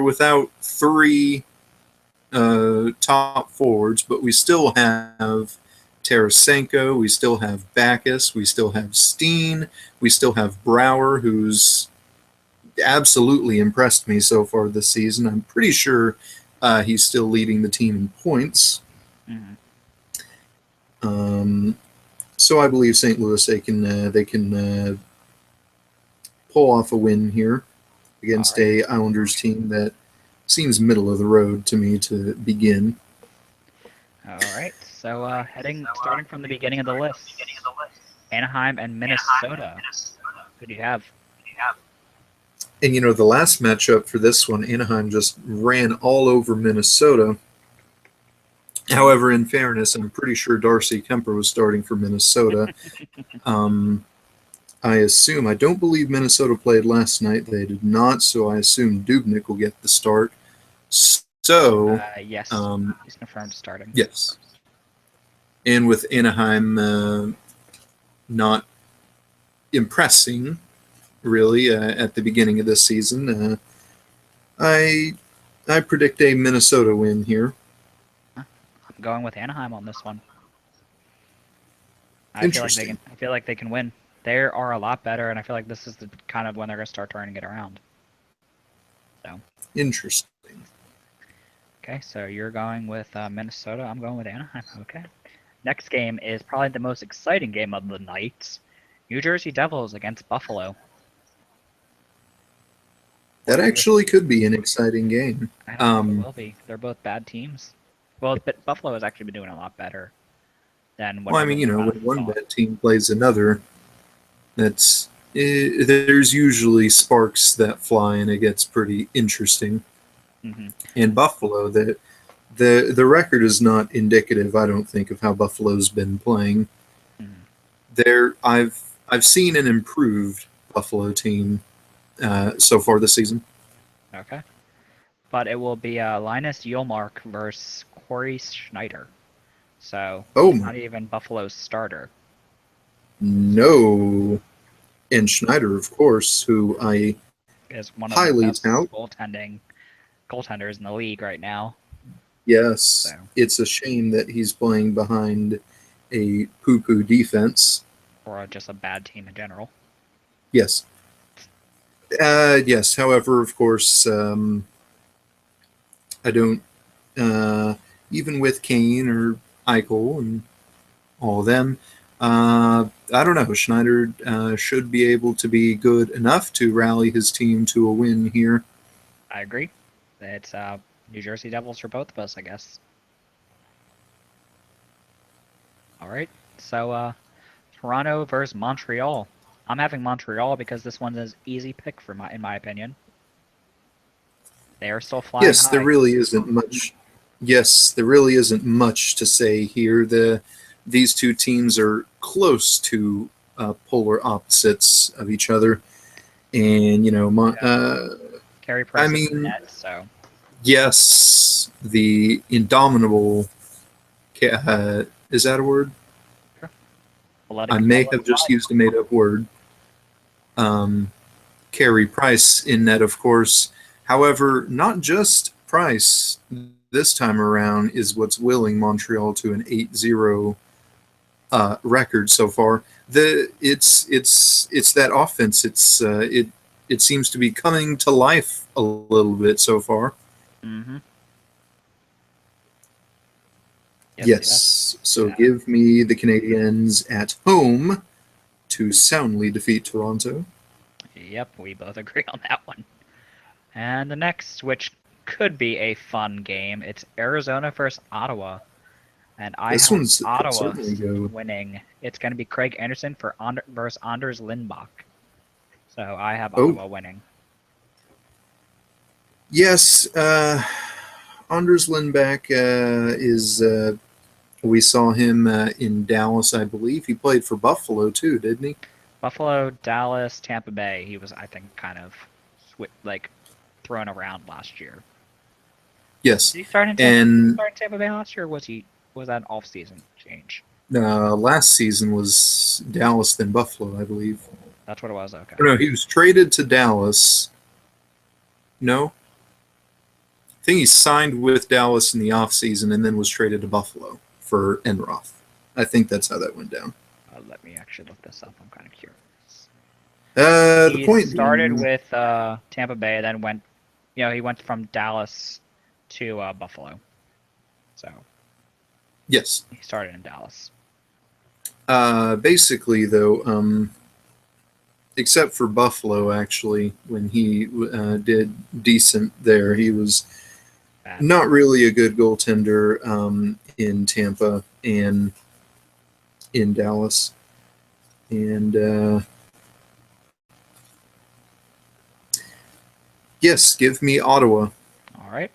without three top forwards, but we still have Tarasenko, we still have Backus, we still have Steen, we still have Brouwer, who's absolutely impressed me so far this season. I'm pretty sure he's still leading the team in points. So I believe St. Louis, they can pull off a win here against a Islanders team that seems middle of the road to me to begin. All right. So starting from the beginning of the list, Anaheim and Minnesota. Who do you have? And the last matchup for this one, Anaheim just ran all over Minnesota. However, in fairness, I'm pretty sure Darcy Kemper was starting for Minnesota. I don't believe Minnesota played last night. They did not, so I assume Dubnyk will get the start. So, yes, he's confirmed starting. Yes. And with Anaheim not impressing, really, at the beginning of this season, I predict a Minnesota win here. going with Anaheim on this one. Interesting. I feel like they can win. They are a lot better, and I feel like this is the kind of when they're going to start turning it around. So. Interesting. Okay, so you're going with Minnesota. I'm going with Anaheim. Okay. Next game is probably the most exciting game of the night. New Jersey Devils against Buffalo. That actually could be an exciting game. I don't think it will be. They're both bad teams. Well, but Buffalo has actually been doing a lot better than what Well, I mean, everyone when one thought. bad team plays another, there's usually sparks that fly, and it gets pretty interesting. Mm-hmm. And Buffalo, the record is not indicative, I don't think, of how Buffalo's been playing. Mm-hmm. I've seen an improved Buffalo team so far this season. Okay. But it will be Linus Ullmark versus Corey Schneider. So he's not even Buffalo's starter. No. And Schneider, of course, who I is one of highly the best tout. goaltenders in the league right now. Yes. So. It's a shame that he's playing behind a poo-poo defense. Or just a bad team in general. Yes. Yes. However, of course, I don't. Even with Kane or Eichel and all of them, I don't know. Schneider should be able to be good enough to rally his team to a win here. I agree. It's New Jersey Devils for both of us, I guess. All right. So Toronto versus Montreal. I'm having Montreal because this one's an easy pick in my opinion. They are still flying Yes, high. there really isn't much. Yes, there really isn't much to say here. These two teams are close to polar opposites of each other, and Carey Price I mean, net, so yes, the indomitable. Is that a word? sure. I may have just used a made-up word. Carey Price in net, of course. However, not just Price this time around is what's willing Montreal to an 8-0 record so far. It's that offense. It seems to be coming to life a little bit so far. Mm-hmm. Yes. So give me the Canadiens at home to soundly defeat Toronto. Yep, we both agree on that one. And the next, which could be a fun game, it's Arizona versus Ottawa. And I have Ottawa winning. It's going to be Craig Anderson versus Anders Lindbach. So I have Ottawa winning. Yes, Anders Lindbach is. We saw him in Dallas, I believe. He played for Buffalo too, didn't he? Buffalo, Dallas, Tampa Bay. He was, I think, kind of thrown around last year. Yes. Did he start in Tampa Bay last year, or was that an off-season change? Last season was Dallas, then Buffalo, I believe. That's what it was. Okay. No, he was traded to Dallas. No, I think he signed with Dallas in the offseason and then was traded to Buffalo for Enroth. I think that's how that went down. Let me actually look this up. I'm kind of curious. The point started with Tampa Bay, then went, he went from Dallas to Buffalo. So. Yes. He started in Dallas. Basically, though, except for Buffalo, actually, when he did decent there, he was not really a good goaltender in Tampa and in Dallas. And yes, give me Ottawa. All right.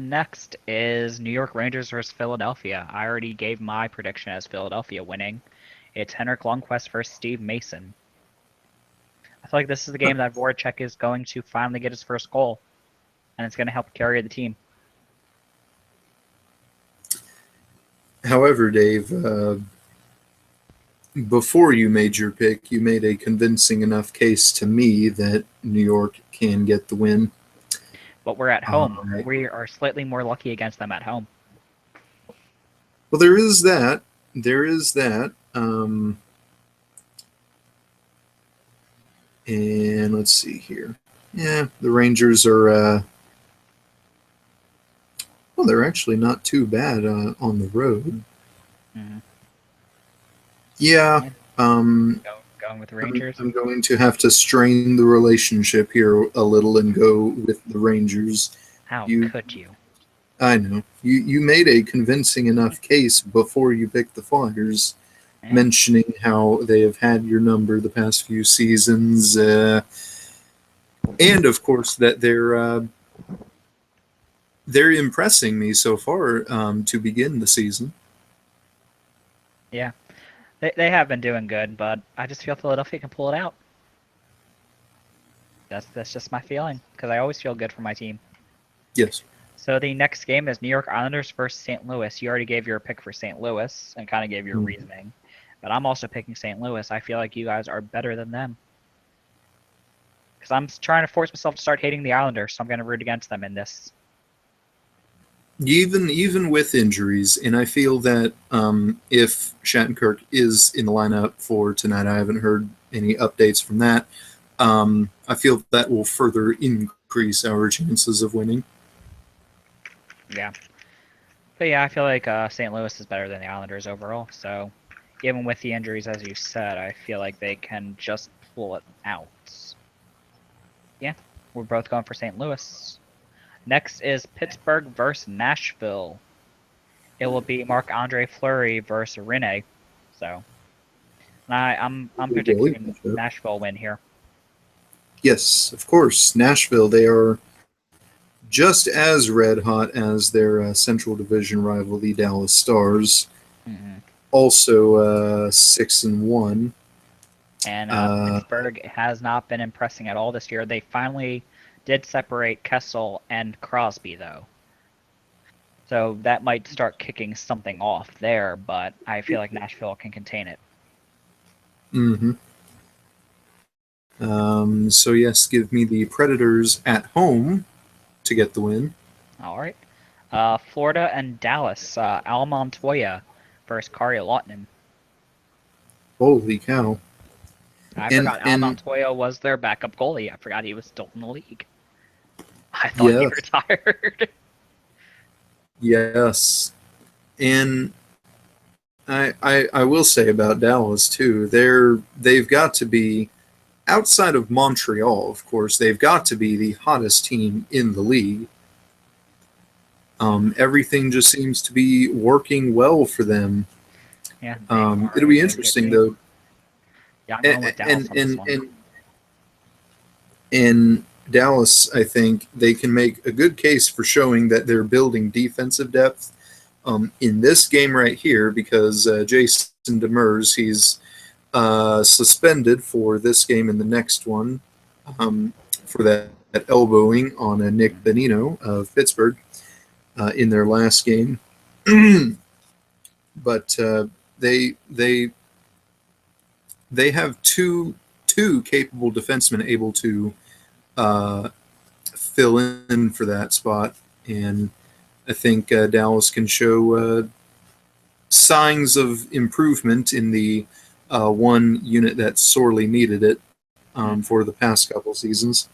Next is New York Rangers versus Philadelphia. I already gave my prediction as Philadelphia winning. It's Henrik Lundqvist versus Steve Mason. I feel like this is the game that Voracek is going to finally get his first goal, and it's going to help carry the team. However, Dave, before you made your pick, you made a convincing enough case to me that New York can get the win. But we're at home. We are slightly more lucky against them at home. Well, there is that. There is that. And let's see here. Yeah, the Rangers are. Well, they're actually not too bad on the road. Mhm. Yeah. Yeah. Um, Going with the I'm, Rangers. I'm going to have to strain the relationship here a little and go with the Rangers. How You, could you? I know you made a convincing enough case before you picked the Flyers, Yeah. mentioning how they have had your number the past few seasons, and of course that they're impressing me so far to begin the season. Yeah. They have been doing good, but I just feel Philadelphia can pull it out. That's just my feeling because I always feel good for my team. Yes. So the next game is New York Islanders versus St. Louis. You already gave your pick for St. Louis and kind of gave your Mm. reasoning, but I'm also picking St. Louis. I feel like you guys are better than them because I'm trying to force myself to start hating the Islanders, so I'm going to root against them in this. Even with injuries, and I feel that if Shattenkirk is in the lineup for tonight, I haven't heard any updates from that. I feel that will further increase our chances of winning. Yeah. But yeah, I feel like St. Louis is better than the Islanders overall. So even with the injuries, as you said, I feel like they can just pull it out. Yeah, we're both going for St. Louis. Next is Pittsburgh versus Nashville. It will be Marc-Andre Fleury versus Rene. So I'm predicting Nashville win here. Yes, of course, Nashville. They are just as red hot as their Central Division rival, the Dallas Stars. Mm-hmm. Also 6-1. And Pittsburgh has not been impressing at all this year. They finally did separate Kessel and Crosby, though. So that might start kicking something off there, but I feel like Nashville can contain it. Mm-hmm. So yes, give me the Predators at home to get the win. All right. Florida and Dallas. Al Montoya versus Kari Lotnin. Holy cow! I And forgot Al and Montoya was their backup goalie. I forgot he was still in the league. I thought he yes, retired. yes, and I will say about Dallas too. They've got to be outside of Montreal, of course. They've got to be the hottest team in the league. Everything just seems to be working well for them. Yeah, they are It'll a be very good interesting team. though. Yeah, I'm going with Dallas And on this and one. and in Dallas, I think they can make a good case for showing that they're building defensive depth in this game right here because Jason Demers, he's suspended for this game and the next one for that elbowing on Nick Bonino of Pittsburgh in their last game. But they have two capable defensemen able to uh, fill in for that spot, and I think Dallas can show signs of improvement in the one unit that sorely needed it for the past couple seasons.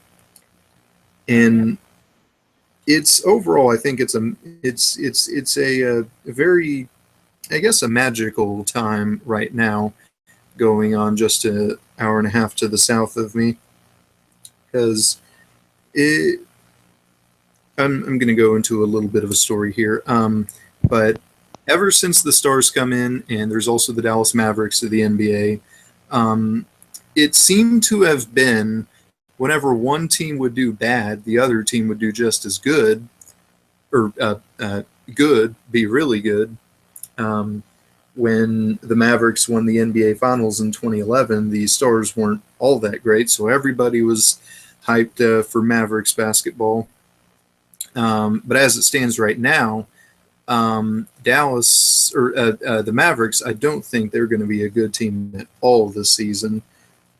And it's overall, I think it's a very, I guess, a magical time right now going on just an hour and a half to the south of me because I'm going to go into a little bit of a story here. But ever since the Stars come in, and there's also the Dallas Mavericks of the NBA, it seemed to have been whenever one team would do bad, the other team would do just as good, or good, be really good. When the Mavericks won the NBA Finals in 2011, the Stars weren't all that great, so everybody was hyped for Mavericks basketball. But as it stands right now, Dallas or the Mavericks, I don't think they're going to be a good team at all this season.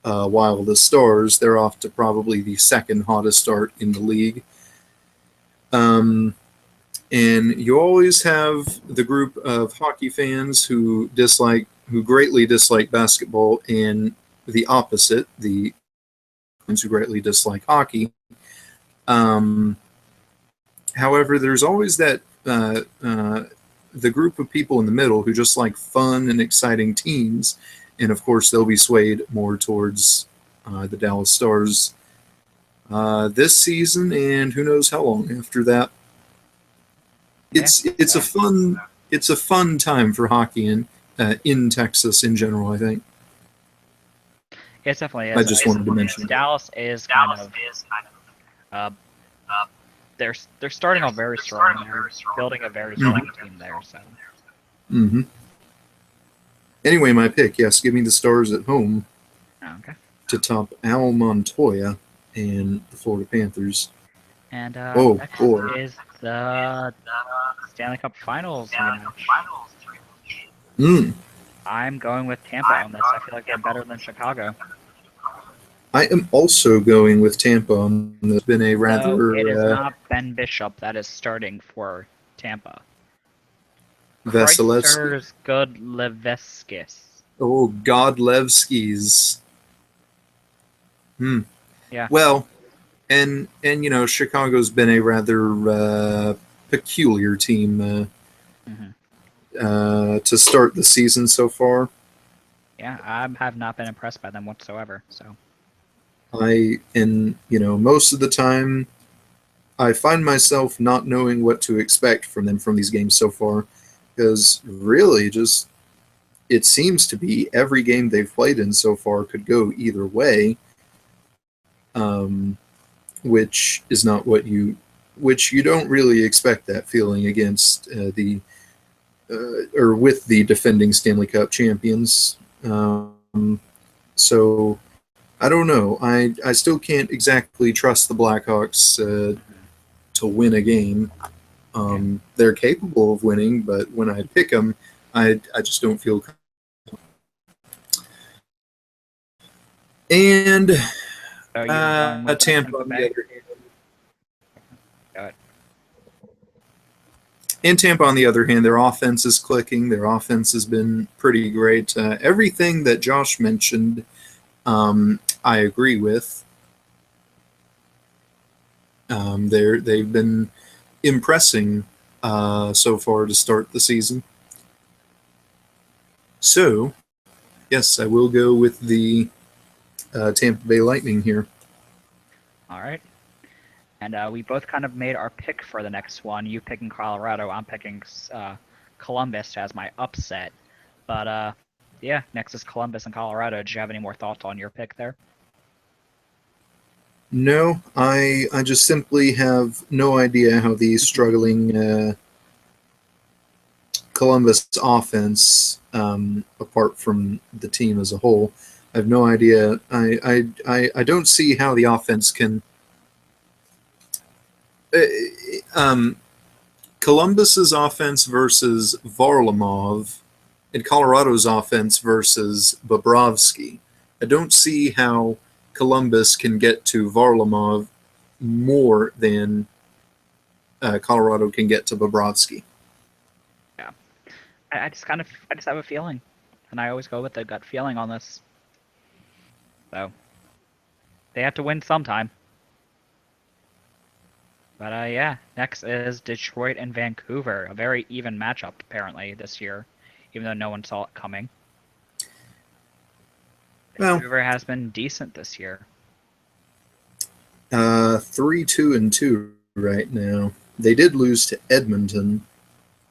While the Stars, they're off to probably the second hottest start in the league. And you always have the group of hockey fans who greatly dislike basketball, and the opposite, the fans who greatly dislike hockey. Um, However, there's always the group of people in the middle who just like fun and exciting teams, and of course they'll be swayed more towards the Dallas Stars this season, and who knows how long after that. It's a fun time for hockey in Texas in general, I think. It definitely is. I just wanted to mention Dallas is kind of they're starting off very strong. They're building a very strong team there. So. Mm-hmm. Anyway, my pick. Yes, give me the Stars at home. Okay. To top Al Montoya and the Florida Panthers. And next boy. is the Stanley Cup Finals match. I'm going with Tampa on this. I feel like they're better than Chicago. I am also going with Tampa. There's been a rather. No, it is not Ben Bishop that is starting for Tampa. Vasilevsky. Godlevskis. Oh, Godlevskis. Yeah. Well, and Chicago's been a rather peculiar team to start the season so far. Yeah, I have not been impressed by them whatsoever. So. Most of the time, I find myself not knowing what to expect from them from these games so far, because really, it seems to be every game they've played in so far could go either way, which is not which you don't really expect that feeling against with the defending Stanley Cup champions. So. I don't know. I still can't exactly trust the Blackhawks to win a game. They're capable of winning, but when I pick them, I just don't feel comfortable. And Tampa on the other hand. And Tampa on the other hand, their offense is clicking. Their offense has been pretty great. Everything that Josh mentioned, I agree with. They've been impressing so far to start the season. So, yes, I will go with the Tampa Bay Lightning here. All right. And we both kind of made our pick for the next one. You picking Colorado, I'm picking Columbus as my upset. But yeah, next is Columbus and Colorado. Do you have any more thoughts on your pick there? No, I just simply have no idea how the struggling Columbus offense, apart from the team as a whole, I have no idea. I don't see how the offense can. Columbus's offense versus Varlamov, and Colorado's offense versus Bobrovsky. I don't see how Columbus can get to Varlamov more than Colorado can get to Bobrovsky. Yeah, I just have a feeling, and I always go with the gut feeling on this. So they have to win sometime. But yeah, next is Detroit and Vancouver, a very even matchup apparently this year, even though no one saw it coming. Vancouver has been decent this year. 3-2-2 right now. They did lose to Edmonton,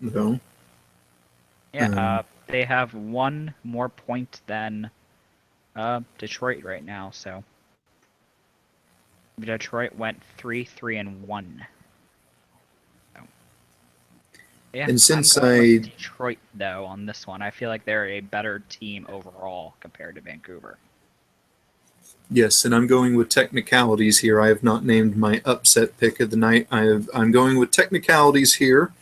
though. Yeah, they have one more point than Detroit right now. So Detroit went 3-3-1. So, yeah, and since I'm going with Detroit though on this one, I feel like they're a better team overall compared to Vancouver. Yes, and I'm going with technicalities here. I have not named my upset pick of the night. I'm going with technicalities here,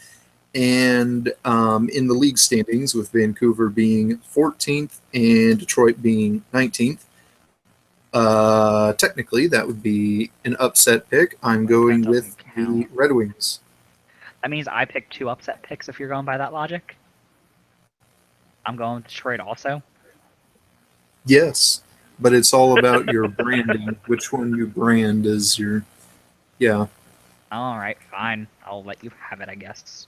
and in the league standings, with Vancouver being 14th and Detroit being 19th. Technically, that would be an upset pick. I'm going with the Red Wings. That means I picked 2 upset picks if you're going by that logic. I'm going with Detroit also. Yes, but it's all about your branding. Which one you brand as your, yeah. All right, fine. I'll let you have it, I guess.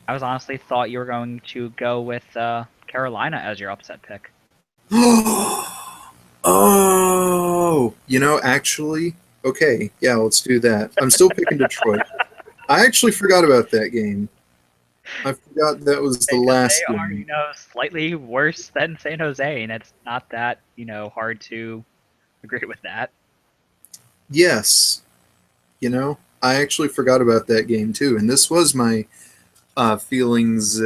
I was honestly thought you were going to go with Carolina as your upset pick. Oh, actually, okay, yeah, let's do that. I'm still picking Detroit. I actually forgot about that game. I forgot that was the last They are, game. slightly worse than San Jose, and it's not that, hard to agree with that. Yes, I actually forgot about that game too, and this was my feelings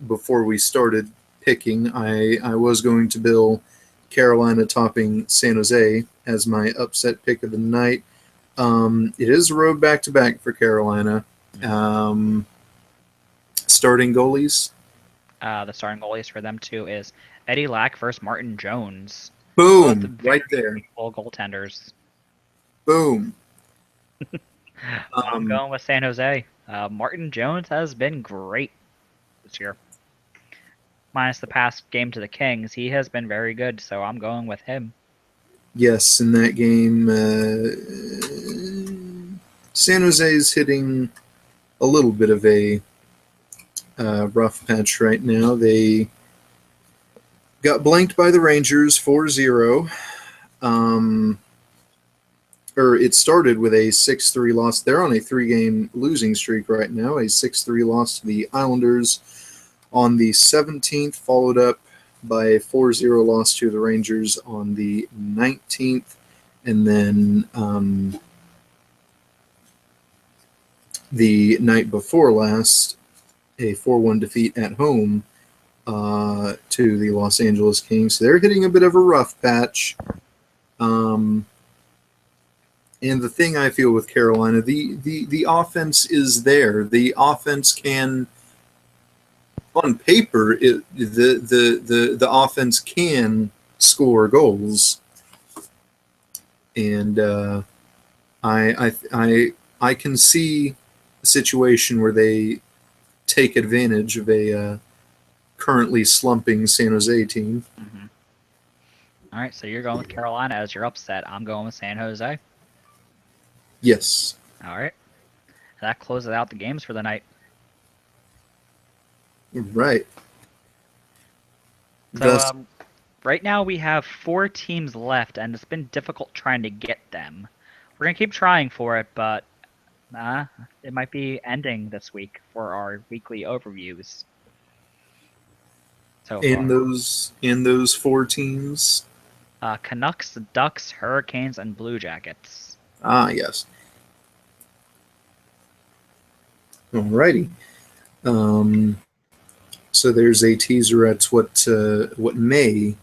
before we started picking. I was going to bill Carolina topping San Jose as my upset pick of the night. It is a road back-to-back for Carolina. Starting goalies? The starting goalies for them, too, is Eddie Lack versus Martin Jones. Boom! Right there. Full goaltenders. Boom. I'm going with San Jose. Martin Jones has been great this year. Minus the past game to the Kings, he has been very good, so I'm going with him. Yes, in that game, San Jose is hitting a little bit of a rough patch right now. They got blanked by the Rangers 4-0. It started with a 6-3 loss. They're on a 3-game losing streak right now. A 6-3 loss to the Islanders on the 17th, followed up by a 4-0 loss to the Rangers on the 19th. And then the night before last, a 4-1 defeat at home to the Los Angeles Kings. So they're hitting a bit of a rough patch. And the thing I feel with Carolina, the offense is there. The offense can, on paper, the offense can score goals, and I can see a situation where they take advantage of a currently slumping San Jose team. Mm-hmm. All right, so you're going with Carolina as your upset. I'm going with San Jose. Yes. All right. That closes out the games for the night. Right. So right now we have 4 teams left, and it's been difficult trying to get them. We're going to keep trying for it, but it might be ending this week for our weekly overviews. So in those 4 teams, Canucks, Ducks, Hurricanes, and Blue Jackets. Ah, yes. Alrighty. So there's a teaser at what may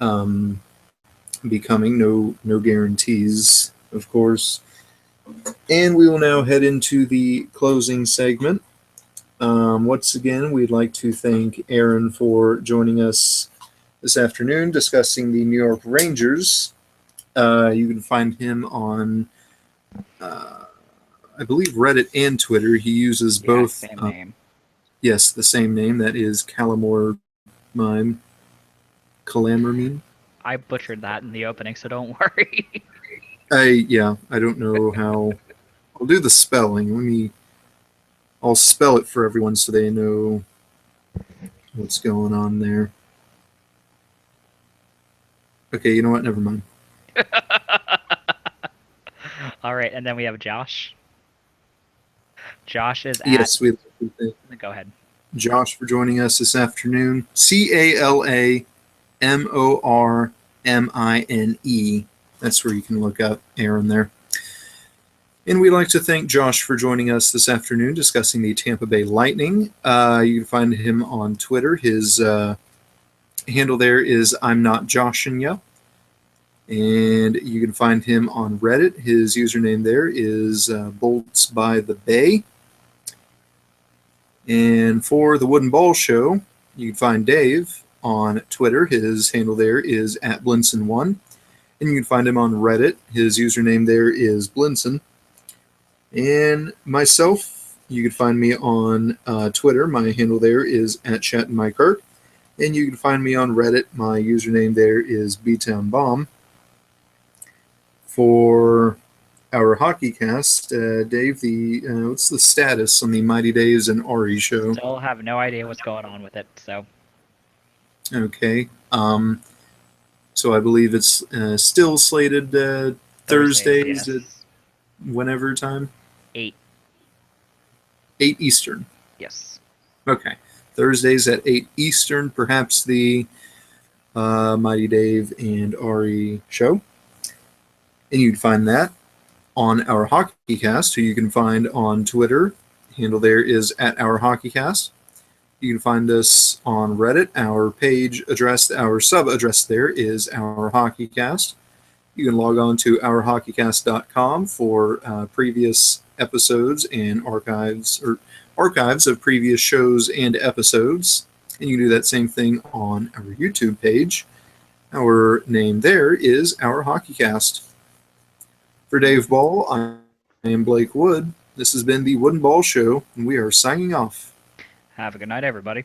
be coming. No guarantees, of course. And we will now head into the closing segment. Once again, we'd like to thank Aaron for joining us this afternoon discussing the New York Rangers. You can find him on, I believe, Reddit and Twitter. He uses both. Same name. Yes, the same name. That is Calamore Mime. Calamormine. I butchered that in the opening, so don't worry. I don't know how. I'll do the spelling. I'll spell it for everyone so they know what's going on there. Okay, you know what? Never mind. All right, and then we have Josh. Josh is at... Yes, we Go ahead. Josh for joining us this afternoon. CalamorMine. That's where you can look up Aaron there. And we'd like to thank Josh for joining us this afternoon discussing the Tampa Bay Lightning. You can find him on Twitter. His handle there is I'm Not Joshin' Ya. And you can find him on Reddit. His username there is Bolts by the Bay. And for the Wooden Ball Show, you can find Dave on Twitter. His handle there is @Blinson1. And you can find him on Reddit. His username there is Blinson. And myself, you can find me on Twitter. My handle there is @ChatandMyKirk. And you can find me on Reddit. My username there is BTownBomb. For our hockey cast, Dave, what's the status on the Mighty Days and Ari show? Still have no idea what's going on with it. So Okay. So I believe it's still slated Thursdays at yes. whenever time? 8. 8 Eastern. Yes. Okay. Thursdays at 8 Eastern, perhaps the Mighty Dave and Ari show. And you can find that on our HockeyCast, who you can find on Twitter. Handle there is @OurHockeyCast. You can find us on Reddit. Our page address, our sub address there is Our HockeyCast. You can log on to OurHockeyCast.com for previous episodes and archives of previous shows and episodes. And you can do that same thing on our YouTube page. Our name there is Our HockeyCast. For Dave Ball, I am Blake Wood. This has been the Wooden Ball Show, and we are signing off. Have a good night, everybody.